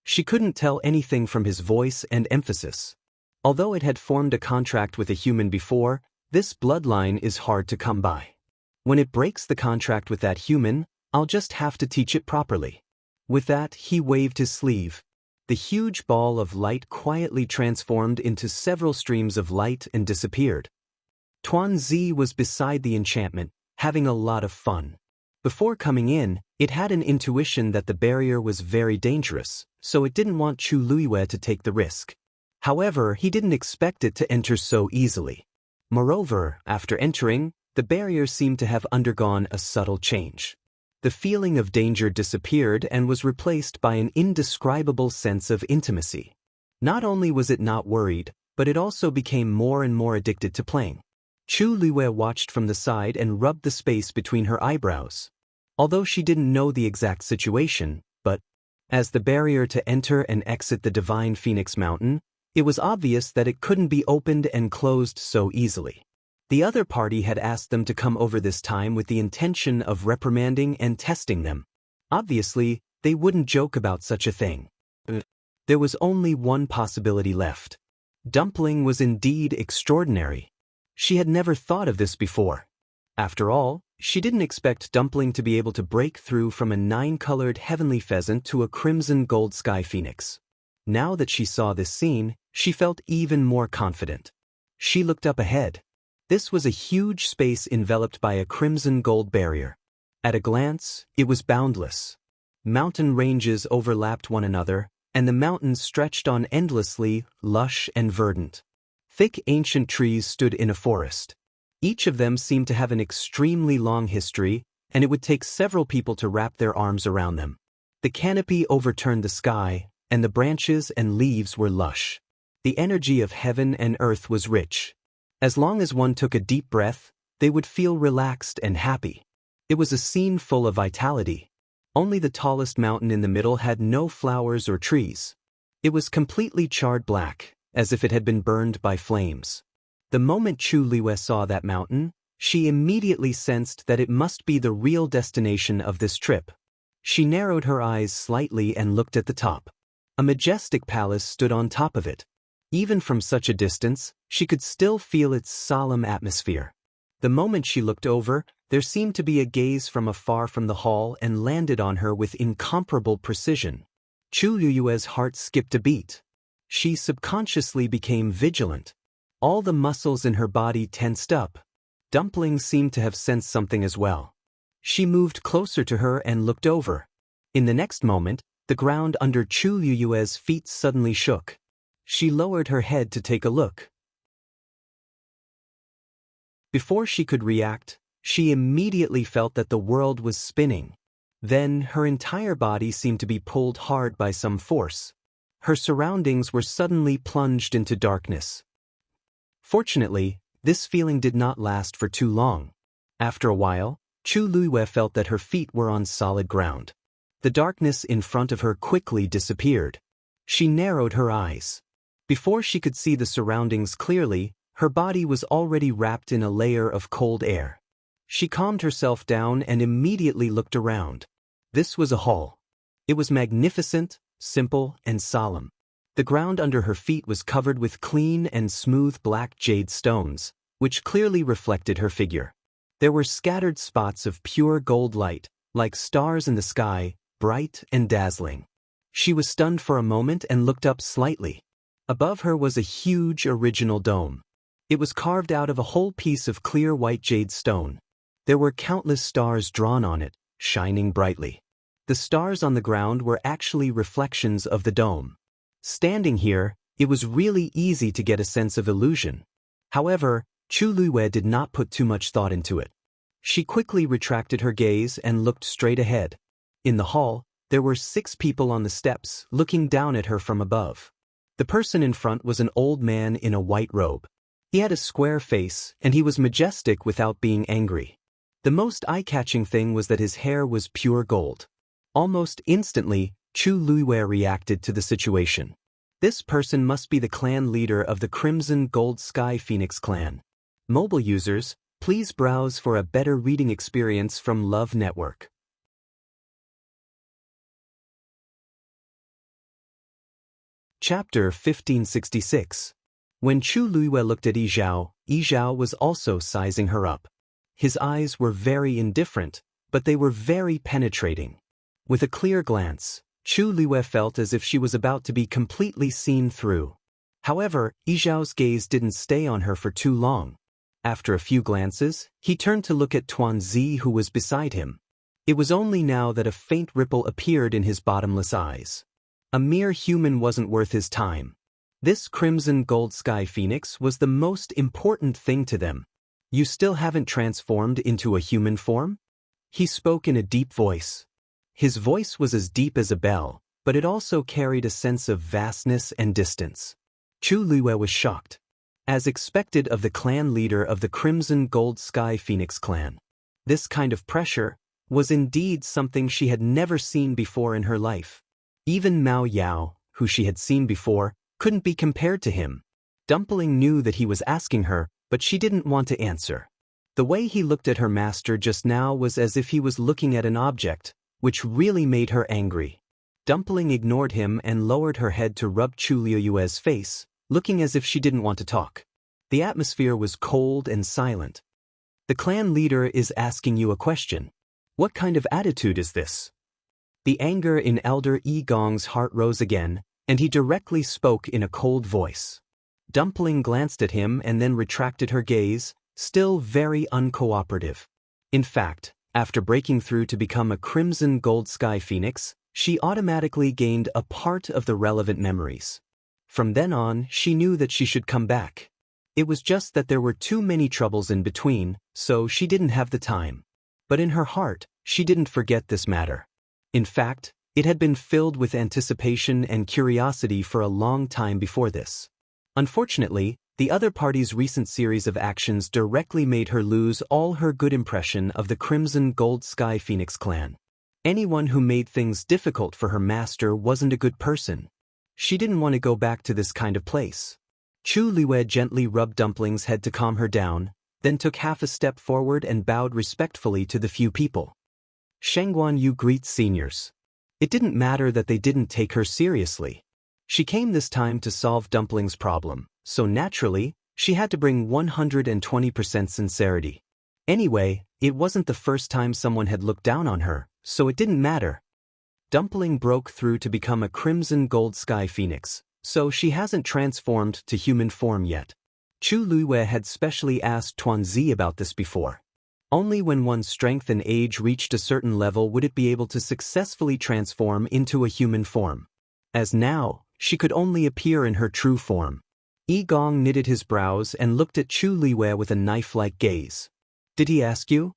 She couldn't tell anything from his voice and emphasis. Although it had formed a contract with a human before, this bloodline is hard to come by. When it breaks the contract with that human, I'll just have to teach it properly. With that, he waved his sleeve. The huge ball of light quietly transformed into several streams of light and disappeared. Tuan Zi was beside the enchantment, having a lot of fun. Before coming in, it had an intuition that the barrier was very dangerous, so it didn't want Chu Luiwei to take the risk. However, he didn't expect it to enter so easily. Moreover, after entering, the barrier seemed to have undergone a subtle change. The feeling of danger disappeared and was replaced by an indescribable sense of intimacy. Not only was it not worried, but it also became more and more addicted to playing. Chu Luwei watched from the side and rubbed the space between her eyebrows. Although she didn't know the exact situation, but as the barrier to enter and exit the Divine Phoenix Mountain, it was obvious that it couldn't be opened and closed so easily. The other party had asked them to come over this time with the intention of reprimanding and testing them. Obviously, they wouldn't joke about such a thing. There was only one possibility left. Dumpling was indeed extraordinary. She had never thought of this before. After all, she didn't expect Dumpling to be able to break through from a 9-colored heavenly pheasant to a crimson gold sky phoenix. Now that she saw this scene, she felt even more confident. She looked up ahead. This was a huge space enveloped by a crimson gold barrier. At a glance, it was boundless. Mountain ranges overlapped one another, and the mountains stretched on endlessly, lush and verdant. Thick ancient trees stood in a forest. Each of them seemed to have an extremely long history, and it would take several people to wrap their arms around them. The canopy overturned the sky, and the branches and leaves were lush. The energy of heaven and earth was rich. As long as one took a deep breath, they would feel relaxed and happy. It was a scene full of vitality. Only the tallest mountain in the middle had no flowers or trees. It was completely charred black, as if it had been burned by flames. The moment Chu Luwei saw that mountain, she immediately sensed that it must be the real destination of this trip. She narrowed her eyes slightly and looked at the top. A majestic palace stood on top of it. Even from such a distance, she could still feel its solemn atmosphere. The moment she looked over, there seemed to be a gaze from afar from the hall and landed on her with incomparable precision. Chu Luwei's heart skipped a beat. She subconsciously became vigilant. All the muscles in her body tensed up. Dumpling seemed to have sensed something as well. She moved closer to her and looked over. In the next moment, the ground under Chu Luwei's feet suddenly shook. She lowered her head to take a look. Before she could react, she immediately felt that the world was spinning. Then, her entire body seemed to be pulled hard by some force. Her surroundings were suddenly plunged into darkness. Fortunately, this feeling did not last for too long. After a while, Chu Luwei felt that her feet were on solid ground. The darkness in front of her quickly disappeared. She narrowed her eyes. Before she could see the surroundings clearly, her body was already wrapped in a layer of cold air. She calmed herself down and immediately looked around. This was a hall. It was magnificent, simple, and solemn. The ground under her feet was covered with clean and smooth black jade stones, which clearly reflected her figure. There were scattered spots of pure gold light, like stars in the sky, bright and dazzling. She was stunned for a moment and looked up slightly. Above her was a huge original dome. It was carved out of a whole piece of clear white jade stone. There were countless stars drawn on it, shining brightly. The stars on the ground were actually reflections of the dome. Standing here, it was really easy to get a sense of illusion. However, Chu Luwei did not put too much thought into it. She quickly retracted her gaze and looked straight ahead. In the hall, there were 6 people on the steps, looking down at her from above. The person in front was an old man in a white robe. He had a square face, and he was majestic without being angry. The most eye-catching thing was that his hair was pure gold. Almost instantly, Chu Luwei reacted to the situation. This person must be the clan leader of the Crimson Gold Sky Phoenix clan. Mobile users, please browse for a better reading experience from Love Network. Chapter 1566. When Chu Luwei looked at Yi Zhao was also sizing her up. His eyes were very indifferent, but they were very penetrating. With a clear glance, Chu Luwei felt as if she was about to be completely seen through. However, Yi Zhao's gaze didn't stay on her for too long. After a few glances, he turned to look at Tuanzi, who was beside him. It was only now that a faint ripple appeared in his bottomless eyes. A mere human wasn't worth his time. This crimson gold sky phoenix was the most important thing to them. You still haven't transformed into a human form? He spoke in a deep voice. His voice was as deep as a bell, but it also carried a sense of vastness and distance. Chu Liyue was shocked. As expected of the clan leader of the Crimson Gold Sky Phoenix clan. This kind of pressure was indeed something she had never seen before in her life. Even Mao Yao, who she had seen before, couldn't be compared to him. Dumpling knew that he was asking her, but she didn't want to answer. The way he looked at her master just now was as if he was looking at an object, which really made her angry. Dumpling ignored him and lowered her head to rub Chu Liyue's face, looking as if she didn't want to talk. The atmosphere was cold and silent. The clan leader is asking you a question. What kind of attitude is this? The anger in Elder Yi Gong's heart rose again, and he directly spoke in a cold voice. Dumpling glanced at him and then retracted her gaze, still very uncooperative. In fact, after breaking through to become a Crimson Gold Sky Phoenix, she automatically gained a part of the relevant memories. From then on, she knew that she should come back. It was just that there were too many troubles in between, so she didn't have the time. But in her heart, she didn't forget this matter. In fact, it had been filled with anticipation and curiosity for a long time before this. Unfortunately, the other party's recent series of actions directly made her lose all her good impression of the Crimson Gold Sky Phoenix clan. Anyone who made things difficult for her master wasn't a good person. She didn't want to go back to this kind of place. Chu Liyue gently rubbed Dumpling's head to calm her down, then took half a step forward and bowed respectfully to the few people. Shengguan Yu greets seniors. It didn't matter that they didn't take her seriously. She came this time to solve Dumpling's problem, so naturally, she had to bring 120% sincerity. Anyway, it wasn't the first time someone had looked down on her, so it didn't matter. Dumpling broke through to become a Crimson Gold Sky Phoenix, so she hasn't transformed to human form yet. Chu Liyue had specially asked Tuanzi about this before. Only when one's strength and age reached a certain level would it be able to successfully transform into a human form. As now, she could only appear in her true form. Yi Gong knitted his brows and looked at Chu Liyue with a knife-like gaze. Did he ask you?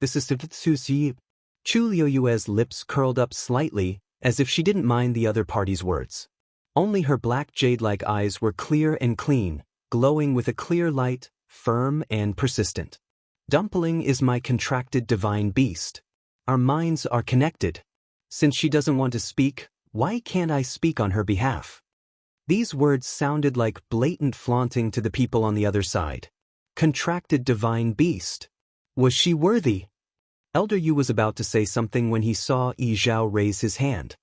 This is Susi. Chu Liyue's lips curled up slightly, as if she didn't mind the other party's words. Only her black jade-like eyes were clear and clean, glowing with a clear light, firm and persistent. Dumpling is my contracted divine beast. Our minds are connected. Since she doesn't want to speak, why can't I speak on her behalf? These words sounded like blatant flaunting to the people on the other side. Contracted divine beast. Was she worthy? Elder Yu was about to say something when he saw Yi Zhao raise his hand.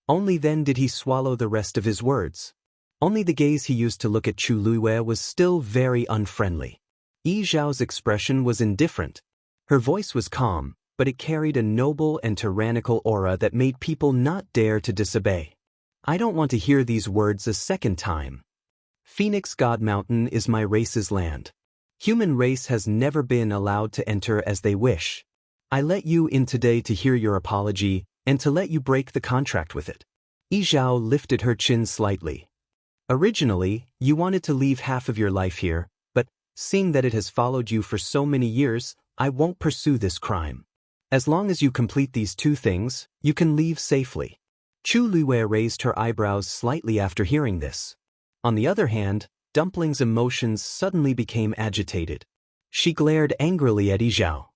Only then did he swallow the rest of his words. Only the gaze he used to look at Chu Liyue was still very unfriendly. Yi Zhao's expression was indifferent. Her voice was calm, but it carried a noble and tyrannical aura that made people not dare to disobey. I don't want to hear these words a second time. Phoenix God Mountain is my race's land. Human race has never been allowed to enter as they wish. I let you in today to hear your apology and to let you break the contract with it. Yi Zhao lifted her chin slightly. Originally, you wanted to leave half of your life here, but seeing that it has followed you for so many years, I won't pursue this crime. As long as you complete these two things, you can leave safely. Chu Liyue raised her eyebrows slightly after hearing this. On the other hand, Dumpling's emotions suddenly became agitated. She glared angrily at Yi Zhao.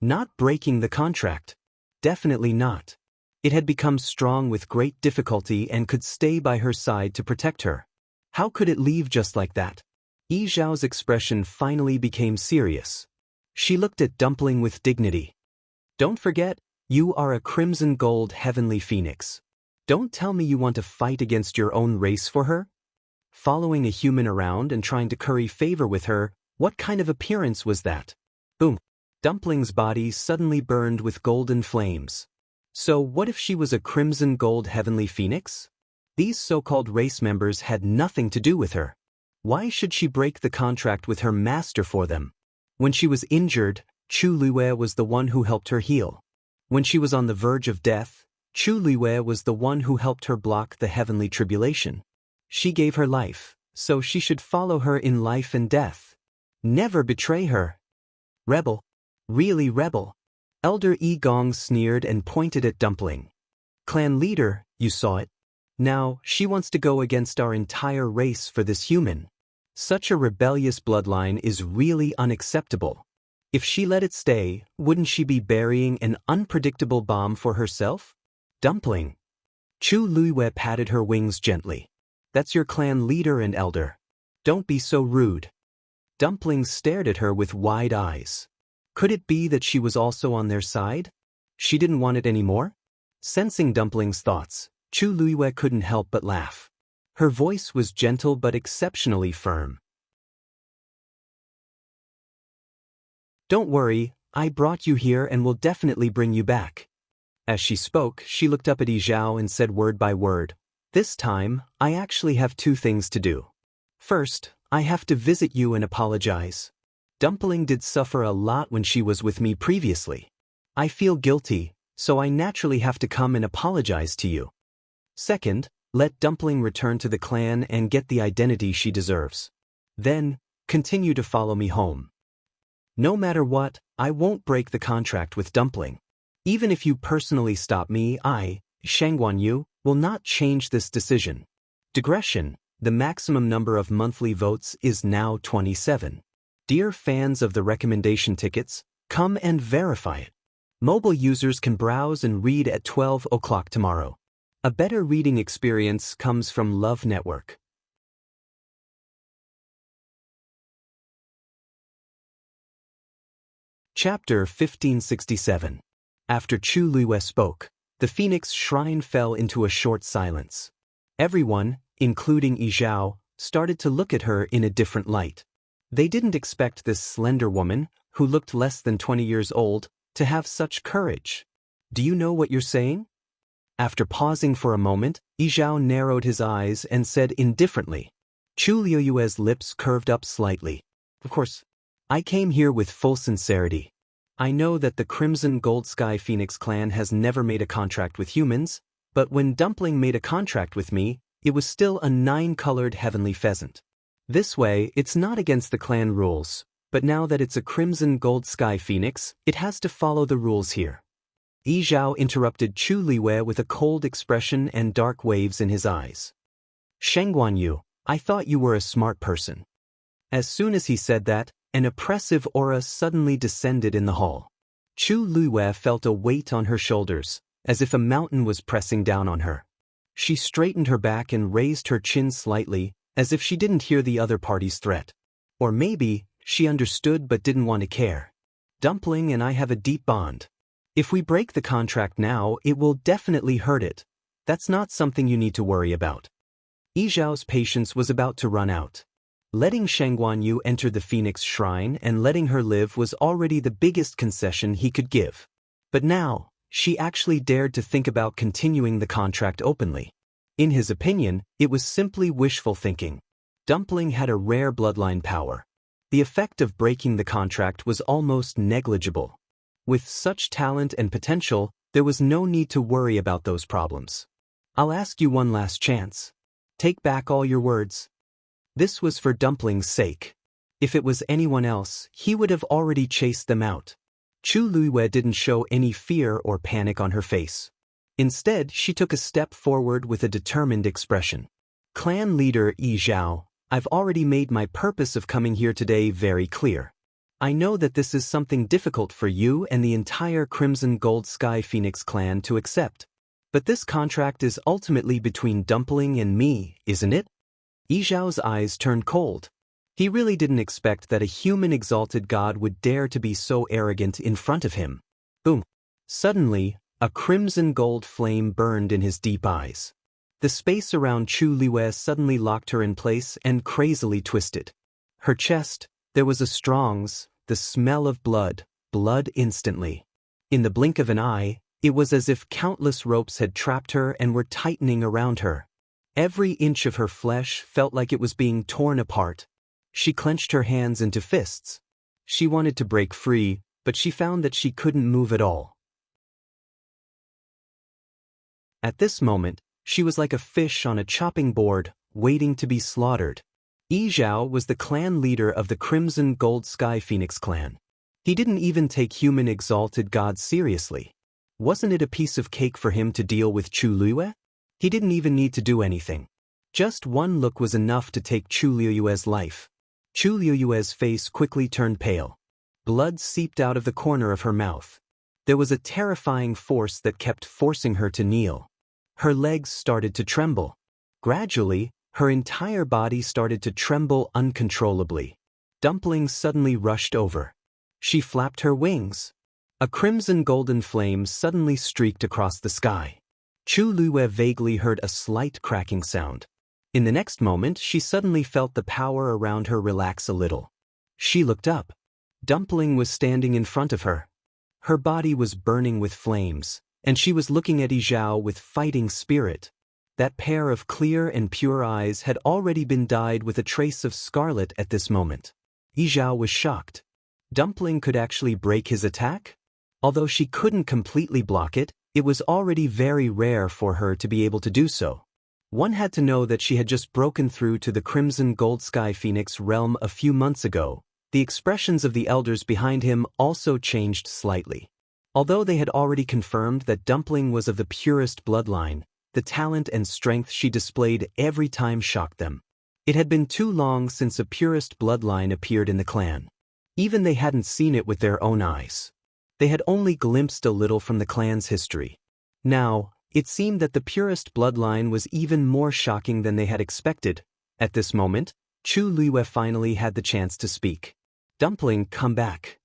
Not breaking the contract. Definitely not. It had become strong with great difficulty and could stay by her side to protect her. How could it leave just like that? Yi Zhao's expression finally became serious. She looked at Dumpling with dignity. Don't forget, you are a crimson gold heavenly phoenix. Don't tell me you want to fight against your own race for her? Following a human around and trying to curry favor with her, what kind of appearance was that? Boom. Dumpling's body suddenly burned with golden flames. So what if she was a crimson gold heavenly phoenix? These so-called race members had nothing to do with her. Why should she break the contract with her master for them? When she was injured, Chu Liyue was the one who helped her heal. When she was on the verge of death, Chu Liwei was the one who helped her block the heavenly tribulation. She gave her life, so she should follow her in life and death. Never betray her. Rebel. Really rebel. Elder Yi Gong sneered and pointed at Dumpling. Clan leader, you saw it. Now, she wants to go against our entire race for this human. Such a rebellious bloodline is really unacceptable. If she let it stay, wouldn't she be burying an unpredictable bomb for herself? Dumpling. Chu Liwei patted her wings gently. That's your clan leader and elder. Don't be so rude. Dumpling stared at her with wide eyes. Could it be that she was also on their side? She didn't want it anymore? Sensing Dumpling's thoughts, Chu Liwei couldn't help but laugh. Her voice was gentle but exceptionally firm. Don't worry, I brought you here and will definitely bring you back. As she spoke, she looked up at Yi Zhao and said word by word, This time, I actually have 2 things to do. First, I have to visit you and apologize. Dumpling did suffer a lot when she was with me previously. I feel guilty, so I naturally have to come and apologize to you. Second, let Dumpling return to the clan and get the identity she deserves. Then, continue to follow me home. No matter what, I won't break the contract with Dumpling. Even if you personally stop me, I, Shangguan Yu, will not change this decision. Digression, the maximum number of monthly votes is now 27. Dear fans of the recommendation tickets, come and verify it. Mobile users can browse and read at 12 o'clock tomorrow. A better reading experience comes from Love Network. Chapter 1567. After Chu Liwei spoke, the Phoenix Shrine fell into a short silence. Everyone, including Yi Zhao, started to look at her in a different light. They didn't expect this slender woman, who looked less than 20 years old, to have such courage. Do you know what you're saying? After pausing for a moment, Yi Zhao narrowed his eyes and said indifferently. Chu Liu's lips curved up slightly. Of course, I came here with full sincerity. I know that the Crimson Gold Sky Phoenix clan has never made a contract with humans, but when Dumpling made a contract with me, it was still a 9-colored heavenly pheasant. This way, it's not against the clan rules, but now that it's a Crimson Gold Sky Phoenix, it has to follow the rules here. Yi Zhao interrupted Chu Liwei with a cold expression and dark waves in his eyes. Shangguan Yu, I thought you were a smart person. As soon as he said that, an oppressive aura suddenly descended in the hall. Chu Liwei felt a weight on her shoulders, as if a mountain was pressing down on her. She straightened her back and raised her chin slightly, as if she didn't hear the other party's threat. Or maybe, she understood but didn't want to care. Dumpling and I have a deep bond. If we break the contract now, it will definitely hurt it. That's not something you need to worry about. Yi Zhao's patience was about to run out. Letting Shangguan Yu enter the Phoenix Shrine and letting her live was already the biggest concession he could give. But now, she actually dared to think about continuing the contract openly. In his opinion, it was simply wishful thinking. Dumpling had a rare bloodline power. The effect of breaking the contract was almost negligible. With such talent and potential, there was no need to worry about those problems. I'll ask you one last chance. Take back all your words. This was for Dumpling's sake. If it was anyone else, he would have already chased them out. Chu Liwei didn't show any fear or panic on her face. Instead, she took a step forward with a determined expression. Clan leader Yi Zhao, I've already made my purpose of coming here today very clear. I know that this is something difficult for you and the entire Crimson Gold Sky Phoenix clan to accept. But this contract is ultimately between Dumpling and me, isn't it? Yi Zhao's eyes turned cold. He really didn't expect that a human exalted god would dare to be so arrogant in front of him. Boom. Suddenly, a crimson gold flame burned in his deep eyes. The space around Chu Liwei suddenly locked her in place and crazily twisted. Her chest, there was a the smell of blood instantly. In the blink of an eye, it was as if countless ropes had trapped her and were tightening around her. Every inch of her flesh felt like it was being torn apart. She clenched her hands into fists. She wanted to break free, but she found that she couldn't move at all. At this moment, she was like a fish on a chopping board, waiting to be slaughtered. Yi Zhao was the clan leader of the Crimson Gold Sky Phoenix clan. He didn't even take human exalted gods seriously. Wasn't it a piece of cake for him to deal with Chu Liyue? He didn't even need to do anything. Just one look was enough to take Chu Liyue's life. Chu Liyue's face quickly turned pale. Blood seeped out of the corner of her mouth. There was a terrifying force that kept forcing her to kneel. Her legs started to tremble. Gradually, her entire body started to tremble uncontrollably. Dumpling suddenly rushed over. She flapped her wings. A crimson golden flame suddenly streaked across the sky. Chu Liyue vaguely heard a slight cracking sound. In the next moment, she suddenly felt the power around her relax a little. She looked up. Dumpling was standing in front of her. Her body was burning with flames, and she was looking at Yi Zhao with fighting spirit. That pair of clear and pure eyes had already been dyed with a trace of scarlet at this moment. Yi Zhao was shocked. Dumpling could actually break his attack? Although she couldn't completely block it, it was already very rare for her to be able to do so. One had to know that she had just broken through to the Crimson Gold Sky Phoenix realm a few months ago. The expressions of the elders behind him also changed slightly. Although they had already confirmed that Dumpling was of the purest bloodline, the talent and strength she displayed every time shocked them. It had been too long since a purest bloodline appeared in the clan. Even they hadn't seen it with their own eyes. They had only glimpsed a little from the clan's history. Now, it seemed that the purest bloodline was even more shocking than they had expected. At this moment, Chu Liyue finally had the chance to speak. Dumpling, come back.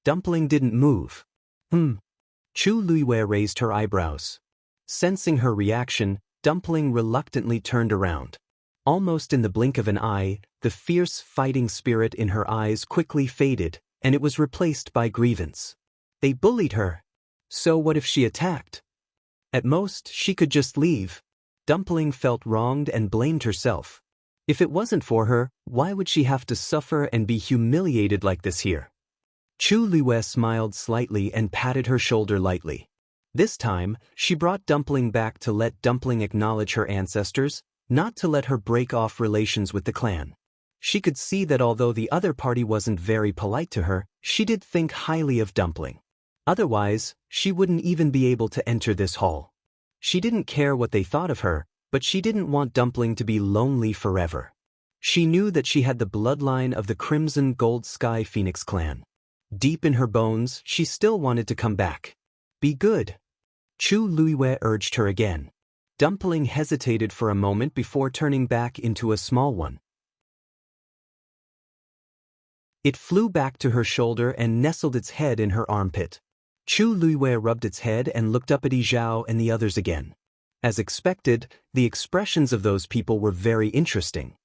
Dumpling didn't move. Chu Liyue raised her eyebrows. Sensing her reaction, Dumpling reluctantly turned around. Almost in the blink of an eye, the fierce fighting spirit in her eyes quickly faded, and it was replaced by grievance. They bullied her. So what if she attacked? At most, she could just leave. Dumpling felt wronged and blamed herself. If it wasn't for her, why would she have to suffer and be humiliated like this here? Chu Liyue smiled slightly and patted her shoulder lightly. This time, she brought Dumpling back to let Dumpling acknowledge her ancestors, not to let her break off relations with the clan. She could see that although the other party wasn't very polite to her, she did think highly of Dumpling. Otherwise, she wouldn't even be able to enter this hall. She didn't care what they thought of her, but she didn't want Dumpling to be lonely forever. She knew that she had the bloodline of the Crimson Gold Sky Phoenix clan. Deep in her bones, she still wanted to come back. Be good. Chu Liyue urged her again. Dumpling hesitated for a moment before turning back into a small one. It flew back to her shoulder and nestled its head in her armpit. Chu Liyue rubbed its head and looked up at Yi Zhao and the others again. As expected, the expressions of those people were very interesting.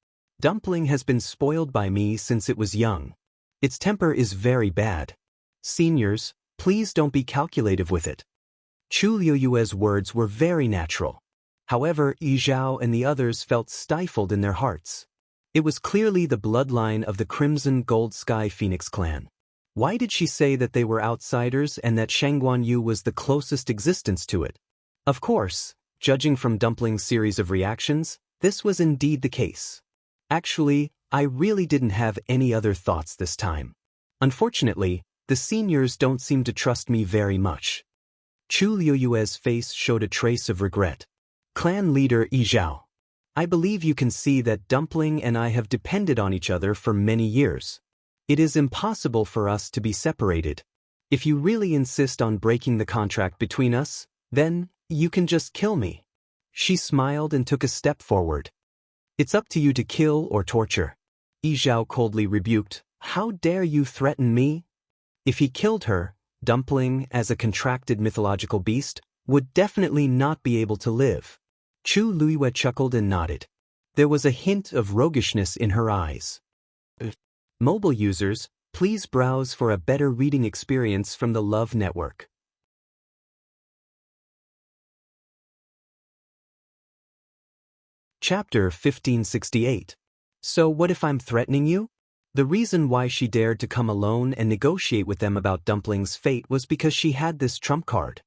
Dumpling has been spoiled by me since it was young. Its temper is very bad. Seniors, please don't be calculative with it. Chu Liyue's words were very natural. However, Yi Zhao and the others felt stifled in their hearts. It was clearly the bloodline of the Crimson Gold Sky Phoenix clan. Why did she say that they were outsiders and that Shangguanyu was the closest existence to it? Of course, judging from Dumpling's series of reactions, this was indeed the case. Actually, I really didn't have any other thoughts this time. Unfortunately, the seniors don't seem to trust me very much. Chu Liyue's face showed a trace of regret. Clan leader Yi Zhao. I believe you can see that Dumpling and I have depended on each other for many years. It is impossible for us to be separated. If you really insist on breaking the contract between us, then you can just kill me. She smiled and took a step forward. It's up to you to kill or torture. Yi Zhao coldly rebuked. How dare you threaten me? If he killed her, Dumpling, as a contracted mythological beast, would definitely not be able to live. Chu Liyue chuckled and nodded. There was a hint of roguishness in her eyes. Mobile users, please browse for a better reading experience from the Love Network. Chapter 1568. So what if I'm threatening you? The reason why she dared to come alone and negotiate with them about Dumpling's fate was because she had this trump card.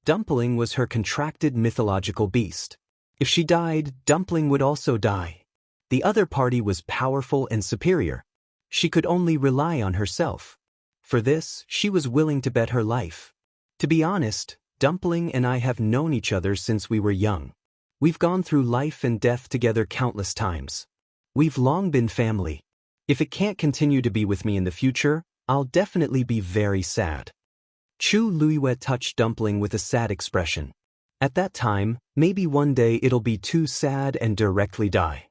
Dumpling was her contracted mythological beast. If she died, Dumpling would also die. The other party was powerful and superior. She could only rely on herself. For this, she was willing to bet her life. To be honest, Dumpling and I have known each other since we were young. We've gone through life and death together countless times. We've long been family. If it can't continue to be with me in the future, I'll definitely be very sad. Chu Luiyue touched Dumpling with a sad expression. At that time, maybe one day it'll be too sad and directly die.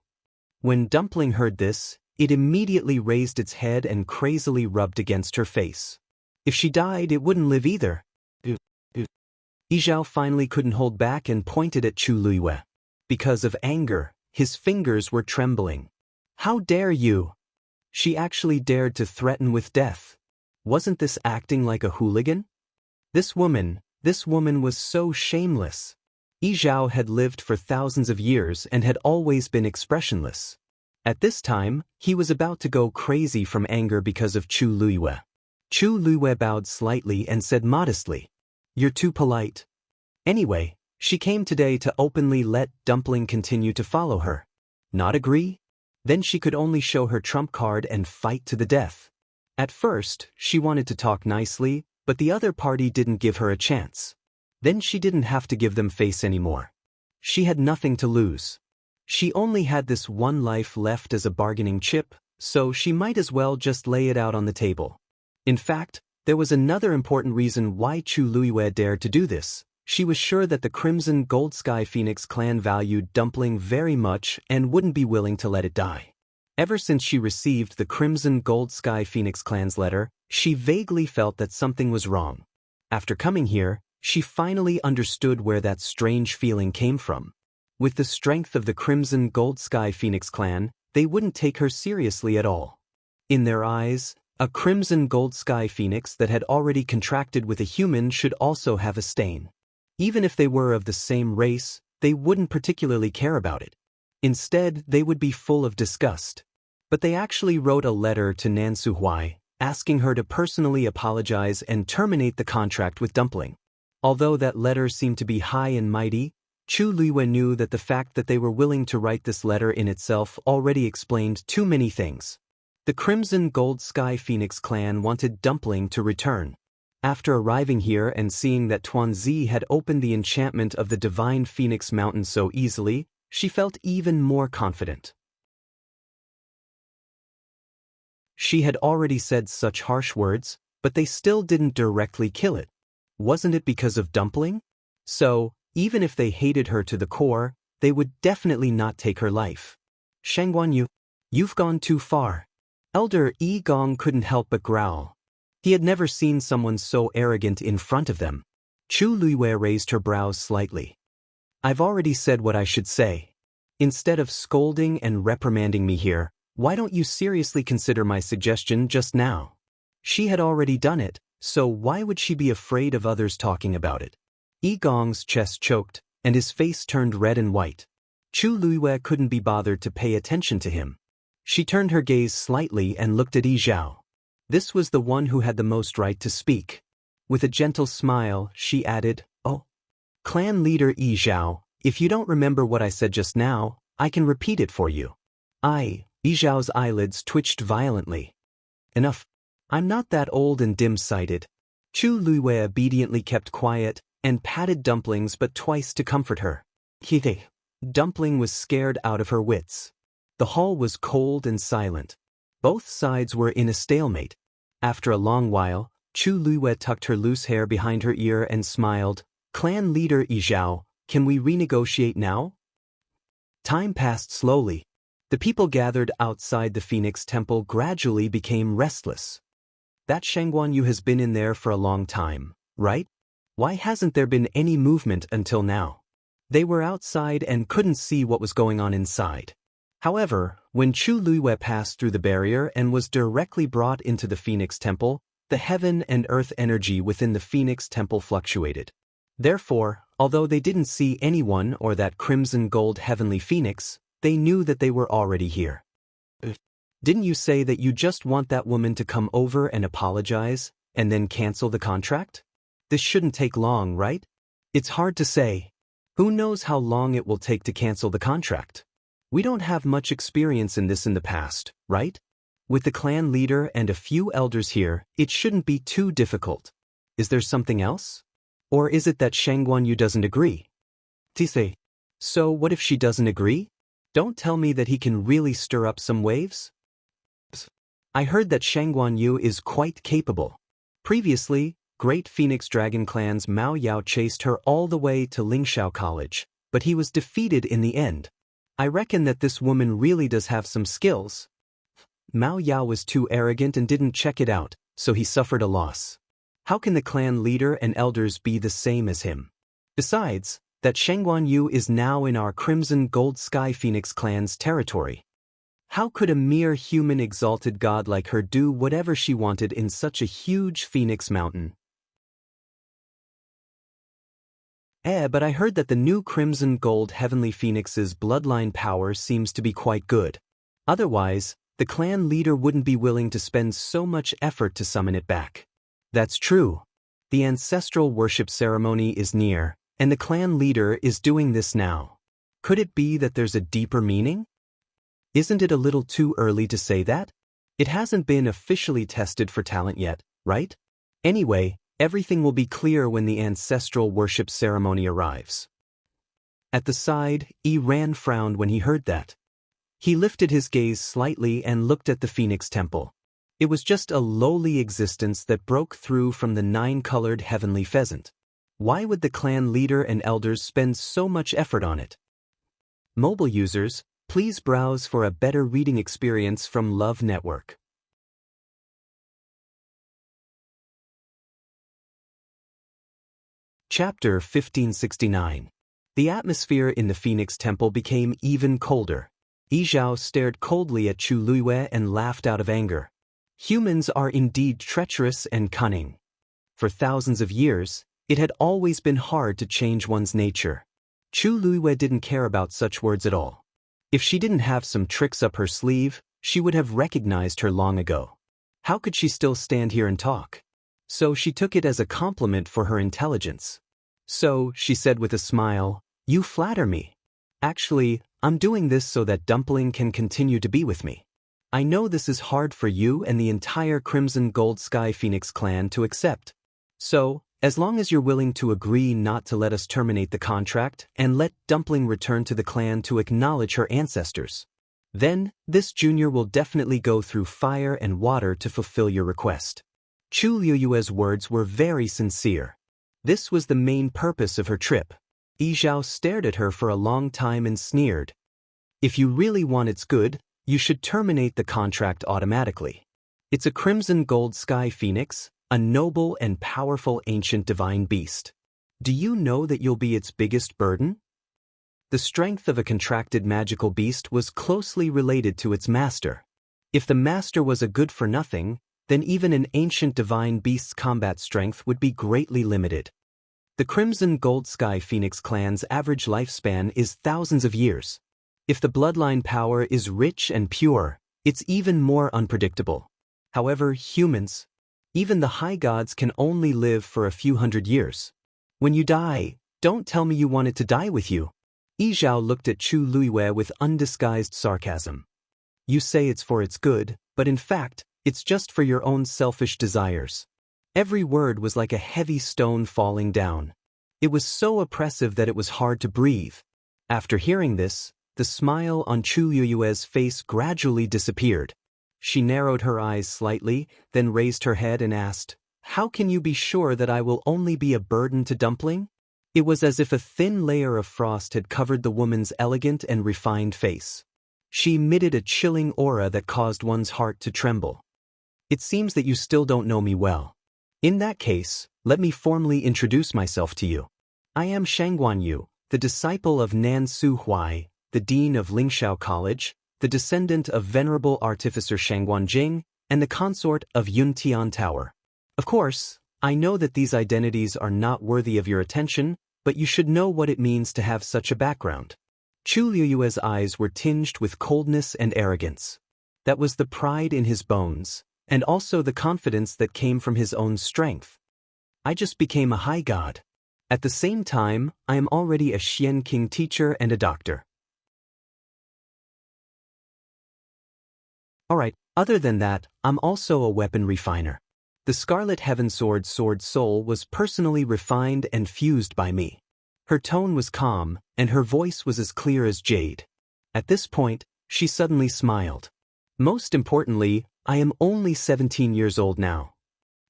When Dumpling heard this, it immediately raised its head and crazily rubbed against her face. If she died, it wouldn't live either. Yizhao finally couldn't hold back and pointed at Chu Luiyue. Because of anger, his fingers were trembling. How dare you? She actually dared to threaten with death. Wasn't this acting like a hooligan? This woman was so shameless. Yizhao had lived for thousands of years and had always been expressionless. At this time, he was about to go crazy from anger because of Chu Luiyue. Chu Luiyue bowed slightly and said modestly, "You're too polite." Anyway, she came today to openly let Dumpling continue to follow her. Not agree? Then she could only show her trump card and fight to the death. At first, she wanted to talk nicely, but the other party didn't give her a chance. Then she didn't have to give them face anymore. She had nothing to lose. She only had this one life left as a bargaining chip, so she might as well just lay it out on the table. In fact, there was another important reason why Chu Luiyue dared to do this. She was sure that the Crimson Gold Sky Phoenix clan valued Dumpling very much and wouldn't be willing to let it die. Ever since she received the Crimson Gold Sky Phoenix clan's letter, she vaguely felt that something was wrong. After coming here, she finally understood where that strange feeling came from. With the strength of the Crimson Gold Sky Phoenix clan, they wouldn't take her seriously at all. In their eyes, a Crimson Gold Sky Phoenix that had already contracted with a human should also have a stain. Even if they were of the same race, they wouldn't particularly care about it. Instead, they would be full of disgust. But they actually wrote a letter to Nan Suhui, asking her to personally apologize and terminate the contract with Dumpling. Although that letter seemed to be high and mighty, Chu Luiyue knew that the fact that they were willing to write this letter in itself already explained too many things. The Crimson Gold Sky Phoenix clan wanted Dumpling to return. After arriving here and seeing that Tuanzi had opened the enchantment of the Divine Phoenix Mountain so easily, she felt even more confident. She had already said such harsh words, but they still didn't directly kill it. Wasn't it because of Dumpling? So, even if they hated her to the core, they would definitely not take her life. Shangguanyu, you've gone too far. Elder Yi Gong couldn't help but growl. He had never seen someone so arrogant in front of them. Chu Luiyue raised her brows slightly. I've already said what I should say. Instead of scolding and reprimanding me here, why don't you seriously consider my suggestion just now? She had already done it, so why would she be afraid of others talking about it? Yi Gong's chest choked, and his face turned red and white. Chu Luiyue couldn't be bothered to pay attention to him. She turned her gaze slightly and looked at Yizhao. This was the one who had the most right to speak. With a gentle smile, she added, "Oh, clan leader Yizhao, if you don't remember what I said just now, I can repeat it for you." Yizhao's eyelids twitched violently. Enough. I'm not that old and dim-sighted. Chu Luiyue obediently kept quiet and patted Dumpling's but twice to comfort her. Dumpling was scared out of her wits. The hall was cold and silent. Both sides were in a stalemate. After a long while, Chu Luiyue tucked her loose hair behind her ear and smiled. Clan leader Yizhao, can we renegotiate now? Time passed slowly. The people gathered outside the Phoenix Temple gradually became restless. That Shangguanyu has been in there for a long time, right? Why hasn't there been any movement until now? They were outside and couldn't see what was going on inside. However, when Chu Luiyue passed through the barrier and was directly brought into the Phoenix Temple, the heaven and earth energy within the Phoenix Temple fluctuated. Therefore, although they didn't see anyone or that crimson gold heavenly phoenix, they knew that they were already here. Didn't you say that you just want that woman to come over and apologize, and then cancel the contract? This shouldn't take long, right? It's hard to say. Who knows how long it will take to cancel the contract? We don't have much experience in this in the past, right? With the clan leader and a few elders here, it shouldn't be too difficult. Is there something else? Or is it that Shangguan Yu doesn't agree? Tisei. So what if she doesn't agree? Don't tell me that he can really stir up some waves? I heard that Shangguan Yu is quite capable. Previously, Great Phoenix Dragon Clan's Mao Yao chased her all the way to Lingxiao College, but he was defeated in the end. I reckon that this woman really does have some skills. Mao Yao was too arrogant and didn't check it out, so he suffered a loss. How can the clan leader and elders be the same as him? Besides, that Shangguan Yu is now in our Crimson Gold Sky Phoenix clan's territory. How could a mere human exalted god like her do whatever she wanted in such a huge phoenix mountain? But I heard that the new Crimson Gold Heavenly Phoenix's bloodline power seems to be quite good. Otherwise, the clan leader wouldn't be willing to spend so much effort to summon it back. That's true. The ancestral worship ceremony is near, and the clan leader is doing this now. Could it be that there's a deeper meaning? Isn't it a little too early to say that? It hasn't been officially tested for talent yet, right? Anyway, everything will be clear when the ancestral worship ceremony arrives. At the side, Ran frowned when he heard that. He lifted his gaze slightly and looked at the Phoenix Temple. It was just a lowly existence that broke through from the nine-colored heavenly pheasant. Why would the clan leader and elders spend so much effort on it? Mobile users, please browse for a better reading experience from Love Network. Chapter 1569. The atmosphere in the Phoenix Temple became even colder. Yi Zhao stared coldly at Chu Luiyue and laughed out of anger. Humans are indeed treacherous and cunning. For thousands of years, it had always been hard to change one's nature. Chu Luiyue didn't care about such words at all. If she didn't have some tricks up her sleeve, she would have recognized her long ago. How could she still stand here and talk? So she took it as a compliment for her intelligence. So, she said with a smile, "You flatter me. Actually, I'm doing this so that Dumpling can continue to be with me. I know this is hard for you and the entire Crimson Gold Sky Phoenix clan to accept. So, as long as you're willing to agree not to let us terminate the contract and let Dumpling return to the clan to acknowledge her ancestors, then this junior will definitely go through fire and water to fulfill your request." Chu Luiyue's words were very sincere. This was the main purpose of her trip. Yi Zhao stared at her for a long time and sneered. "If you really want its good, you should terminate the contract automatically. It's a Crimson Gold Sky Phoenix, a noble and powerful ancient divine beast. Do you know that you'll be its biggest burden?" The strength of a contracted magical beast was closely related to its master. If the master was a good-for-nothing, then even an ancient divine beast's combat strength would be greatly limited. The Crimson Gold Sky Phoenix clan's average lifespan is thousands of years. If the bloodline power is rich and pure, it's even more unpredictable. However, humans, even the high gods, can only live for a few hundred years. When you die, don't tell me you want it to die with you. Yi Zhao looked at Chu Luiyue with undisguised sarcasm. You say it's for its good, but in fact, it's just for your own selfish desires. Every word was like a heavy stone falling down. It was so oppressive that it was hard to breathe. After hearing this, the smile on Chu Luiyue's face gradually disappeared. She narrowed her eyes slightly, then raised her head and asked, "How can you be sure that I will only be a burden to Dumpling?" It was as if a thin layer of frost had covered the woman's elegant and refined face. She emitted a chilling aura that caused one's heart to tremble. "It seems that you still don't know me well. In that case, let me formally introduce myself to you. I am Shangguan Yu, the disciple of Nan Su Huai, the dean of Lingxiao College, the descendant of venerable artificer Shangguan Jing, and the consort of Yuntian Tower. Of course, I know that these identities are not worthy of your attention, but you should know what it means to have such a background." Chu Luiyue's eyes were tinged with coldness and arrogance. That was the pride in his bones, and also the confidence that came from his own strength. "I just became a high god. At the same time, I am already a Xian King teacher and a doctor. Alright, other than that, I'm also a weapon refiner. The Scarlet Heaven Sword Soul was personally refined and fused by me. Her tone was calm, and her voice was as clear as jade. At this point, she suddenly smiled. Most importantly, I am only 17 years old now.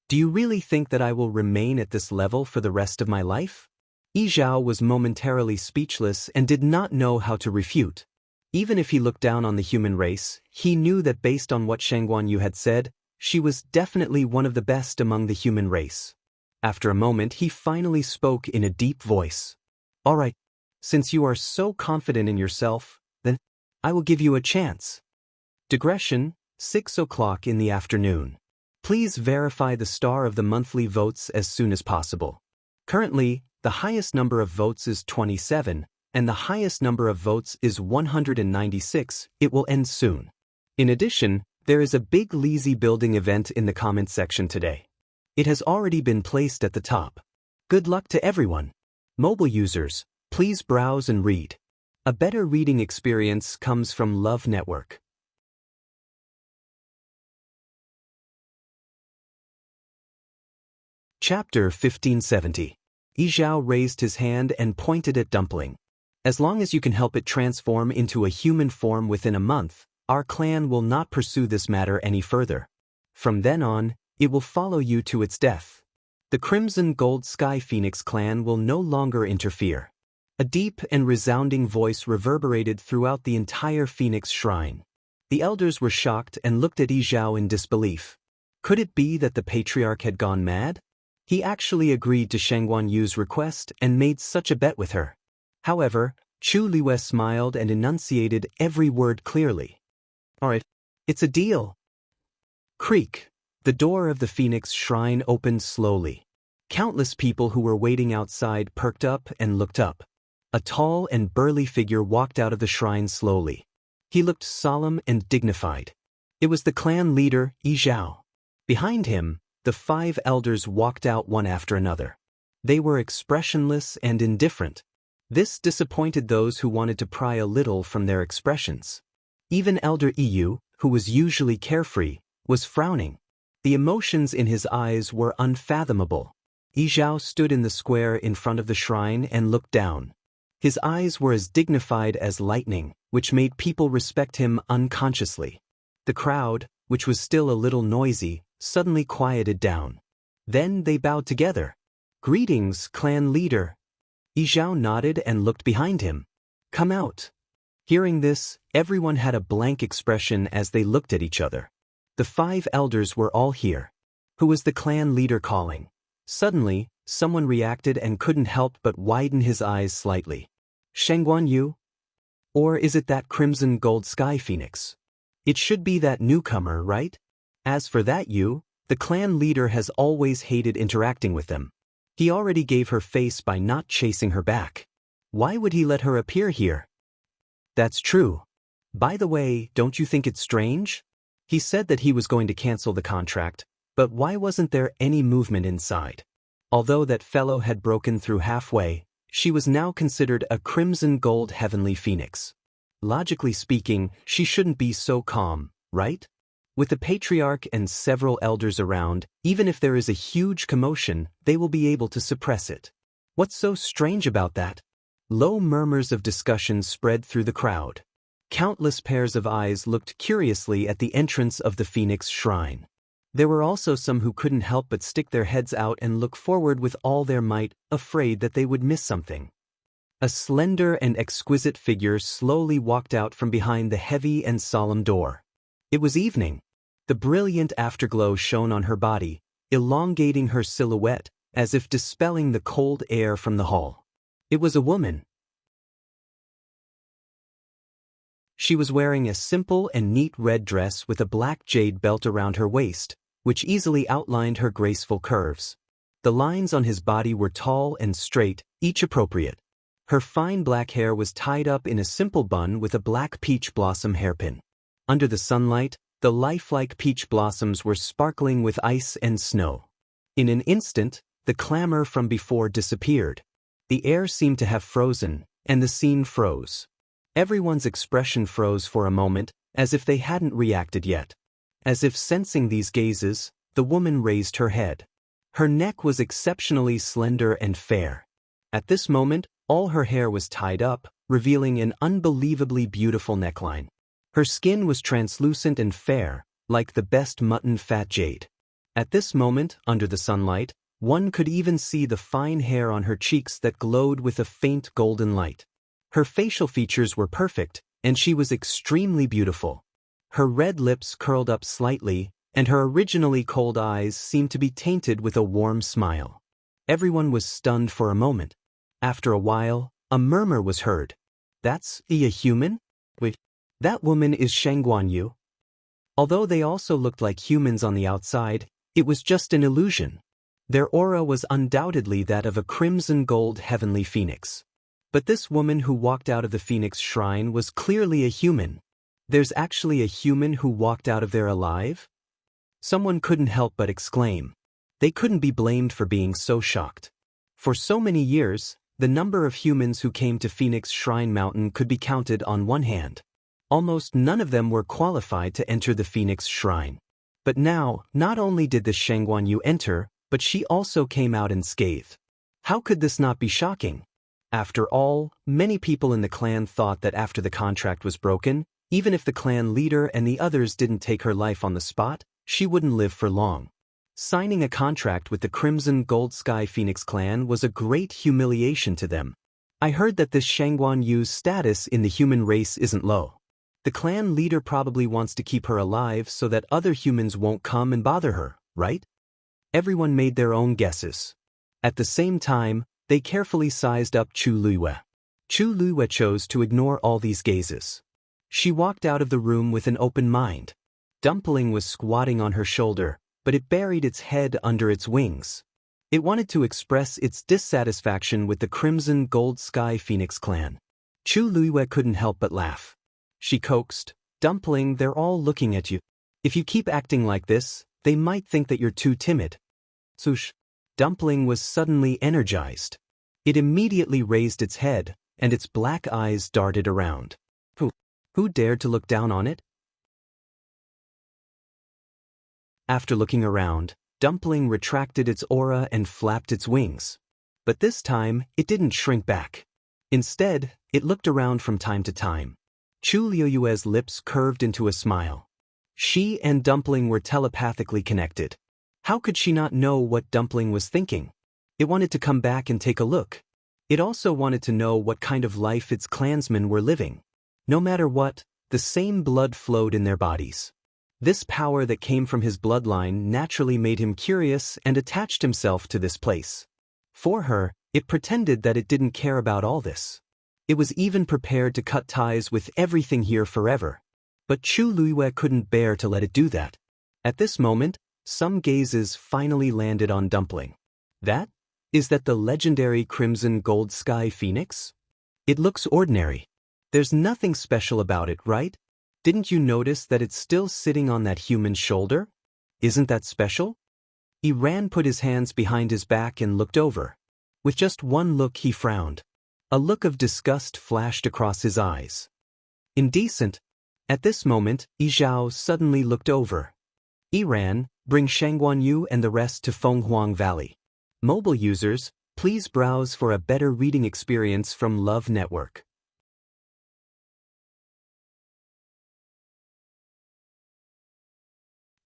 Do you really think that I will remain at this level for the rest of my life? Yi Zhao was momentarily speechless and did not know how to refute. Even if he looked down on the human race, he knew that based on what Shangguan Yu had said, she was definitely one of the best among the human race. After a moment, he finally spoke in a deep voice. Alright, since you are so confident in yourself, then I will give you a chance. Digression, 6 o'clock in the afternoon. Please verify the star of the monthly votes as soon as possible. Currently, the highest number of votes is 27, and the highest number of votes is 196. It will end soon. In addition, there is a big lazy building event in the comment section today. It has already been placed at the top. Good luck to everyone. Mobile users, please browse and read. A better reading experience comes from Love Network. Chapter 1570. Yi Zhao raised his hand and pointed at Dumpling. As long as you can help it transform into a human form within a month, our clan will not pursue this matter any further. From then on, it will follow you to its death. The Crimson Gold Sky Phoenix clan will no longer interfere. A deep and resounding voice reverberated throughout the entire Phoenix Shrine. The elders were shocked and looked at Yi Zhao in disbelief. Could it be that the patriarch had gone mad? He actually agreed to Shangguan Yu's request and made such a bet with her. However, Chu Liwei smiled and enunciated every word clearly. Alright, it's a deal. Creak. The door of the Phoenix Shrine opened slowly. Countless people who were waiting outside perked up and looked up. A tall and burly figure walked out of the shrine slowly. He looked solemn and dignified. It was the clan leader, Yi Zhao. Behind him, the 5 elders walked out one after another. They were expressionless and indifferent. This disappointed those who wanted to pry a little from their expressions. Even Elder Yu, who was usually carefree, was frowning. The emotions in his eyes were unfathomable. Yi Zhao stood in the square in front of the shrine and looked down. His eyes were as dignified as lightning, which made people respect him unconsciously. The crowd, which was still a little noisy, suddenly quieted down. Then they bowed together. Greetings, clan leader. Yi Zhao nodded and looked behind him. Come out. Hearing this, everyone had a blank expression as they looked at each other. The 5 elders were all here. Who was the clan leader calling? Suddenly, someone reacted and couldn't help but widen his eyes slightly. Shangguan Yu? Or is it that Crimson Gold Sky Phoenix? It should be that newcomer, right? As for that Yu, the clan leader has always hated interacting with them. He already gave her face by not chasing her back. Why would he let her appear here? That's true. By the way, don't you think it's strange? He said that he was going to cancel the contract, but why wasn't there any movement inside? Although that fellow had broken through halfway, she was now considered a Crimson Gold Heavenly Phoenix. Logically speaking, she shouldn't be so calm, right? With the patriarch and several elders around, even if there is a huge commotion, they will be able to suppress it. What's so strange about that? Low murmurs of discussion spread through the crowd. Countless pairs of eyes looked curiously at the entrance of the Phoenix Shrine. There were also some who couldn't help but stick their heads out and look forward with all their might, afraid that they would miss something. A slender and exquisite figure slowly walked out from behind the heavy and solemn door. It was evening. The brilliant afterglow shone on her body, elongating her silhouette, as if dispelling the cold air from the hall. It was a woman. She was wearing a simple and neat red dress with a black jade belt around her waist, which easily outlined her graceful curves. The lines on his body were tall and straight, each appropriate. Her fine black hair was tied up in a simple bun with a black peach blossom hairpin. Under the sunlight, the lifelike peach blossoms were sparkling with ice and snow. In an instant, the clamor from before disappeared. The air seemed to have frozen, and the scene froze. Everyone's expression froze for a moment, as if they hadn't reacted yet. As if sensing these gazes, the woman raised her head. Her neck was exceptionally slender and fair. At this moment, all her hair was tied up, revealing an unbelievably beautiful neckline. Her skin was translucent and fair, like the best mutton fat jade. At this moment, under the sunlight, one could even see the fine hair on her cheeks that glowed with a faint golden light. Her facial features were perfect, and she was extremely beautiful. Her red lips curled up slightly, and her originally cold eyes seemed to be tainted with a warm smile. Everyone was stunned for a moment. After a while, a murmur was heard. "That's a human? Wait, that woman is Xianxia." Although they also looked like humans on the outside, it was just an illusion. Their aura was undoubtedly that of a crimson gold heavenly phoenix. But this woman who walked out of the phoenix shrine was clearly a human. There's actually a human who walked out of there alive? Someone couldn't help but exclaim. They couldn't be blamed for being so shocked. For so many years, the number of humans who came to Phoenix Shrine Mountain could be counted on one hand. Almost none of them were qualified to enter the Phoenix Shrine. But now, not only did the Xianxia enter, but she also came out unscathed. How could this not be shocking? After all, many people in the clan thought that after the contract was broken, even if the clan leader and the others didn't take her life on the spot, she wouldn't live for long. Signing a contract with the Crimson Gold Sky Phoenix clan was a great humiliation to them. I heard that this Xianxua's status in the human race isn't low. The clan leader probably wants to keep her alive so that other humans won't come and bother her, right? Everyone made their own guesses. At the same time, they carefully sized up Chu Luiyue. Chu Luiyue chose to ignore all these gazes. She walked out of the room with an open mind. Dumpling was squatting on her shoulder, but it buried its head under its wings. It wanted to express its dissatisfaction with the Crimson Gold Sky Phoenix clan. Chu Luiyue couldn't help but laugh. She coaxed, "Dumpling, they're all looking at you. If you keep acting like this, they might think that you're too timid." Swoosh! Dumpling was suddenly energized. It immediately raised its head, and its black eyes darted around. Who dared to look down on it? After looking around, Dumpling retracted its aura and flapped its wings. But this time, it didn't shrink back. Instead, it looked around from time to time. Chu Luiyue's lips curved into a smile. She and Dumpling were telepathically connected. How could she not know what Dumpling was thinking? It wanted to come back and take a look. It also wanted to know what kind of life its clansmen were living. No matter what, the same blood flowed in their bodies. This power that came from his bloodline naturally made him curious and attached himself to this place. For her, it pretended that it didn't care about all this. It was even prepared to cut ties with everything here forever. But Chu Luiyue couldn't bear to let it do that. At this moment, some gazes finally landed on Dumpling. Is that the legendary Crimson Gold Sky Phoenix? It looks ordinary. There's nothing special about it, right? Didn't you notice that it's still sitting on that human's shoulder? Isn't that special? Iran put his hands behind his back and looked over. With just one look he frowned. A look of disgust flashed across his eyes. Indecent. At this moment, Yizhao suddenly looked over. Iran, bring Xianxuan and the rest to Fenghuang Valley. Mobile users, please browse for a better reading experience from Love Network.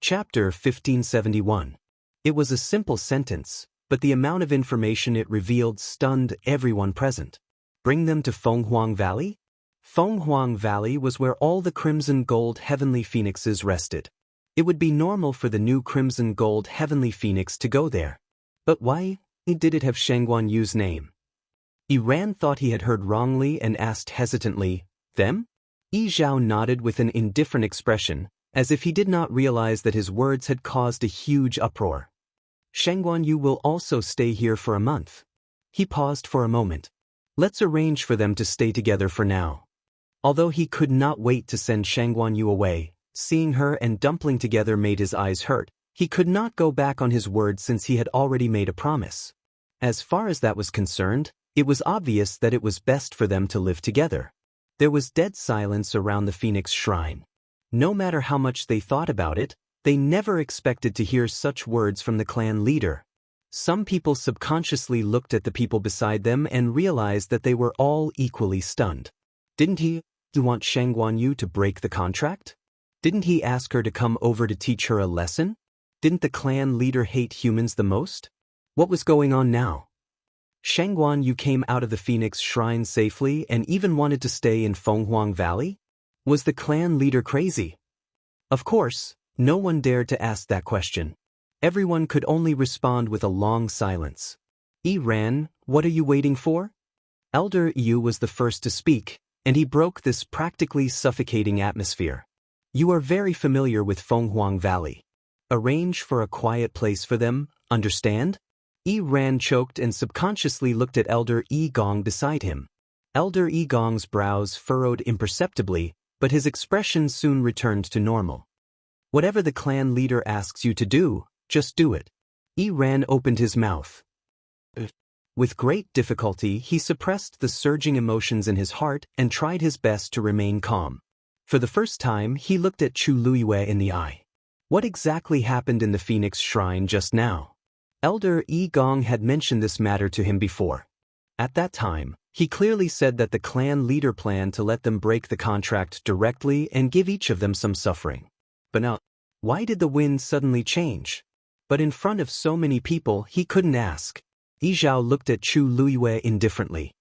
Chapter 1571. It was a simple sentence, but the amount of information it revealed stunned everyone present. Bring them to Fenghuang Valley? Fenghuang Valley was where all the Crimson Gold Heavenly Phoenixes rested. It would be normal for the new Crimson Gold Heavenly Phoenix to go there. But why did it have Xianxua's name? Iran thought he had heard wrongly and asked hesitantly, "Them?" Yizhao nodded with an indifferent expression, as if he did not realize that his words had caused a huge uproar. Xianxuan will also stay here for a month. He paused for a moment. Let's arrange for them to stay together for now. Although he could not wait to send Xianxuan away, seeing her and Dumpling together made his eyes hurt. He could not go back on his word since he had already made a promise. As far as that was concerned, It was obvious that it was best for them to live together. There was dead silence around the Phoenix Shrine. No matter how much they thought about it, they never expected to hear such words from the clan leader. Some people subconsciously looked at the people beside them and realized that they were all equally stunned. Didn't he want Shang Guanyu to break the contract? Didn't he ask her to come over to teach her a lesson? Didn't the clan leader hate humans the most? What was going on now? Shang Guanyu came out of the Phoenix Shrine safely and even wanted to stay in Fenghuang Valley? Was the clan leader crazy? Of course, no one dared to ask that question. Everyone could only respond with a long silence. Ran, what are you waiting for? Elder Yu was the first to speak, and he broke this practically suffocating atmosphere. You are very familiar with Fenghuang Valley. Arrange for a quiet place for them, understand? Ran choked and subconsciously looked at Elder Gong beside him. Elder Gong's brows furrowed imperceptibly, but his expression soon returned to normal. Whatever the clan leader asks you to do, just do it. Ran opened his mouth. With great difficulty, he suppressed the surging emotions in his heart and tried his best to remain calm. For the first time, he looked at Chu Luiyue in the eye. What exactly happened in the Phoenix Shrine just now? Elder Gong had mentioned this matter to him before. At that time, he clearly said that the clan leader planned to let them break the contract directly and give each of them some suffering. But now, why did the wind suddenly change? But in front of so many people, he couldn't ask. Zhao looked at Chu Luiyue indifferently.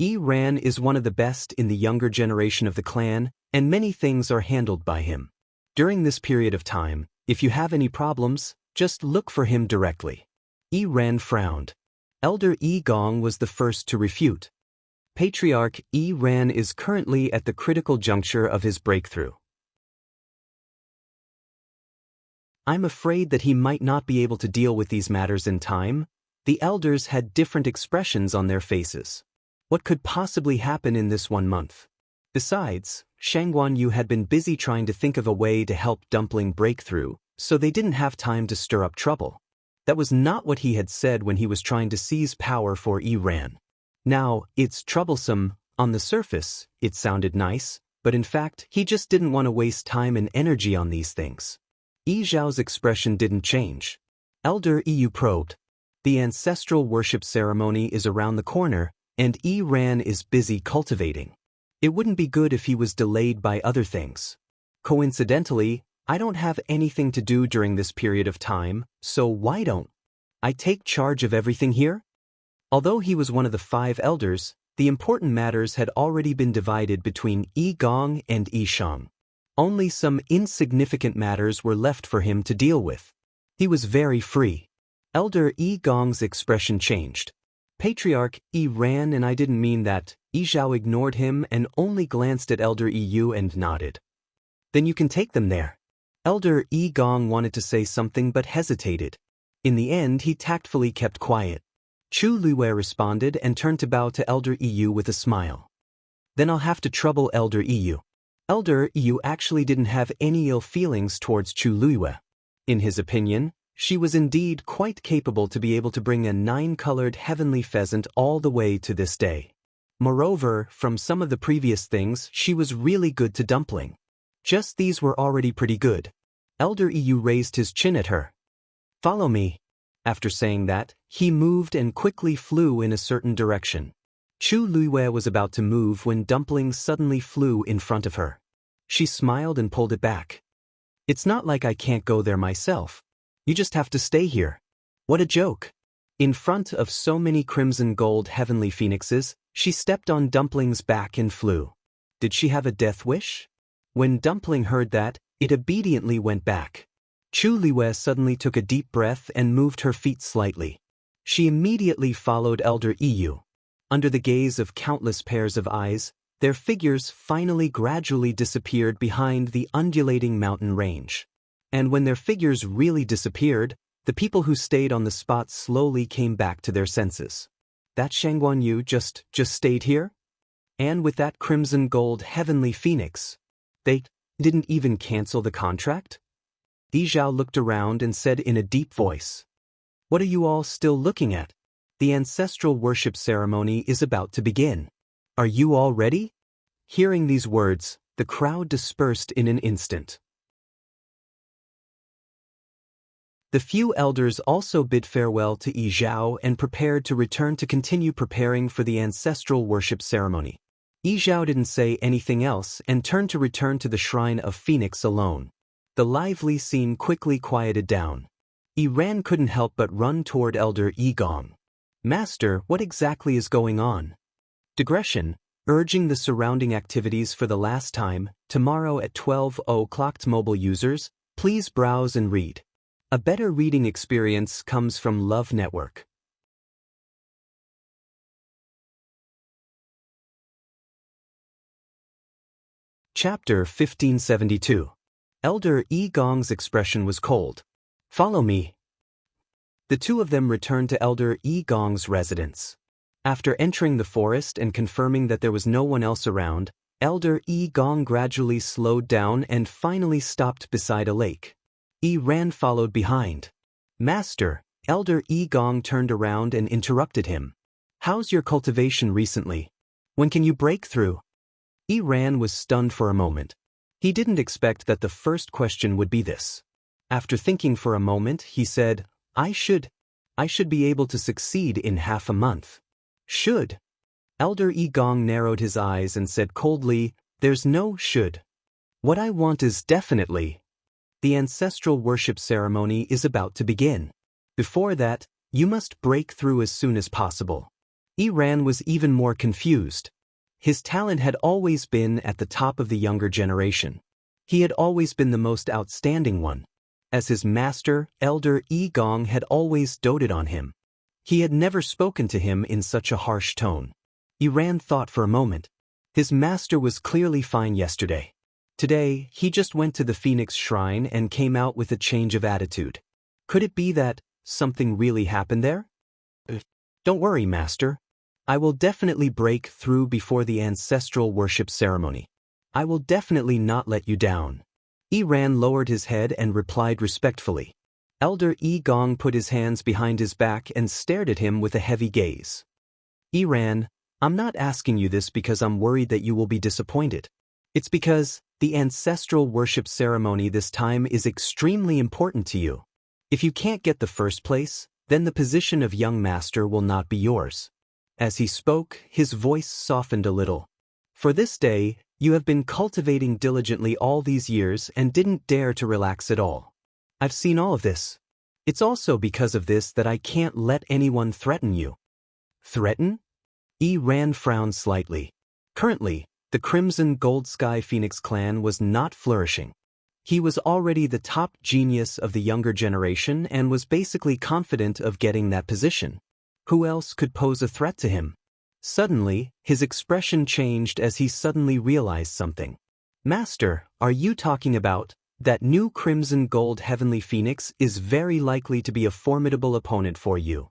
Ran is one of the best in the younger generation of the clan, and many things are handled by him. During this period of time, if you have any problems, just look for him directly. Ran frowned. Elder Gong was the first to refute. Patriarch Ran is currently at the critical juncture of his breakthrough. I'm afraid that he might not be able to deal with these matters in time. The elders had different expressions on their faces. What could possibly happen in this 1 month? Besides, Shang Guanyu had been busy trying to think of a way to help Dumpling break through, so they didn't have time to stir up trouble. That was not what he had said when he was trying to seize power for Ran. Now, it's troublesome. On the surface, it sounded nice, but in fact, he just didn't want to waste time and energy on these things. Zhao's expression didn't change. Elder Yu probed. The ancestral worship ceremony is around the corner, and Ran is busy cultivating. It wouldn't be good if he was delayed by other things. Coincidentally, I don't have anything to do during this period of time, so why don't I take charge of everything here? Although he was one of the 5 elders, the important matters had already been divided between Gong and Shang. Only some insignificant matters were left for him to deal with. He was very free. Elder Gong's expression changed. Patriarch Ran, and I didn't mean that. Zhao ignored him and only glanced at Elder Yu and nodded. Then you can take them there. Elder Gong wanted to say something but hesitated. In the end, he tactfully kept quiet. Chu Luiyue responded and turned to bow to Elder Yu with a smile. Then I'll have to trouble Elder Yu. Elder Yu actually didn't have any ill feelings towards Chu Luiyue. In his opinion, she was indeed quite capable to be able to bring a 9-colored heavenly pheasant all the way to this day. Moreover, from some of the previous things, she was really good to Dumpling. Just these were already pretty good. Elder Yu raised his chin at her. Follow me. After saying that, he moved and quickly flew in a certain direction. Chu Luiyue was about to move when Dumpling suddenly flew in front of her. She smiled and pulled it back. It's not like I can't go there myself. You just have to stay here. What a joke. In front of so many crimson gold heavenly phoenixes, she stepped on Dumpling's back and flew. Did she have a death wish? When Dumpling heard that, it obediently went back. Chu Luiyue suddenly took a deep breath and moved her feet slightly. She immediately followed Elder Yu. Under the gaze of countless pairs of eyes, their figures finally gradually disappeared behind the undulating mountain range. And when their figures really disappeared, the people who stayed on the spot slowly came back to their senses. That Shang Guanyu just stayed here? And with that crimson gold heavenly phoenix, they didn't even cancel the contract? Zhao looked around and said in a deep voice, What are you all still looking at? The ancestral worship ceremony is about to begin. Are you all ready? Hearing these words, the crowd dispersed in an instant. The few elders also bid farewell to Yi Zhao and prepared to return to continue preparing for the ancestral worship ceremony. Yi Zhao didn't say anything else and turned to return to the shrine of Phoenix alone. The lively scene quickly quieted down. Yi Ran couldn't help but run toward Elder Yi Gong. Master, what exactly is going on? Digression, urging the surrounding activities for the last time, tomorrow at 12 o'clock. Mobile users, please browse and read. A better reading experience comes from Love Network. Chapter 1572. Elder Yi Gong's expression was cold. Follow me. The two of them returned to Elder Yi Gong's residence. After entering the forest and confirming that there was no one else around, Elder Yi Gong gradually slowed down and finally stopped beside a lake. Yi Ran followed behind. Master, Elder Yi Gong turned around and interrupted him. How's your cultivation recently? When can you break through? Yi Ran was stunned for a moment. He didn't expect that the first question would be this. After thinking for a moment, he said, I should be able to succeed in half a month. Should? Elder Yi Gong narrowed his eyes and said coldly, there's no should. What I want is definitely. The ancestral worship ceremony is about to begin. Before that, you must break through as soon as possible. Yi Ran was even more confused. His talent had always been at the top of the younger generation. He had always been the most outstanding one. As his master, Elder Yi Gong had always doted on him. He had never spoken to him in such a harsh tone. Yi Ran thought for a moment. His master was clearly fine yesterday. Today, he just went to the Phoenix Shrine and came out with a change of attitude. Could it be that something really happened there? Don't worry, Master. I will definitely break through before the ancestral worship ceremony. I will definitely not let you down. Yi Ran lowered his head and replied respectfully. Elder Yi Gong put his hands behind his back and stared at him with a heavy gaze. Yi Ran, I'm not asking you this because I'm worried that you will be disappointed. It's because the ancestral worship ceremony this time is extremely important to you. If you can't get the first place, then the position of young master will not be yours. As he spoke, his voice softened a little. For this day, you have been cultivating diligently all these years and didn't dare to relax at all. I've seen all of this. It's also because of this that I can't let anyone threaten you. Threaten? Yi Ran frowned slightly. Currently, the Crimson Gold Sky Phoenix clan was not flourishing. He was already the top genius of the younger generation and was basically confident of getting that position. Who else could pose a threat to him? Suddenly, his expression changed as he suddenly realized something. Master, are you talking about that new Crimson Gold Heavenly Phoenix is very likely to be a formidable opponent for you?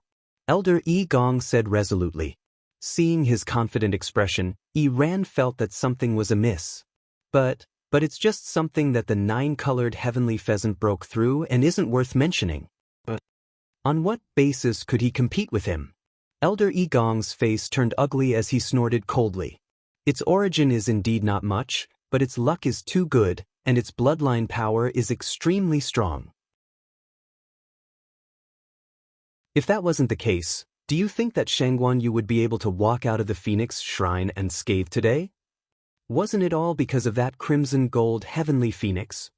Elder Yi Gong said resolutely. Seeing his confident expression, Yi Ran felt that something was amiss. But it's just something that the nine-colored heavenly pheasant broke through and isn't worth mentioning. But on what basis could he compete with him? Elder Yi Gong's face turned ugly as he snorted coldly. Its origin is indeed not much, but its luck is too good, and its bloodline power is extremely strong. If that wasn't the case, do you think that Shangguan Yu would be able to walk out of the Phoenix Shrine unscathed today? Wasn't it all because of that crimson gold heavenly phoenix?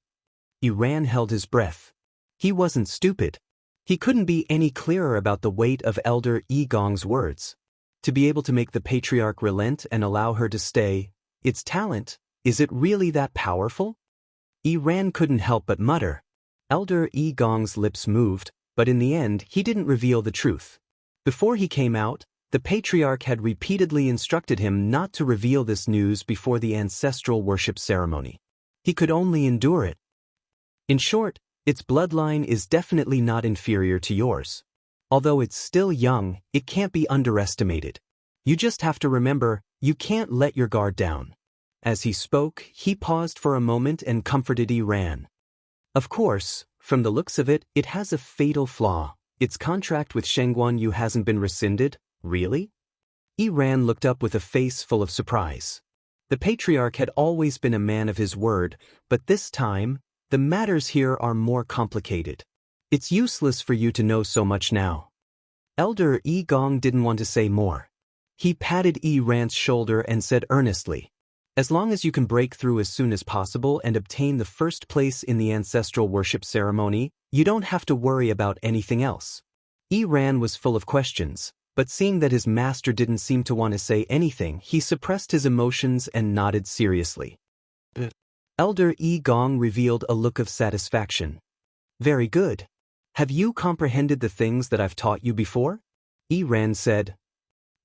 Yi Ran held his breath. He wasn't stupid. He couldn't be any clearer about the weight of Elder Yi Gong's words. To be able to make the patriarch relent and allow her to stay, its talent, is it really that powerful? Yi Ran couldn't help but mutter. Elder Yi Gong's lips moved, but in the end he didn't reveal the truth. Before he came out, the patriarch had repeatedly instructed him not to reveal this news before the ancestral worship ceremony. He could only endure it. In short, its bloodline is definitely not inferior to yours. Although it's still young, it can't be underestimated. You just have to remember, you can't let your guard down. As he spoke, he paused for a moment and comforted Yi Ran. Of course, from the looks of it, it has a fatal flaw. Its contract with Shengguan Yu hasn't been rescinded, really? Yi Ran looked up with a face full of surprise. The patriarch had always been a man of his word, but this time, the matters here are more complicated. It's useless for you to know so much now. Elder Yi Gong didn't want to say more. He patted Yi Ran's shoulder and said earnestly, "As long as you can break through as soon as possible and obtain the first place in the ancestral worship ceremony, you don't have to worry about anything else." Yi Ran was full of questions, but seeing that his master didn't seem to want to say anything, he suppressed his emotions and nodded seriously. Elder Yi Gong revealed a look of satisfaction. "Very good. Have you comprehended the things that I've taught you before?" Yi Ran said.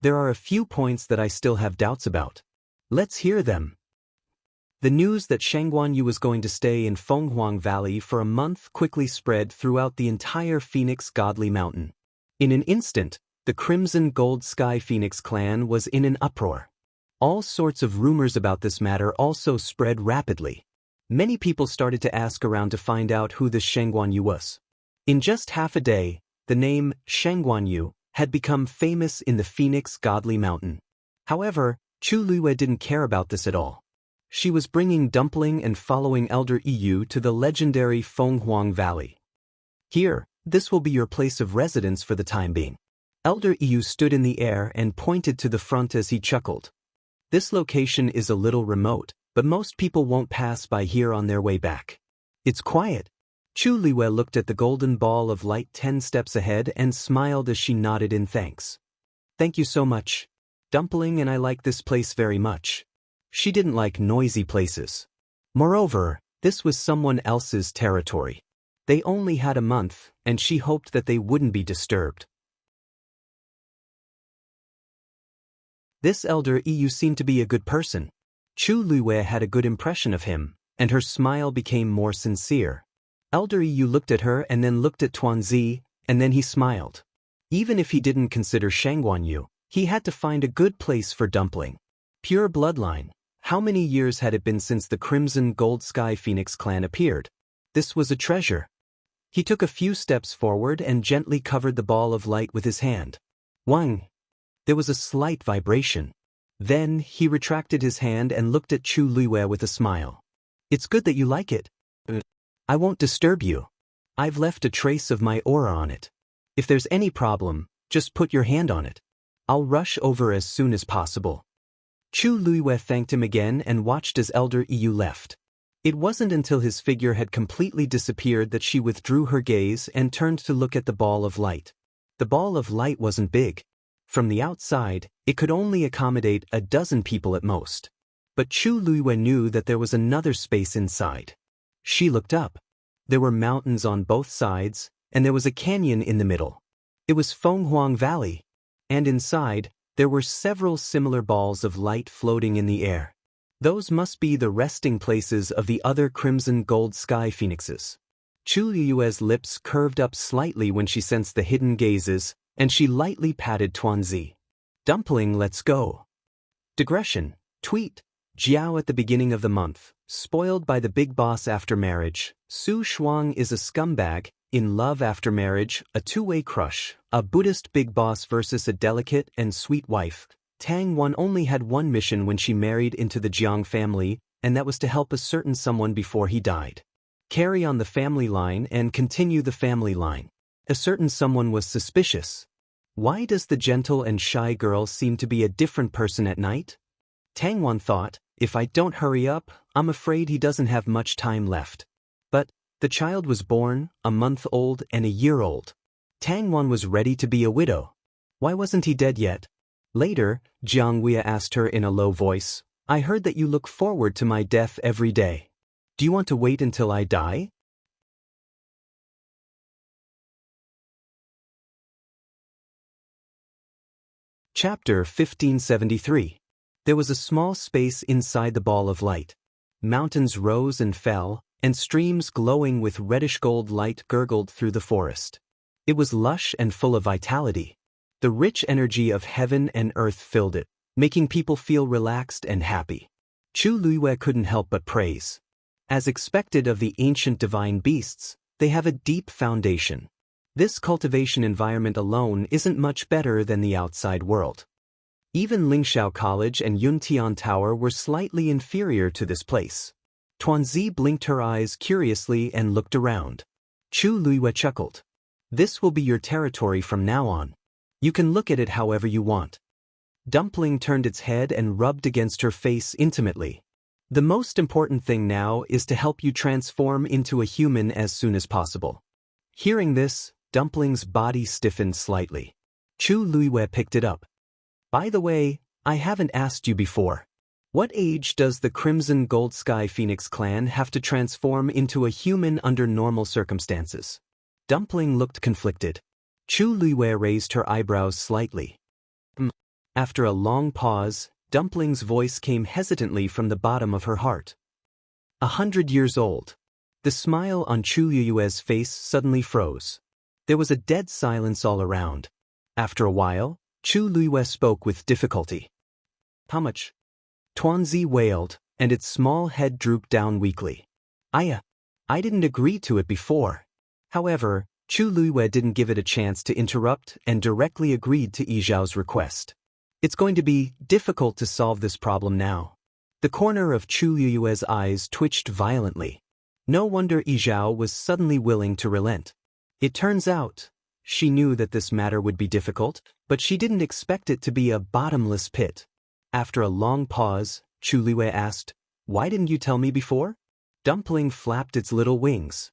"There are a few points that I still have doubts about." "Let's hear them." The news that Shengguan Yu was going to stay in Fenghuang Valley for a month quickly spread throughout the entire Phoenix Godly Mountain. In an instant, the Crimson Gold Sky Phoenix clan was in an uproar. All sorts of rumors about this matter also spread rapidly. Many people started to ask around to find out who this Shengguan Yu was. In just half a day, the name Shengguan Yu had become famous in the Phoenix Godly Mountain. However, Chu Luiyue didn't care about this at all. She was bringing Dumpling and following Elder Yu to the legendary Fenghuang Valley. "Here, this will be your place of residence for the time being." Elder Yu stood in the air and pointed to the front as he chuckled. "This location is a little remote, but most people won't pass by here on their way back. It's quiet." Chu Luiyue looked at the golden ball of light 10 steps ahead and smiled as she nodded in thanks. "Thank you so much. Dumpling and I like this place very much." She didn't like noisy places. Moreover, this was someone else's territory. They only had a month, and she hoped that they wouldn't be disturbed. This Elder Yu seemed to be a good person. Chu Luiyue had a good impression of him, and her smile became more sincere. Elder Yu looked at her and then looked at Tuanzi, and then he smiled. Even if he didn't consider Shengguan Yu, he had to find a good place for Dumpling. Pure bloodline. How many years had it been since the Crimson Gold Sky Phoenix clan appeared? This was a treasure. He took a few steps forward and gently covered the ball of light with his hand. Wang! There was a slight vibration. Then he retracted his hand and looked at Chu Luiyue with a smile. "It's good that you like it. I won't disturb you. I've left a trace of my aura on it. If there's any problem, just put your hand on it. I'll rush over as soon as possible." Chu Luiyue thanked him again and watched as Elder Yu left. It wasn't until his figure had completely disappeared that she withdrew her gaze and turned to look at the ball of light. The ball of light wasn't big. From the outside, it could only accommodate a dozen people at most. But Chu Luiyue knew that there was another space inside. She looked up. There were mountains on both sides, and there was a canyon in the middle. It was Fenghuang Valley. And inside, there were several similar balls of light floating in the air. Those must be the resting places of the other Crimson Gold Sky Phoenixes. Chu Luiyue's lips curved up slightly when she sensed the hidden gazes, and she lightly patted Tuanzi. "Dumpling, let's go." Digression. Tweet. Jiao at the beginning of the month. Spoiled by the big boss after marriage. Su Shuang is a scumbag. In love after marriage, a two-way crush. A Buddhist big boss versus a delicate and sweet wife. Tang Wan only had one mission when she married into the Jiang family, and that was to help a certain someone before he died. Carry on the family line and continue the family line. A certain someone was suspicious. Why does the gentle and shy girl seem to be a different person at night? Tang Wan thought, if I don't hurry up, I'm afraid he doesn't have much time left. But the child was born, a month old and a year old. Tang Wan was ready to be a widow. Why wasn't he dead yet? Later, Jiang Wei asked her in a low voice, I heard that you look forward to my death every day. Do you want to wait until I die? Chapter 1573. There was a small space inside the ball of light. Mountains rose and fell, and streams glowing with reddish-gold light gurgled through the forest. It was lush and full of vitality. The rich energy of heaven and earth filled it, making people feel relaxed and happy. Chu Luiyue couldn't help but praise. As expected of the ancient divine beasts, they have a deep foundation. This cultivation environment alone isn't much better than the outside world. Even Lingxiao College and Yuntian Tower were slightly inferior to this place. Tuanzi blinked her eyes curiously and looked around. Chu Luiyue chuckled. This will be your territory from now on. You can look at it however you want. Dumpling turned its head and rubbed against her face intimately. The most important thing now is to help you transform into a human as soon as possible. Hearing this, Dumpling's body stiffened slightly. Chu Luiyue picked it up. By the way, I haven't asked you before. What age does the Crimson Gold Sky Phoenix clan have to transform into a human under normal circumstances? Dumpling looked conflicted. Chu Luiyue raised her eyebrows slightly. After a long pause, Dumpling's voice came hesitantly from the bottom of her heart. 100 years old. The smile on Chu Luiyue's face suddenly froze. There was a dead silence all around. After a while, Chu Luiyue spoke with difficulty. How much? Tuanzi wailed, and its small head drooped down weakly. I didn't agree to it before. However, Chu Luiyue didn't give it a chance to interrupt and directly agreed to Yizhao's request. It's going to be difficult to solve this problem now. The corner of Chu Luiyue's eyes twitched violently. No wonder Yizhao was suddenly willing to relent. It turns out, she knew that this matter would be difficult, but she didn't expect it to be a bottomless pit. After a long pause, Chu Luiyue asked, "Why didn't you tell me before?" Dumpling flapped its little wings.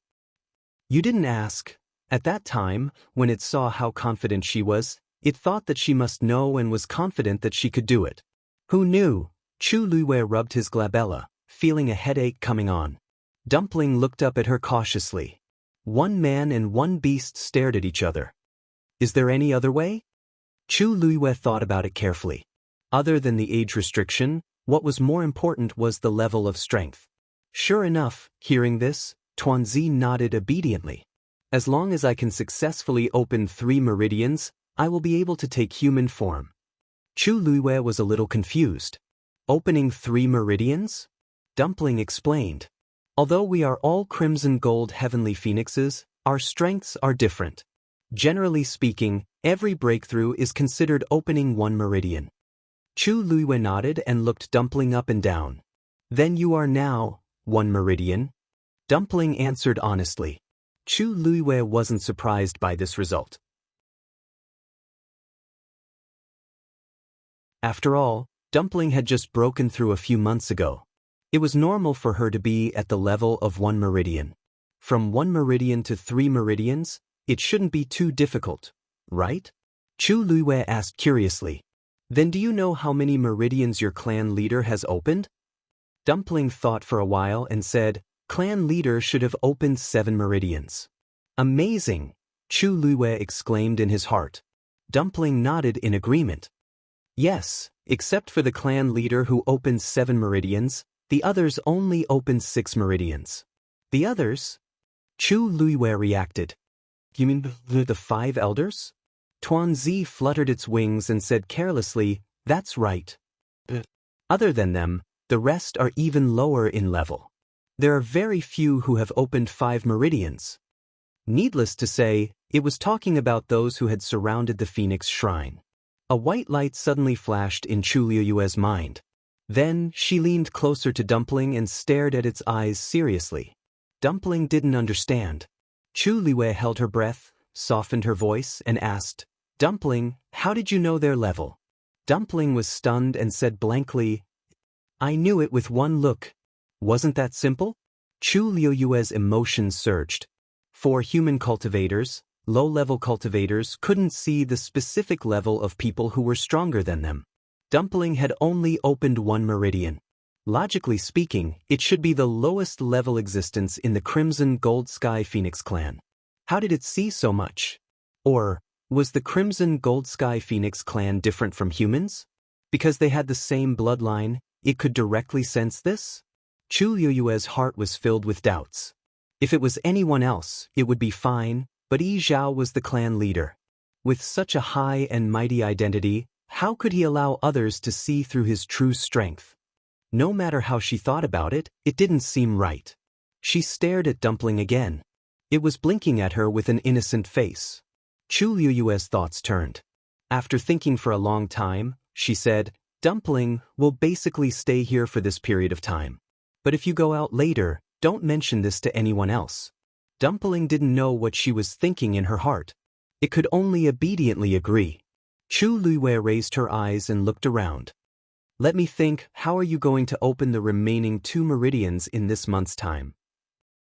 You didn't ask. At that time, when it saw how confident she was, it thought that she must know and was confident that she could do it. Who knew? Chu Luiyue rubbed his glabella, feeling a headache coming on. Dumpling looked up at her cautiously. One man and one beast stared at each other. Is there any other way? Chu Luiyue thought about it carefully. Other than the age restriction, what was more important was the level of strength. Sure enough, hearing this, Tuanzi nodded obediently. As long as I can successfully open 3 meridians, I will be able to take human form. Chu Luiyue was a little confused. Opening 3 meridians? Dumpling explained. Although we are all crimson gold heavenly phoenixes, our strengths are different. Generally speaking, every breakthrough is considered opening 1 meridian. Chu Luiyue nodded and looked Dumpling up and down. Then you are now 1 meridian? Dumpling answered honestly. Chu Luiyue wasn't surprised by this result. After all, Dumpling had just broken through a few months ago. It was normal for her to be at the level of 1 meridian. From 1 meridian to 3 meridians, it shouldn't be too difficult, right? Chu Luiyue asked curiously. Then do you know how many meridians your clan leader has opened? Dumpling thought for a while and said, Clan leader should have opened 7 meridians. Amazing! Chu Luiyue exclaimed in his heart. Dumpling nodded in agreement. Yes, except for the clan leader who opened 7 meridians, the others only opened 6 meridians. The others? Chu Luiyue reacted. You mean the 5 elders? Tuanzi fluttered its wings and said carelessly, That's right. Other than them, the rest are even lower in level. There are very few who have opened 5 meridians. Needless to say, it was talking about those who had surrounded the Phoenix Shrine. A white light suddenly flashed in Chu Luiyue's mind. Then, she leaned closer to Dumpling and stared at its eyes seriously. Dumpling didn't understand. Chu Luiyue held her breath, softened her voice, and asked, Dumpling, how did you know their level? Dumpling was stunned and said blankly, I knew it with one look. Wasn't that simple? Chu Luiyue's emotions surged. For human cultivators, low-level cultivators couldn't see the specific level of people who were stronger than them. Dumpling had only opened 1 meridian. Logically speaking, it should be the lowest level existence in the Crimson Gold Sky Phoenix clan. How did it see so much? Or, was the Crimson Gold Sky Phoenix clan different from humans? Because they had the same bloodline, it could directly sense this? Chu Luiyue's heart was filled with doubts. If it was anyone else, it would be fine, but Yi Zhao was the clan leader. With such a high and mighty identity, how could he allow others to see through his true strength? No matter how she thought about it, it didn't seem right. She stared at Dumpling again. It was blinking at her with an innocent face. Chu Liyue's thoughts turned. After thinking for a long time, she said, Dumpling will basically stay here for this period of time. But if you go out later, don't mention this to anyone else. Dumpling didn't know what she was thinking in her heart. It could only obediently agree. Chu Liyue raised her eyes and looked around. Let me think, how are you going to open the remaining 2 meridians in this month's time?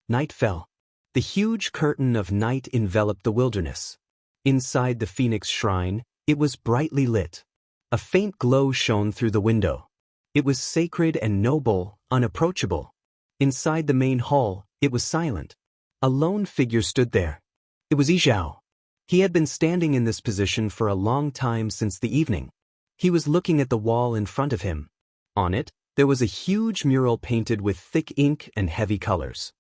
Night fell. The huge curtain of night enveloped the wilderness. Inside the Phoenix Shrine, it was brightly lit. A faint glow shone through the window. It was sacred and noble, unapproachable. Inside the main hall, it was silent. A lone figure stood there. It was Yizhao. He had been standing in this position for a long time since the evening. He was looking at the wall in front of him. On it, there was a huge mural painted with thick ink and heavy colors.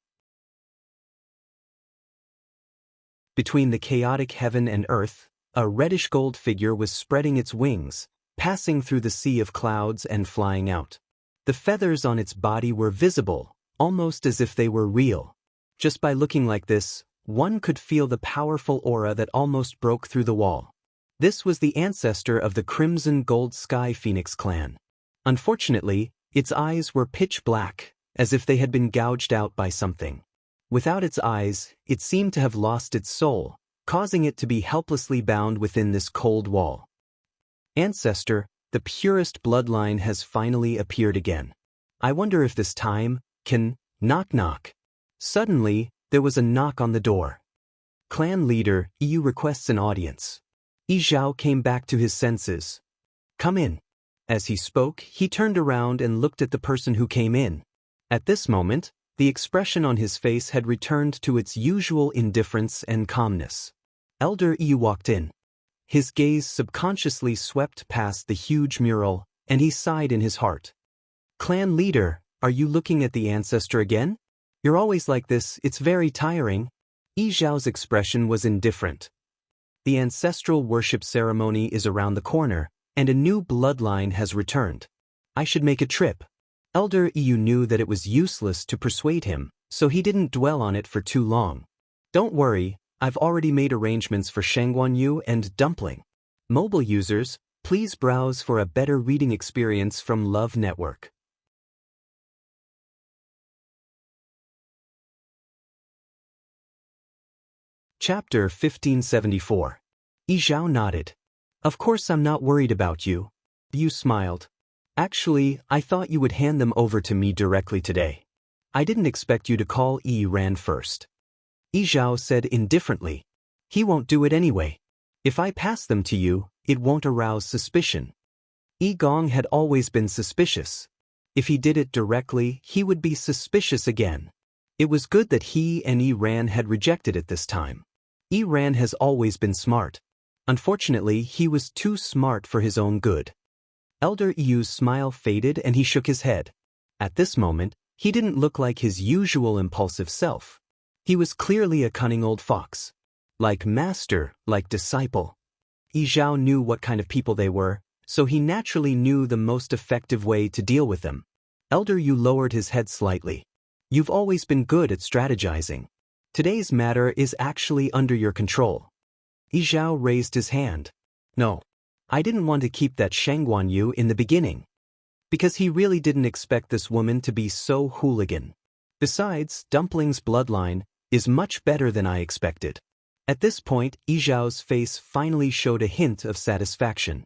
Between the chaotic heaven and earth, a reddish-gold figure was spreading its wings, passing through the sea of clouds and flying out. The feathers on its body were visible, almost as if they were real. Just by looking like this, one could feel the powerful aura that almost broke through the wall. This was the ancestor of the Crimson Gold Sky Phoenix clan. Unfortunately, its eyes were pitch black, as if they had been gouged out by something. Without its eyes, it seemed to have lost its soul, causing it to be helplessly bound within this cold wall. Ancestor, the purest bloodline has finally appeared again. I wonder if this time can knock knock. Suddenly, there was a knock on the door. Clan leader, Yu requests an audience. Yizhao came back to his senses. Come in. As he spoke, he turned around and looked at the person who came in. At this moment, the expression on his face had returned to its usual indifference and calmness. Elder Yu walked in. His gaze subconsciously swept past the huge mural, and he sighed in his heart. Clan leader, are you looking at the ancestor again? You're always like this, it's very tiring. Yizhao's expression was indifferent. The ancestral worship ceremony is around the corner, and a new bloodline has returned. I should make a trip. Elder Yu knew that it was useless to persuade him, so he didn't dwell on it for too long. Don't worry, I've already made arrangements for Shangguanyu and Dumpling. Mobile users, please browse for a better reading experience from Love Network. Chapter 1574. Yizhao nodded. Of course I'm not worried about you. Yu smiled. Actually, I thought you would hand them over to me directly today. I didn't expect you to call Yi Ran first. Yizhao said indifferently. He won't do it anyway. If I pass them to you, it won't arouse suspicion. Yi Gong had always been suspicious. If he did it directly, he would be suspicious again. It was good that he and Yi Ran had rejected it this time. Yi Ran has always been smart. Unfortunately, he was too smart for his own good. Elder Yu's smile faded and he shook his head. At this moment, he didn't look like his usual impulsive self. He was clearly a cunning old fox. Like master, like disciple. Yizhao knew what kind of people they were, so he naturally knew the most effective way to deal with them. Elder Yu lowered his head slightly. You've always been good at strategizing. Today's matter is actually under your control. Yizhao raised his hand. No. I didn't want to keep that Shangguanyu in the beginning. Because he really didn't expect this woman to be so hooligan. Besides, Dumpling's bloodline is much better than I expected. At this point, Yizhao's face finally showed a hint of satisfaction.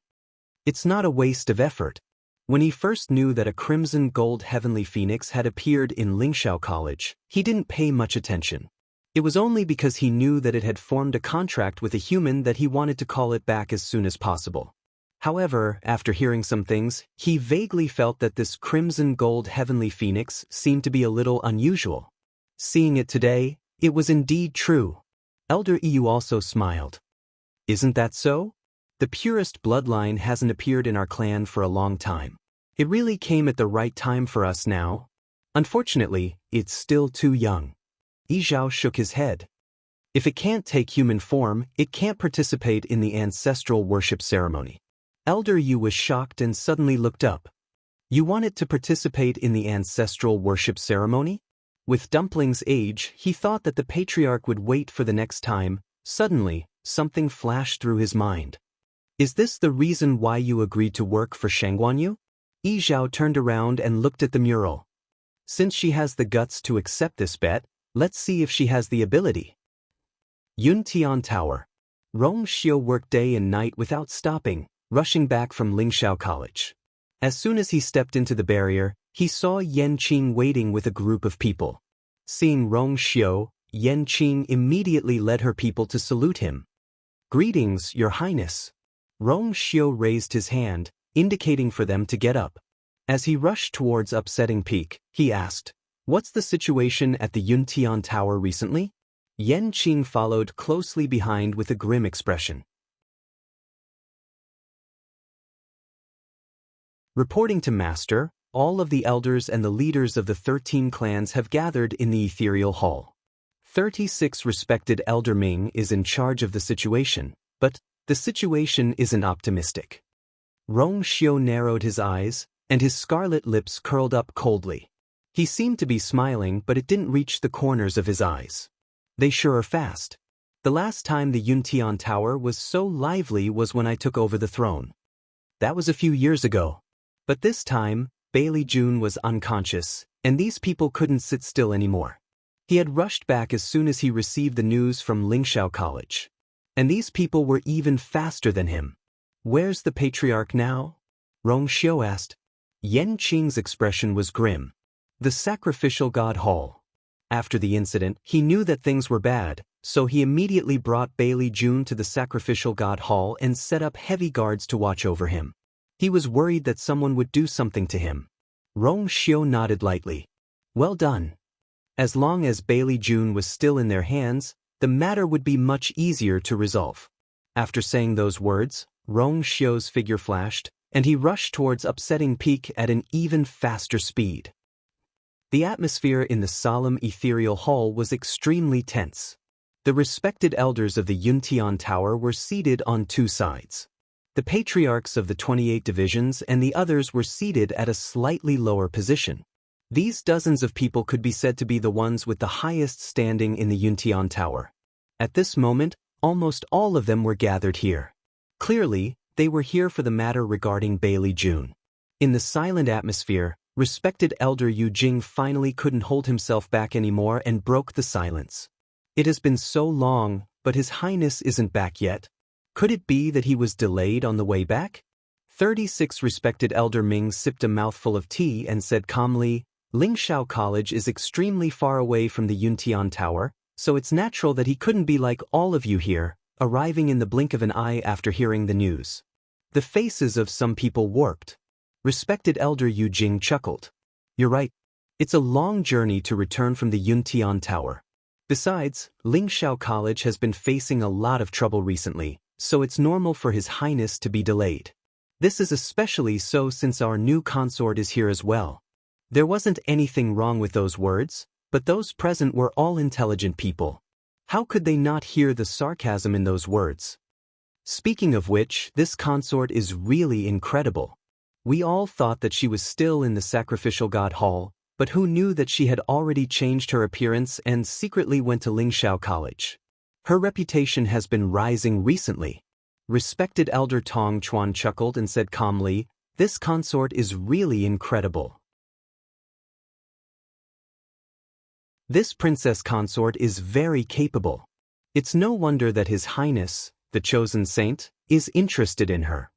It's not a waste of effort. When he first knew that a crimson gold heavenly phoenix had appeared in Lingxiao College, he didn't pay much attention. It was only because he knew that it had formed a contract with a human that he wanted to call it back as soon as possible. However, after hearing some things, he vaguely felt that this crimson gold heavenly phoenix seemed to be a little unusual. Seeing it today, it was indeed true. Elder Yu also smiled. Isn't that so? The purest bloodline hasn't appeared in our clan for a long time. It really came at the right time for us now. Unfortunately, it's still too young. Yizhao shook his head. If it can't take human form, it can't participate in the ancestral worship ceremony. Elder Yu was shocked and suddenly looked up. You want it to participate in the ancestral worship ceremony? With Dumpling's age, he thought that the patriarch would wait for the next time. Suddenly, something flashed through his mind. Is this the reason why you agreed to work for Shangguanyu? Yi Zhao turned around and looked at the mural. Since she has the guts to accept this bet, let's see if she has the ability. Yuntian Tower. Rong Xiu worked day and night without stopping, rushing back from Lingxiao College. As soon as he stepped into the barrier, he saw Yan Qing waiting with a group of people. Seeing Rong Xiu, Yan Qing immediately led her people to salute him. Greetings, Your Highness. Rong Xiu raised his hand, indicating for them to get up. As he rushed towards Upsetting Peak, he asked, "What's the situation at the Yuntian Tower recently?" Yan Qing followed closely behind with a grim expression. Reporting to Master, all of the elders and the leaders of the 13 clans have gathered in the ethereal hall. 36 respected Elder Ming is in charge of the situation, but the situation isn't optimistic. Rong Xiu narrowed his eyes, and his scarlet lips curled up coldly. He seemed to be smiling, but it didn't reach the corners of his eyes. They sure are fast. The last time the Yuntian Tower was so lively was when I took over the throne. That was a few years ago. But this time, Bailey June was unconscious, and these people couldn't sit still anymore. He had rushed back as soon as he received the news from Lingxiao College. And these people were even faster than him. Where's the patriarch now? Rong Xiu asked. Yan Qing's expression was grim. The sacrificial god hall. After the incident, he knew that things were bad, so he immediately brought Bailey June to the sacrificial god hall and set up heavy guards to watch over him. He was worried that someone would do something to him. Rong Xiu nodded lightly. Well done. As long as Bailey June was still in their hands, the matter would be much easier to resolve. After saying those words, Rong Xiu's figure flashed, and he rushed towards Upsetting Peak at an even faster speed. The atmosphere in the solemn ethereal hall was extremely tense. The respected elders of the Yuntian Tower were seated on two sides. The patriarchs of the 28 divisions and the others were seated at a slightly lower position. These dozens of people could be said to be the ones with the highest standing in the Yuntian Tower. At this moment, almost all of them were gathered here. Clearly, they were here for the matter regarding Bailey June. In the silent atmosphere, respected Elder Yu Jing finally couldn't hold himself back anymore and broke the silence. It has been so long, but His Highness isn't back yet. Could it be that he was delayed on the way back? 36 respected Elder Ming sipped a mouthful of tea and said calmly, Lingxiao College is extremely far away from the Yuntian Tower, so it's natural that he couldn't be like all of you here, arriving in the blink of an eye after hearing the news. The faces of some people warped. Respected Elder Yu Jing chuckled. You're right. It's a long journey to return from the Yuntian Tower. Besides, Lingxiao College has been facing a lot of trouble recently, so it's normal for His Highness to be delayed. This is especially so since our new consort is here as well. There wasn't anything wrong with those words, but those present were all intelligent people. How could they not hear the sarcasm in those words? Speaking of which, this consort is really incredible. We all thought that she was still in the sacrificial god hall, but who knew that she had already changed her appearance and secretly went to Lingxiao College. Her reputation has been rising recently. Respected Elder Tong Chuan chuckled and said calmly, this consort is really incredible. This princess consort is very capable. It's no wonder that His Highness, the chosen saint, is interested in her.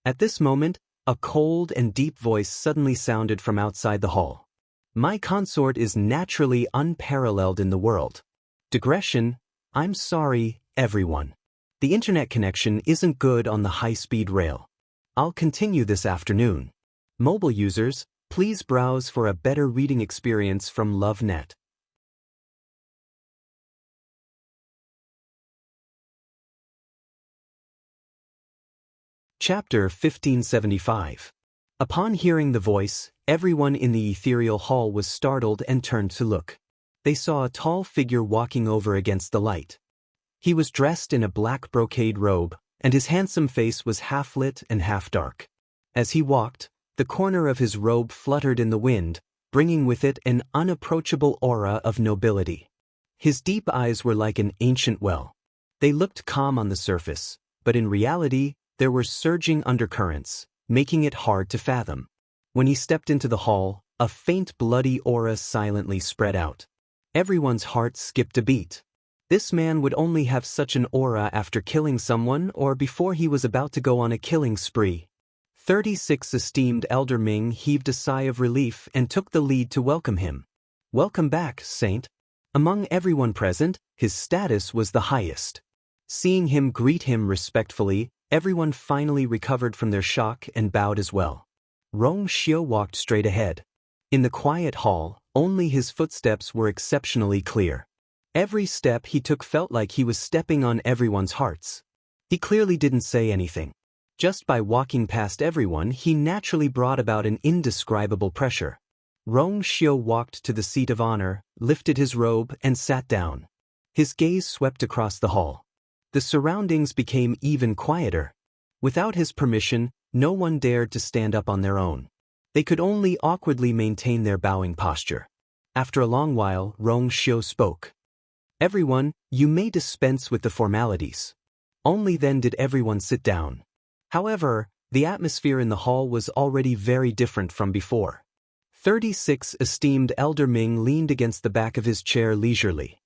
At this moment, a cold and deep voice suddenly sounded from outside the hall. My consort is naturally unparalleled in the world. Digression, I'm sorry, everyone. The internet connection isn't good on the high-speed rail. I'll continue this afternoon. Mobile users, please browse for a better reading experience from LoveNet. Chapter 1575. Upon hearing the voice, everyone in the ethereal hall was startled and turned to look. They saw a tall figure walking over against the light. He was dressed in a black brocade robe, and his handsome face was half lit and half dark. As he walked, the corner of his robe fluttered in the wind, bringing with it an unapproachable aura of nobility. His deep eyes were like an ancient well. They looked calm on the surface, but in reality, there were surging undercurrents, making it hard to fathom. When he stepped into the hall, a faint bloody aura silently spread out. Everyone's heart skipped a beat. This man would only have such an aura after killing someone or before he was about to go on a killing spree. 36 esteemed Elder Ming heaved a sigh of relief and took the lead to welcome him. "Welcome back, Saint." Among everyone present, his status was the highest. Seeing him greet him respectfully, everyone finally recovered from their shock and bowed as well. Rong Xiu walked straight ahead. In the quiet hall, only his footsteps were exceptionally clear. Every step he took felt like he was stepping on everyone's hearts. He clearly didn't say anything. Just by walking past everyone, he naturally brought about an indescribable pressure. Rong Xiu walked to the seat of honor, lifted his robe, and sat down. His gaze swept across the hall. The surroundings became even quieter. Without his permission, no one dared to stand up on their own. They could only awkwardly maintain their bowing posture. After a long while, Rong Xiu spoke. "Everyone, you may dispense with the formalities." Only then did everyone sit down. However, the atmosphere in the hall was already very different from before. 36 esteemed Elder Ming leaned against the back of his chair leisurely.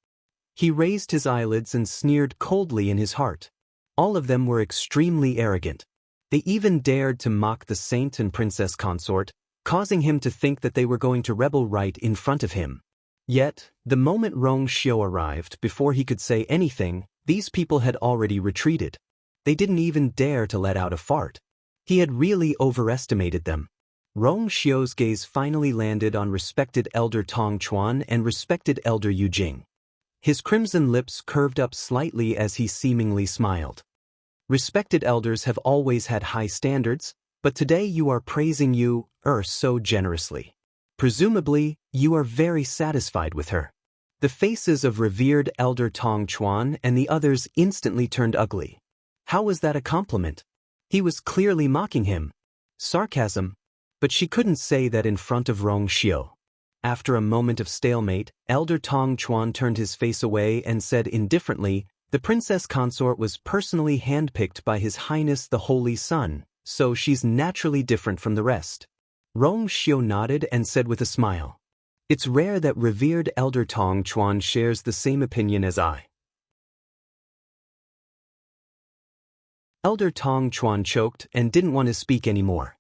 He raised his eyelids and sneered coldly in his heart. All of them were extremely arrogant. They even dared to mock the saint and princess consort, causing him to think that they were going to rebel right in front of him. Yet, the moment Rong Xiu arrived, before he could say anything, these people had already retreated. They didn't even dare to let out a fart. He had really overestimated them. Rong Xiu's gaze finally landed on respected Elder Tong Chuan and respected Elder Yu Jing. His crimson lips curved up slightly as he seemingly smiled. "Respected elders have always had high standards, but today you are praising you, so generously. Presumably, you are very satisfied with her." The faces of revered Elder Tong Chuan and the others instantly turned ugly. How was that a compliment? He was clearly mocking him. Sarcasm. But she couldn't say that in front of Rong Xiu. After a moment of stalemate, Elder Tong Chuan turned his face away and said indifferently, "The princess consort was personally handpicked by His Highness the Holy Sun, so she's naturally different from the rest." Rong Xiu nodded and said with a smile, "It's rare that revered Elder Tong Chuan shares the same opinion as I." Elder Tong Chuan choked and didn't want to speak anymore.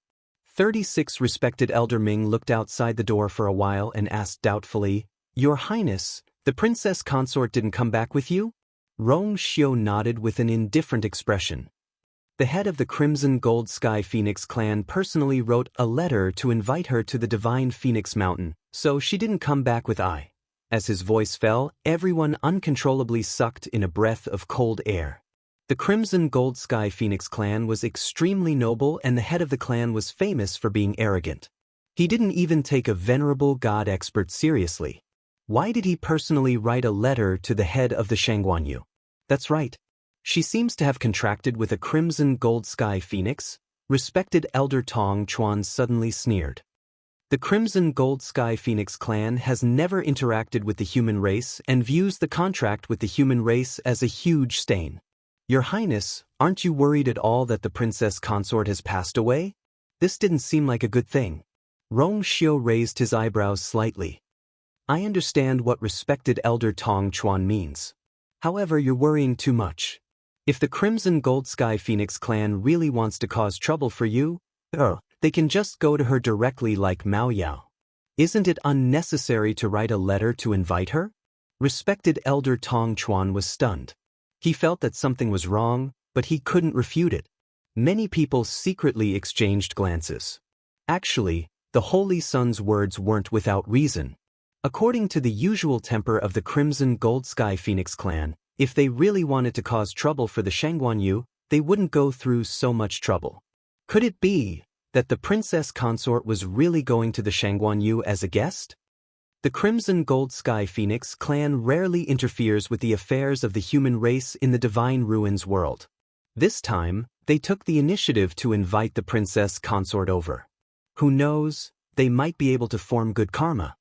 36 respected Elder Ming looked outside the door for a while and asked doubtfully, "Your Highness, the princess consort didn't come back with you?" Rong Xiu nodded with an indifferent expression. The head of the Crimson Gold Sky Phoenix clan personally wrote a letter to invite her to the Divine Phoenix Mountain, so she didn't come back with I. As his voice fell, everyone uncontrollably sucked in a breath of cold air. The Crimson Gold Sky Phoenix clan was extremely noble and the head of the clan was famous for being arrogant. He didn't even take a venerable god expert seriously. Why did he personally write a letter to the head of the Shangguanyu? That's right. She seems to have contracted with a Crimson Gold Sky Phoenix. Respected Elder Tong Chuan suddenly sneered. The Crimson Gold Sky Phoenix clan has never interacted with the human race and views the contract with the human race as a huge stain. Your Highness, aren't you worried at all that the princess consort has passed away? This didn't seem like a good thing. Rong Xiu raised his eyebrows slightly. I understand what respected Elder Tong Chuan means. However, you're worrying too much. If the Crimson Gold Sky Phoenix clan really wants to cause trouble for you, they can just go to her directly like Mao Yao. Isn't it unnecessary to write a letter to invite her? Respected Elder Tong Chuan was stunned. He felt that something was wrong, but he couldn't refute it. Many people secretly exchanged glances. Actually, the Holy Sun's words weren't without reason. According to the usual temper of the Crimson Gold Sky Phoenix clan, if they really wanted to cause trouble for the Shangguanyu, they wouldn't go through so much trouble. Could it be that the princess consort was really going to the Shangguanyu as a guest? The Crimson Gold Sky Phoenix clan rarely interferes with the affairs of the human race in the Divine Ruins world. This time, they took the initiative to invite the princess consort over. Who knows, they might be able to form good karma.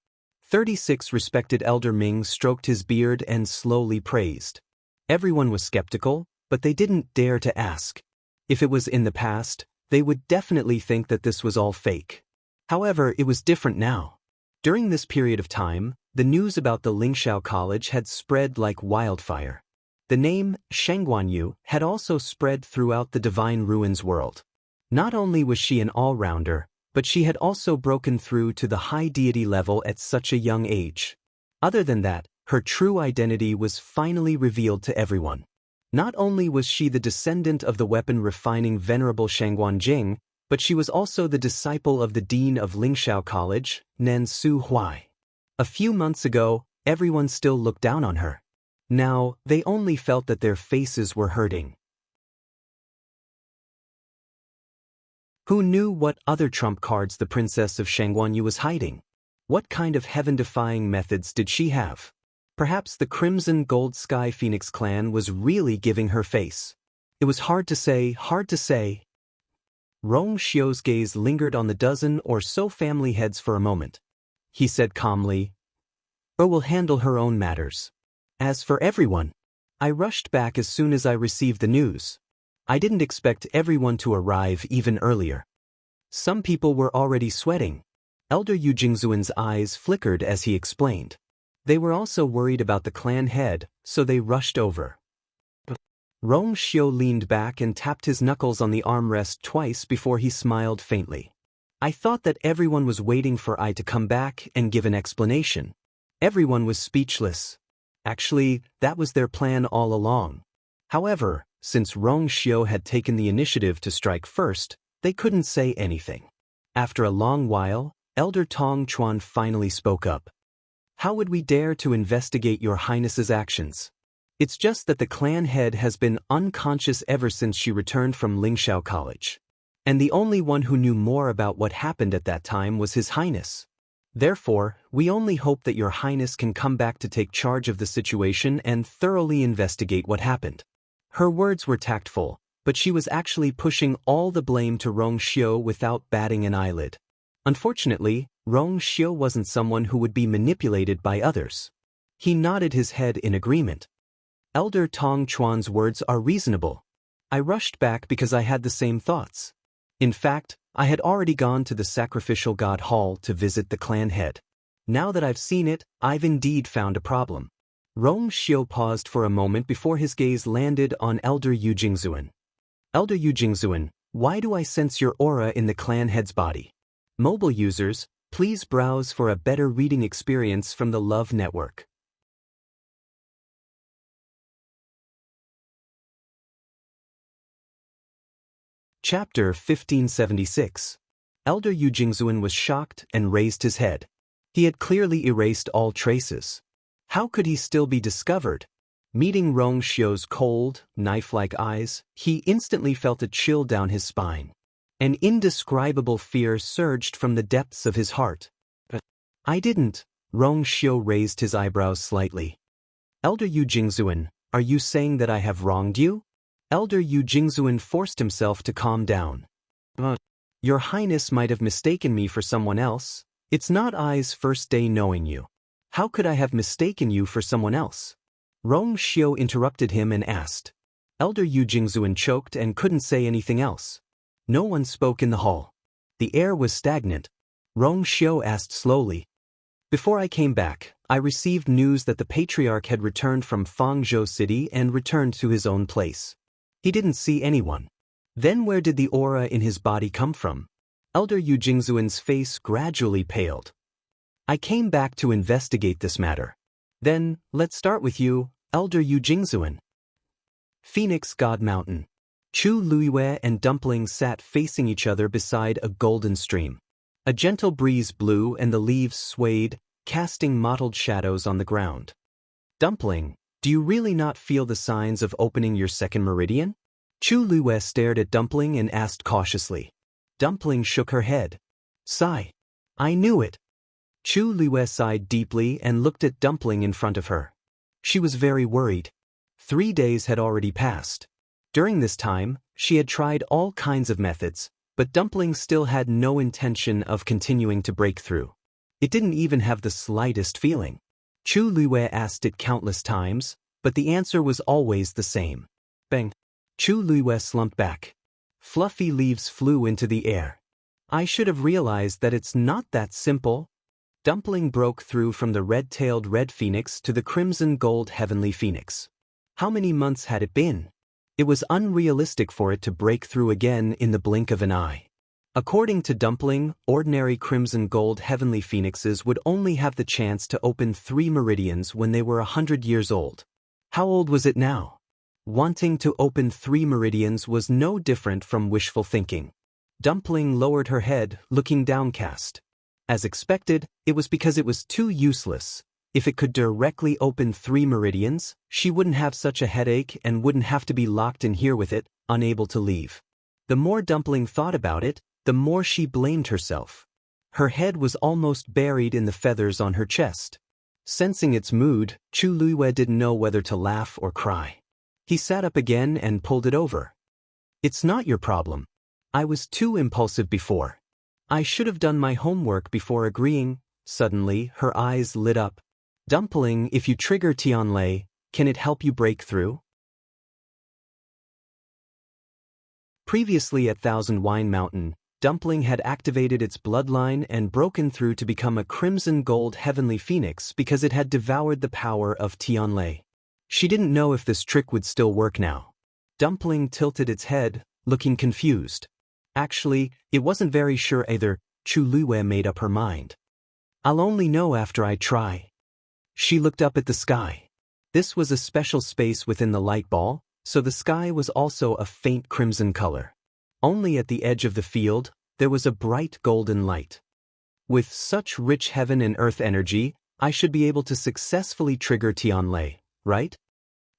36 respected Elder Ming stroked his beard and slowly praised. Everyone was skeptical, but they didn't dare to ask. If it was in the past, they would definitely think that this was all fake. However, it was different now. During this period of time, the news about the Lingxiao College had spread like wildfire. The name, Shengguanyu, had also spread throughout the Divine Ruins world. Not only was she an all-rounder, but she had also broken through to the high deity level at such a young age. Other than that, her true identity was finally revealed to everyone. Not only was she the descendant of the weapon-refining Venerable Shangguan Jing, but she was also the disciple of the Dean of Lingxiao College, Nen Su Huai. A few months ago, everyone still looked down on her. Now, they only felt that their faces were hurting. Who knew what other trump cards the Princess of Shangguanyu was hiding? What kind of heaven-defying methods did she have? Perhaps the Crimson Gold Sky Phoenix clan was really giving her face. It was hard to say. Rong Xiu's gaze lingered on the dozen or so family heads for a moment. He said calmly, "Or will handle her own matters. As for everyone, I rushed back as soon as I received the news. I didn't expect everyone to arrive even earlier." Some people were already sweating. Elder Yu Jingzuan's eyes flickered as he explained. They were also worried about the clan head, so they rushed over. Rong Xiu leaned back and tapped his knuckles on the armrest twice before he smiled faintly. "I thought that everyone was waiting for I to come back and give an explanation." Everyone was speechless. Actually, that was their plan all along. However, since Rong Xiu had taken the initiative to strike first, they couldn't say anything. After a long while, Elder Tong Chuan finally spoke up. "How would we dare to investigate your highness's actions? It's just that the clan head has been unconscious ever since she returned from Lingxiao College. And the only one who knew more about what happened at that time was His Highness. Therefore, we only hope that your highness can come back to take charge of the situation and thoroughly investigate what happened." Her words were tactful, but she was actually pushing all the blame to Rong Xiu without batting an eyelid. Unfortunately, Rong Xiu wasn't someone who would be manipulated by others. He nodded his head in agreement. Elder Tong Chuan's words are reasonable. I rushed back because I had the same thoughts. In fact, I had already gone to the sacrificial god hall to visit the clan head. Now that I've seen it, I've indeed found a problem. Rong Xiu paused for a moment before his gaze landed on Elder Yu Jingzuan. "Elder Yu Jingzuan, why do I sense your aura in the clan head's body?" Mobile users, please browse for a better reading experience from the Love Network. Chapter 1576. Elder Yu Jingzuan was shocked and raised his head. He had clearly erased all traces. How could he still be discovered? Meeting Rong Xiu's cold, knife-like eyes, he instantly felt a chill down his spine. An indescribable fear surged from the depths of his heart. "I didn't." Rong Xiu raised his eyebrows slightly. "Elder Yu Jingzuan, are you saying that I have wronged you?" Elder Yu Jingzuan forced himself to calm down. "Your Highness might have mistaken me for someone else. It's not I's first day knowing you. How could I have mistaken you for someone else?" Rong Xiu interrupted him and asked. Elder Yu Jingzuan choked and couldn't say anything else. No one spoke in the hall. The air was stagnant. Rong Xiu asked slowly. "Before I came back, I received news that the Patriarch had returned from Fangzhou City and returned to his own place. He didn't see anyone. Then where did the aura in his body come from?" Elder Yu Jingzuan's face gradually paled. "I came back to investigate this matter." "Then, let's start with you, Elder Yu Jingzuan." Phoenix God Mountain. Chu Luiwei and Dumpling sat facing each other beside a golden stream. A gentle breeze blew and the leaves swayed, casting mottled shadows on the ground. "Dumpling, do you really not feel the signs of opening your second meridian?" Chu Luiwei stared at Dumpling and asked cautiously. Dumpling shook her head. "Sigh. I knew it." Chu Luiwei sighed deeply and looked at Dumpling in front of her. She was very worried. 3 days had already passed. During this time, she had tried all kinds of methods, But Dumpling still had no intention of continuing to break through. It didn't even have the slightest feeling. Chu Luiwei asked it countless times, but the answer was always the same. Bang! Chu Luiwei slumped back. Fluffy leaves flew into the air. I should have realized that it's not that simple. Dumpling broke through from the red-tailed red phoenix to the crimson-gold heavenly phoenix. How many months had it been? It was unrealistic for it to break through again in the blink of an eye. According to Dumpling, ordinary crimson-gold heavenly phoenixes would only have the chance to open 3 meridians when they were 100 years old. How old was it now? Wanting to open 3 meridians was no different from wishful thinking. Dumpling lowered her head, looking downcast. As expected, it was because it was too useless. If it could directly open 3 meridians, she wouldn't have such a headache and wouldn't have to be locked in here with it, unable to leave. The more Dumpling thought about it, the more she blamed herself. Her head was almost buried in the feathers on her chest. Sensing its mood, Chu Luiwei didn't know whether to laugh or cry. He sat up again and pulled it over. It's not your problem. I was too impulsive before. I should have done my homework before agreeing. Suddenly, her eyes lit up. Dumpling, if you trigger Tianlei, can it help you break through? Previously at Thousand Wine Mountain, Dumpling had activated its bloodline and broken through to become a crimson-gold heavenly phoenix because it had devoured the power of Tianlei. She didn't know if this trick would still work now. Dumpling tilted its head, looking confused. Actually, it wasn't very sure either. Chu Luiwei made up her mind. I'll only know after I try. She looked up at the sky. This was a special space within the light ball, so the sky was also a faint crimson color. Only at the edge of the field, there was a bright golden light. With such rich heaven and earth energy, I should be able to successfully trigger Tianlei, right?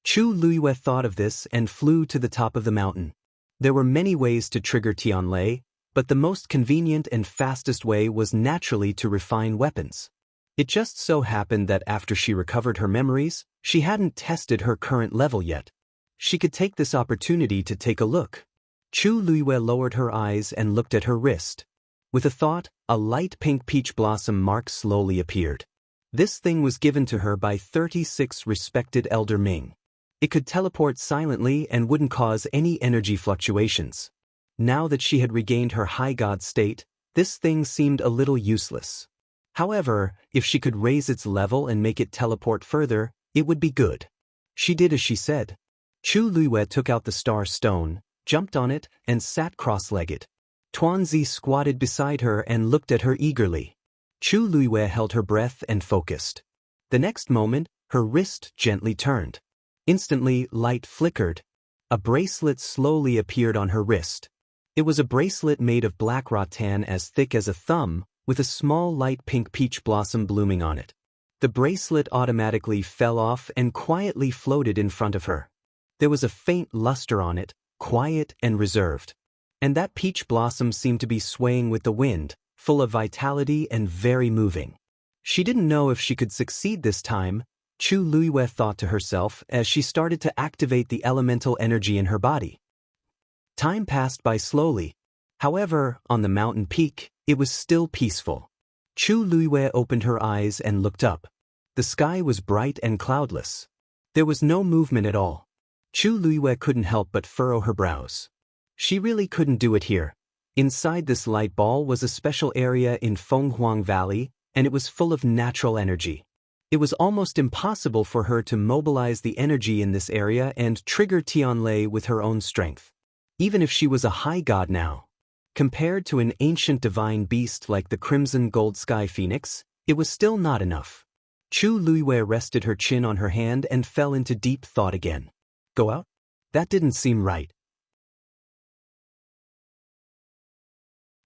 Chu Luiwei thought of this and flew to the top of the mountain. There were many ways to trigger Tianlei, but the most convenient and fastest way was naturally to refine weapons. It just so happened that after she recovered her memories, she hadn't tested her current level yet. She could take this opportunity to take a look. Chu Luiwei lowered her eyes and looked at her wrist. With a thought, a light pink peach blossom mark slowly appeared. This thing was given to her by 36 respected Elder Ming. It could teleport silently and wouldn't cause any energy fluctuations. Now that she had regained her high god state, this thing seemed a little useless. However, if she could raise its level and make it teleport further, it would be good. She did as she said. Chu Luiwei took out the star stone, jumped on it, and sat cross-legged. Tuanzi squatted beside her and looked at her eagerly. Chu Luiwei held her breath and focused. The next moment, her wrist gently turned. Instantly, light flickered. A bracelet slowly appeared on her wrist. It was a bracelet made of black rattan as thick as a thumb, with a small light pink peach blossom blooming on it. The bracelet automatically fell off and quietly floated in front of her. There was a faint luster on it, quiet and reserved. And that peach blossom seemed to be swaying with the wind, full of vitality and very moving. She didn't know if she could succeed this time, Chu Luiwei thought to herself as she started to activate the elemental energy in her body. Time passed by slowly. However, on the mountain peak, it was still peaceful. Chu Luiwei opened her eyes and looked up. The sky was bright and cloudless. There was no movement at all. Chu Luiwei couldn't help but furrow her brows. She really couldn't do it here. Inside this light ball was a special area in Fenghuang Valley, and it was full of natural energy. It was almost impossible for her to mobilize the energy in this area and trigger Tianlei with her own strength. Even if she was a high god now. Compared to an ancient divine beast like the crimson gold sky phoenix, it was still not enough. Chu Luiwei rested her chin on her hand and fell into deep thought again. Go out? That didn't seem right.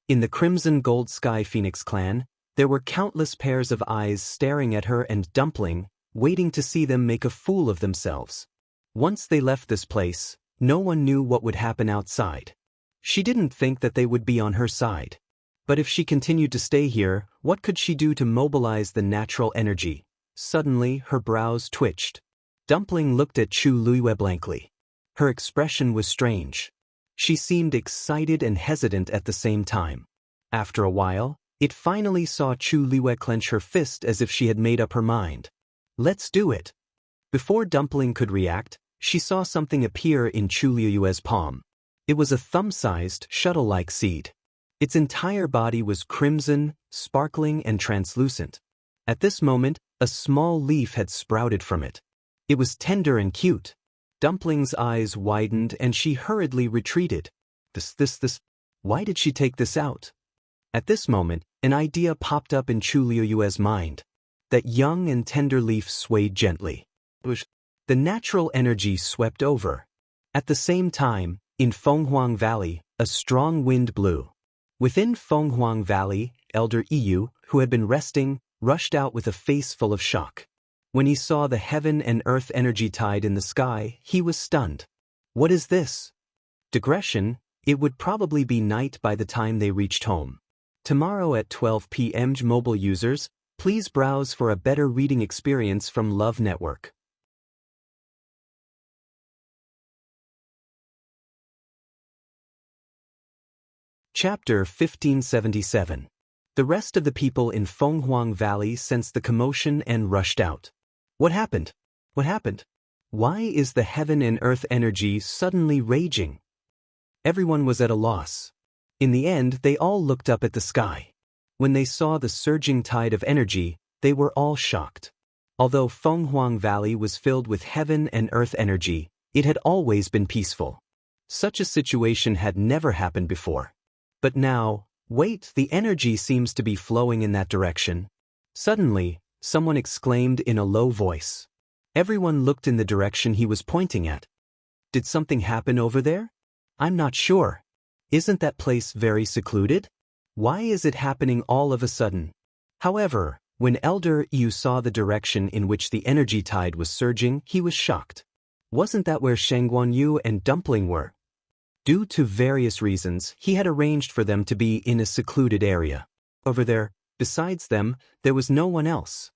In the crimson gold sky phoenix clan, there were countless pairs of eyes staring at her and Dumpling, waiting to see them make a fool of themselves. Once they left this place, no one knew what would happen outside. She didn't think that they would be on her side. But if she continued to stay here, what could she do to mobilize the natural energy? Suddenly, her brows twitched. Dumpling looked at Chu Luiwei blankly. Her expression was strange. She seemed excited and hesitant at the same time. After a while, it finally saw Chu Liwei clench her fist as if she had made up her mind. Let's do it. Before Dumpling could react, she saw something appear in Chu Liwei's palm. It was a thumb-sized, shuttle-like seed. Its entire body was crimson, sparkling, and translucent. At this moment, a small leaf had sprouted from it. It was tender and cute. Dumpling's eyes widened and she hurriedly retreated. Why did she take this out? At this moment, an idea popped up in Chu Liwei's mind. That young and tender leaf swayed gently. The natural energy swept over. At the same time, in Fenghuang Valley, a strong wind blew. Within Fenghuang Valley, Elder Yu, who had been resting, rushed out with a face full of shock. When he saw the heaven and earth energy tide in the sky, he was stunned. What is this? Digression, it would probably be night by the time they reached home. Tomorrow at 12 p.m. Mobile users, please browse for a better reading experience from Love Network. Chapter 1577. The rest of the people in Fenghuang Valley sensed the commotion and rushed out. What happened? What happened? Why is the heaven and earth energy suddenly raging? Everyone was at a loss. In the end, they all looked up at the sky. When they saw the surging tide of energy, they were all shocked. Although Fenghuang Valley was filled with heaven and earth energy, it had always been peaceful. Such a situation had never happened before. But now, wait, the energy seems to be flowing in that direction. Suddenly, someone exclaimed in a low voice. Everyone looked in the direction he was pointing at. Did something happen over there? I'm not sure. Isn't that place very secluded? Why is it happening all of a sudden? However, when Elder Yu saw the direction in which the energy tide was surging, he was shocked. Wasn't that where Shangguanyu and Dumpling were? Due to various reasons, he had arranged for them to be in a secluded area. Over there, besides them, there was no one else.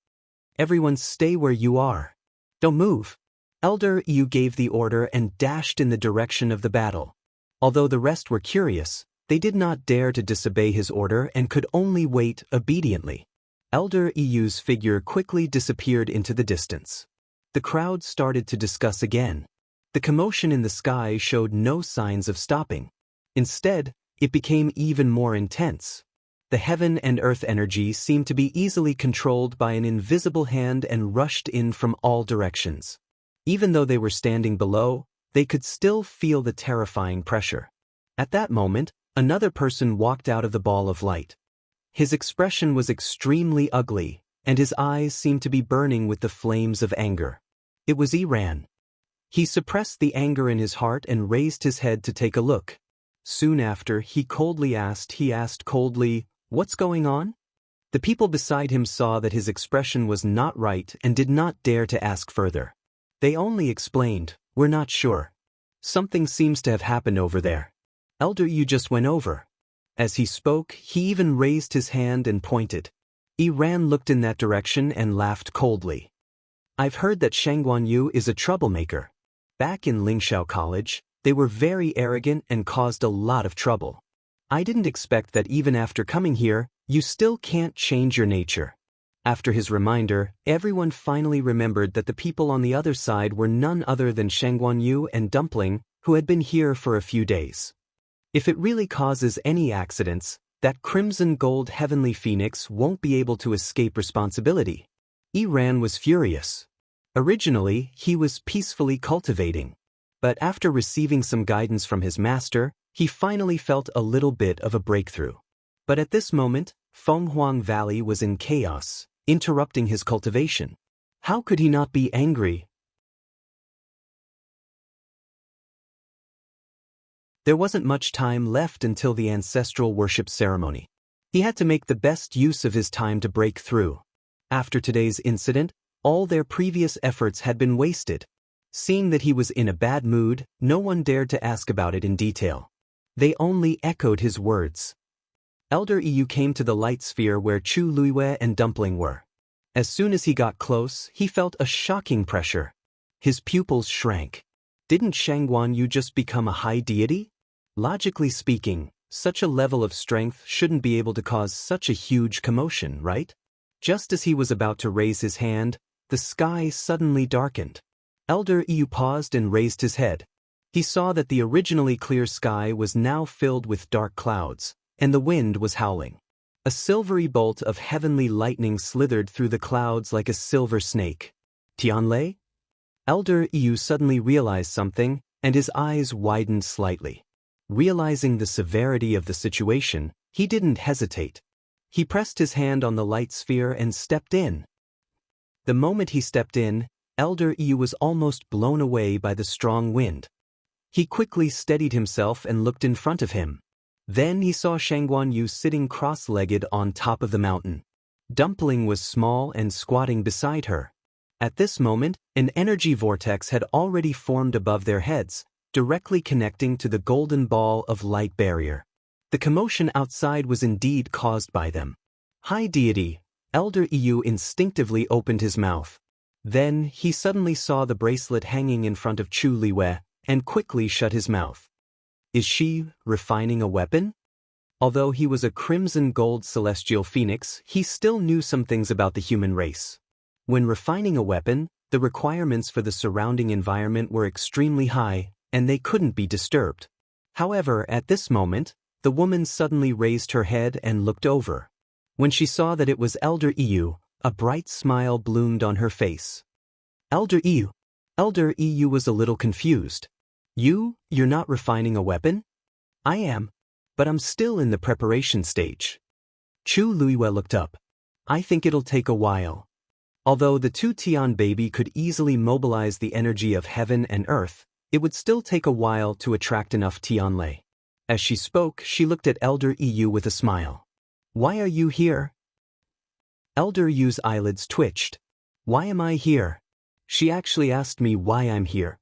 Everyone stay where you are. Don't move. Elder Yu gave the order and dashed in the direction of the battle. Although the rest were curious, they did not dare to disobey his order and could only wait obediently. Elder Yu's figure quickly disappeared into the distance. The crowd started to discuss again. The commotion in the sky showed no signs of stopping. Instead, it became even more intense. The heaven and earth energy seemed to be easily controlled by an invisible hand and rushed in from all directions. Even though they were standing below, they could still feel the terrifying pressure. At that moment, another person walked out of the ball of light. His expression was extremely ugly, and his eyes seemed to be burning with the flames of anger. It was Iran. He suppressed the anger in his heart and raised his head to take a look. Soon after, he asked coldly, "What's going on?" The people beside him saw that his expression was not right and did not dare to ask further. They only explained, "We're not sure. Something seems to have happened over there. Elder Yu just went over." As he spoke, he even raised his hand and pointed. Iran looked in that direction and laughed coldly. "I've heard that Shangguanyu is a troublemaker. Back in Lingxiao College, they were very arrogant and caused a lot of trouble. I didn't expect that even after coming here, you still can't change your nature." After his reminder, everyone finally remembered that the people on the other side were none other than Shangguanyu and Dumpling, who had been here for a few days. If it really causes any accidents, that crimson gold heavenly phoenix won't be able to escape responsibility. Iran was furious. Originally, he was peacefully cultivating. But after receiving some guidance from his master, he finally felt a little bit of a breakthrough. But at this moment, Fenghuang Valley was in chaos, interrupting his cultivation. How could he not be angry? There wasn't much time left until the ancestral worship ceremony. He had to make the best use of his time to break through. After today's incident, all their previous efforts had been wasted. Seeing that he was in a bad mood, no one dared to ask about it in detail. They only echoed his words. Elder Yu came to the light sphere where Chu Liwei and Dumpling were. As soon as he got close, he felt a shocking pressure. His pupils shrank. Didn't Shangguanyu just become a high deity? Logically speaking, such a level of strength shouldn't be able to cause such a huge commotion, right? Just as he was about to raise his hand, the sky suddenly darkened. Elder Yu paused and raised his head. He saw that the originally clear sky was now filled with dark clouds, and the wind was howling. A silvery bolt of heavenly lightning slithered through the clouds like a silver snake. Tianlei? Elder Yu suddenly realized something, and his eyes widened slightly. Realizing the severity of the situation, he didn't hesitate. He pressed his hand on the light sphere and stepped in. The moment he stepped in, Elder Yu was almost blown away by the strong wind. He quickly steadied himself and looked in front of him. Then he saw Shangguan Yu sitting cross-legged on top of the mountain. Dumpling was small and squatting beside her. At this moment, an energy vortex had already formed above their heads, directly connecting to the golden ball of light barrier. The commotion outside was indeed caused by them. High deity, Elder Yu instinctively opened his mouth. Then he suddenly saw the bracelet hanging in front of Chu Liwei, and quickly shut his mouth. Is she refining a weapon? Although he was a crimson gold celestial phoenix, he still knew some things about the human race. When refining a weapon, the requirements for the surrounding environment were extremely high, and they couldn't be disturbed. However, at this moment, the woman suddenly raised her head and looked over. When she saw that it was Elder Yu, a bright smile bloomed on her face. Elder Yu was a little confused. You're not refining a weapon? I am, but I'm still in the preparation stage. Chu Liwei looked up. I think it'll take a while. Although the two Tian baby could easily mobilize the energy of heaven and earth, it would still take a while to attract enough Tianlei. As she spoke, she looked at Elder Yu with a smile. Why are you here? Elder Yu's eyelids twitched. Why am I here? She actually asked me why I'm here.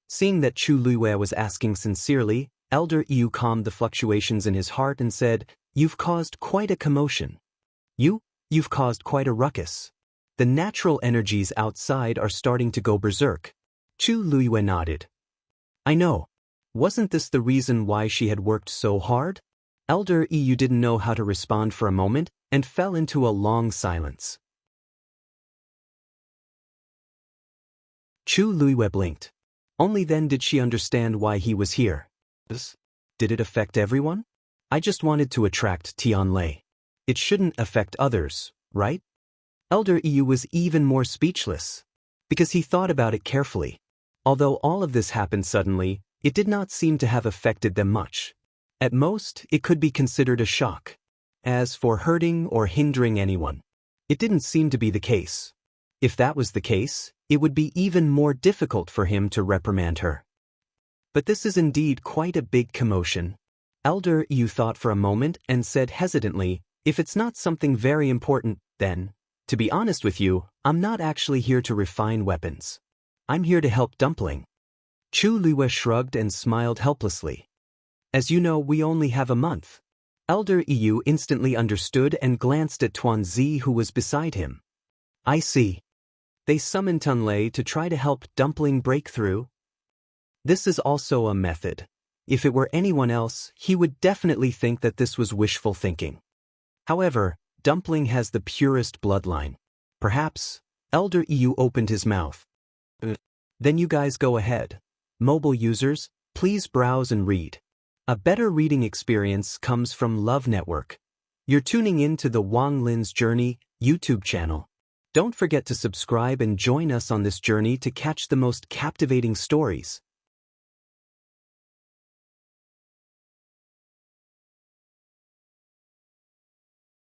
Seeing that Chu Liwei was asking sincerely, Elder Yu calmed the fluctuations in his heart and said, You've caused quite a commotion. You've caused quite a ruckus. The natural energies outside are starting to go berserk. Chu Liwei nodded. I know. Wasn't this the reason why she had worked so hard? Elder Yu didn't know how to respond for a moment and fell into a long silence. Chu Liwei blinked. Only then did she understand why he was here. Did it affect everyone? I just wanted to attract Tianlei. It shouldn't affect others, right? Elder Yu was even more speechless, because he thought about it carefully. Although all of this happened suddenly, it did not seem to have affected them much. At most, it could be considered a shock. As for hurting or hindering anyone, it didn't seem to be the case. If that was the case, it would be even more difficult for him to reprimand her. But this is indeed quite a big commotion. Elder Yu thought for a moment and said hesitantly, if it's not something very important, then, to be honest with you, I'm not actually here to refine weapons. I'm here to help Dumpling. Chu Liwei shrugged and smiled helplessly. As you know, we only have a month. Elder Yu instantly understood and glanced at Tuanzi, who was beside him. I see. They summoned Tianlei to try to help Dumpling break through. This is also a method. If it were anyone else, he would definitely think that this was wishful thinking. However, Dumpling has the purest bloodline. Perhaps. Elder Yu opened his mouth. Then you guys go ahead. Mobile users, please browse and read. A better reading experience comes from Love Network. You're tuning in to the Wang Lin's Journey YouTube channel. Don't forget to subscribe and join us on this journey to catch the most captivating stories.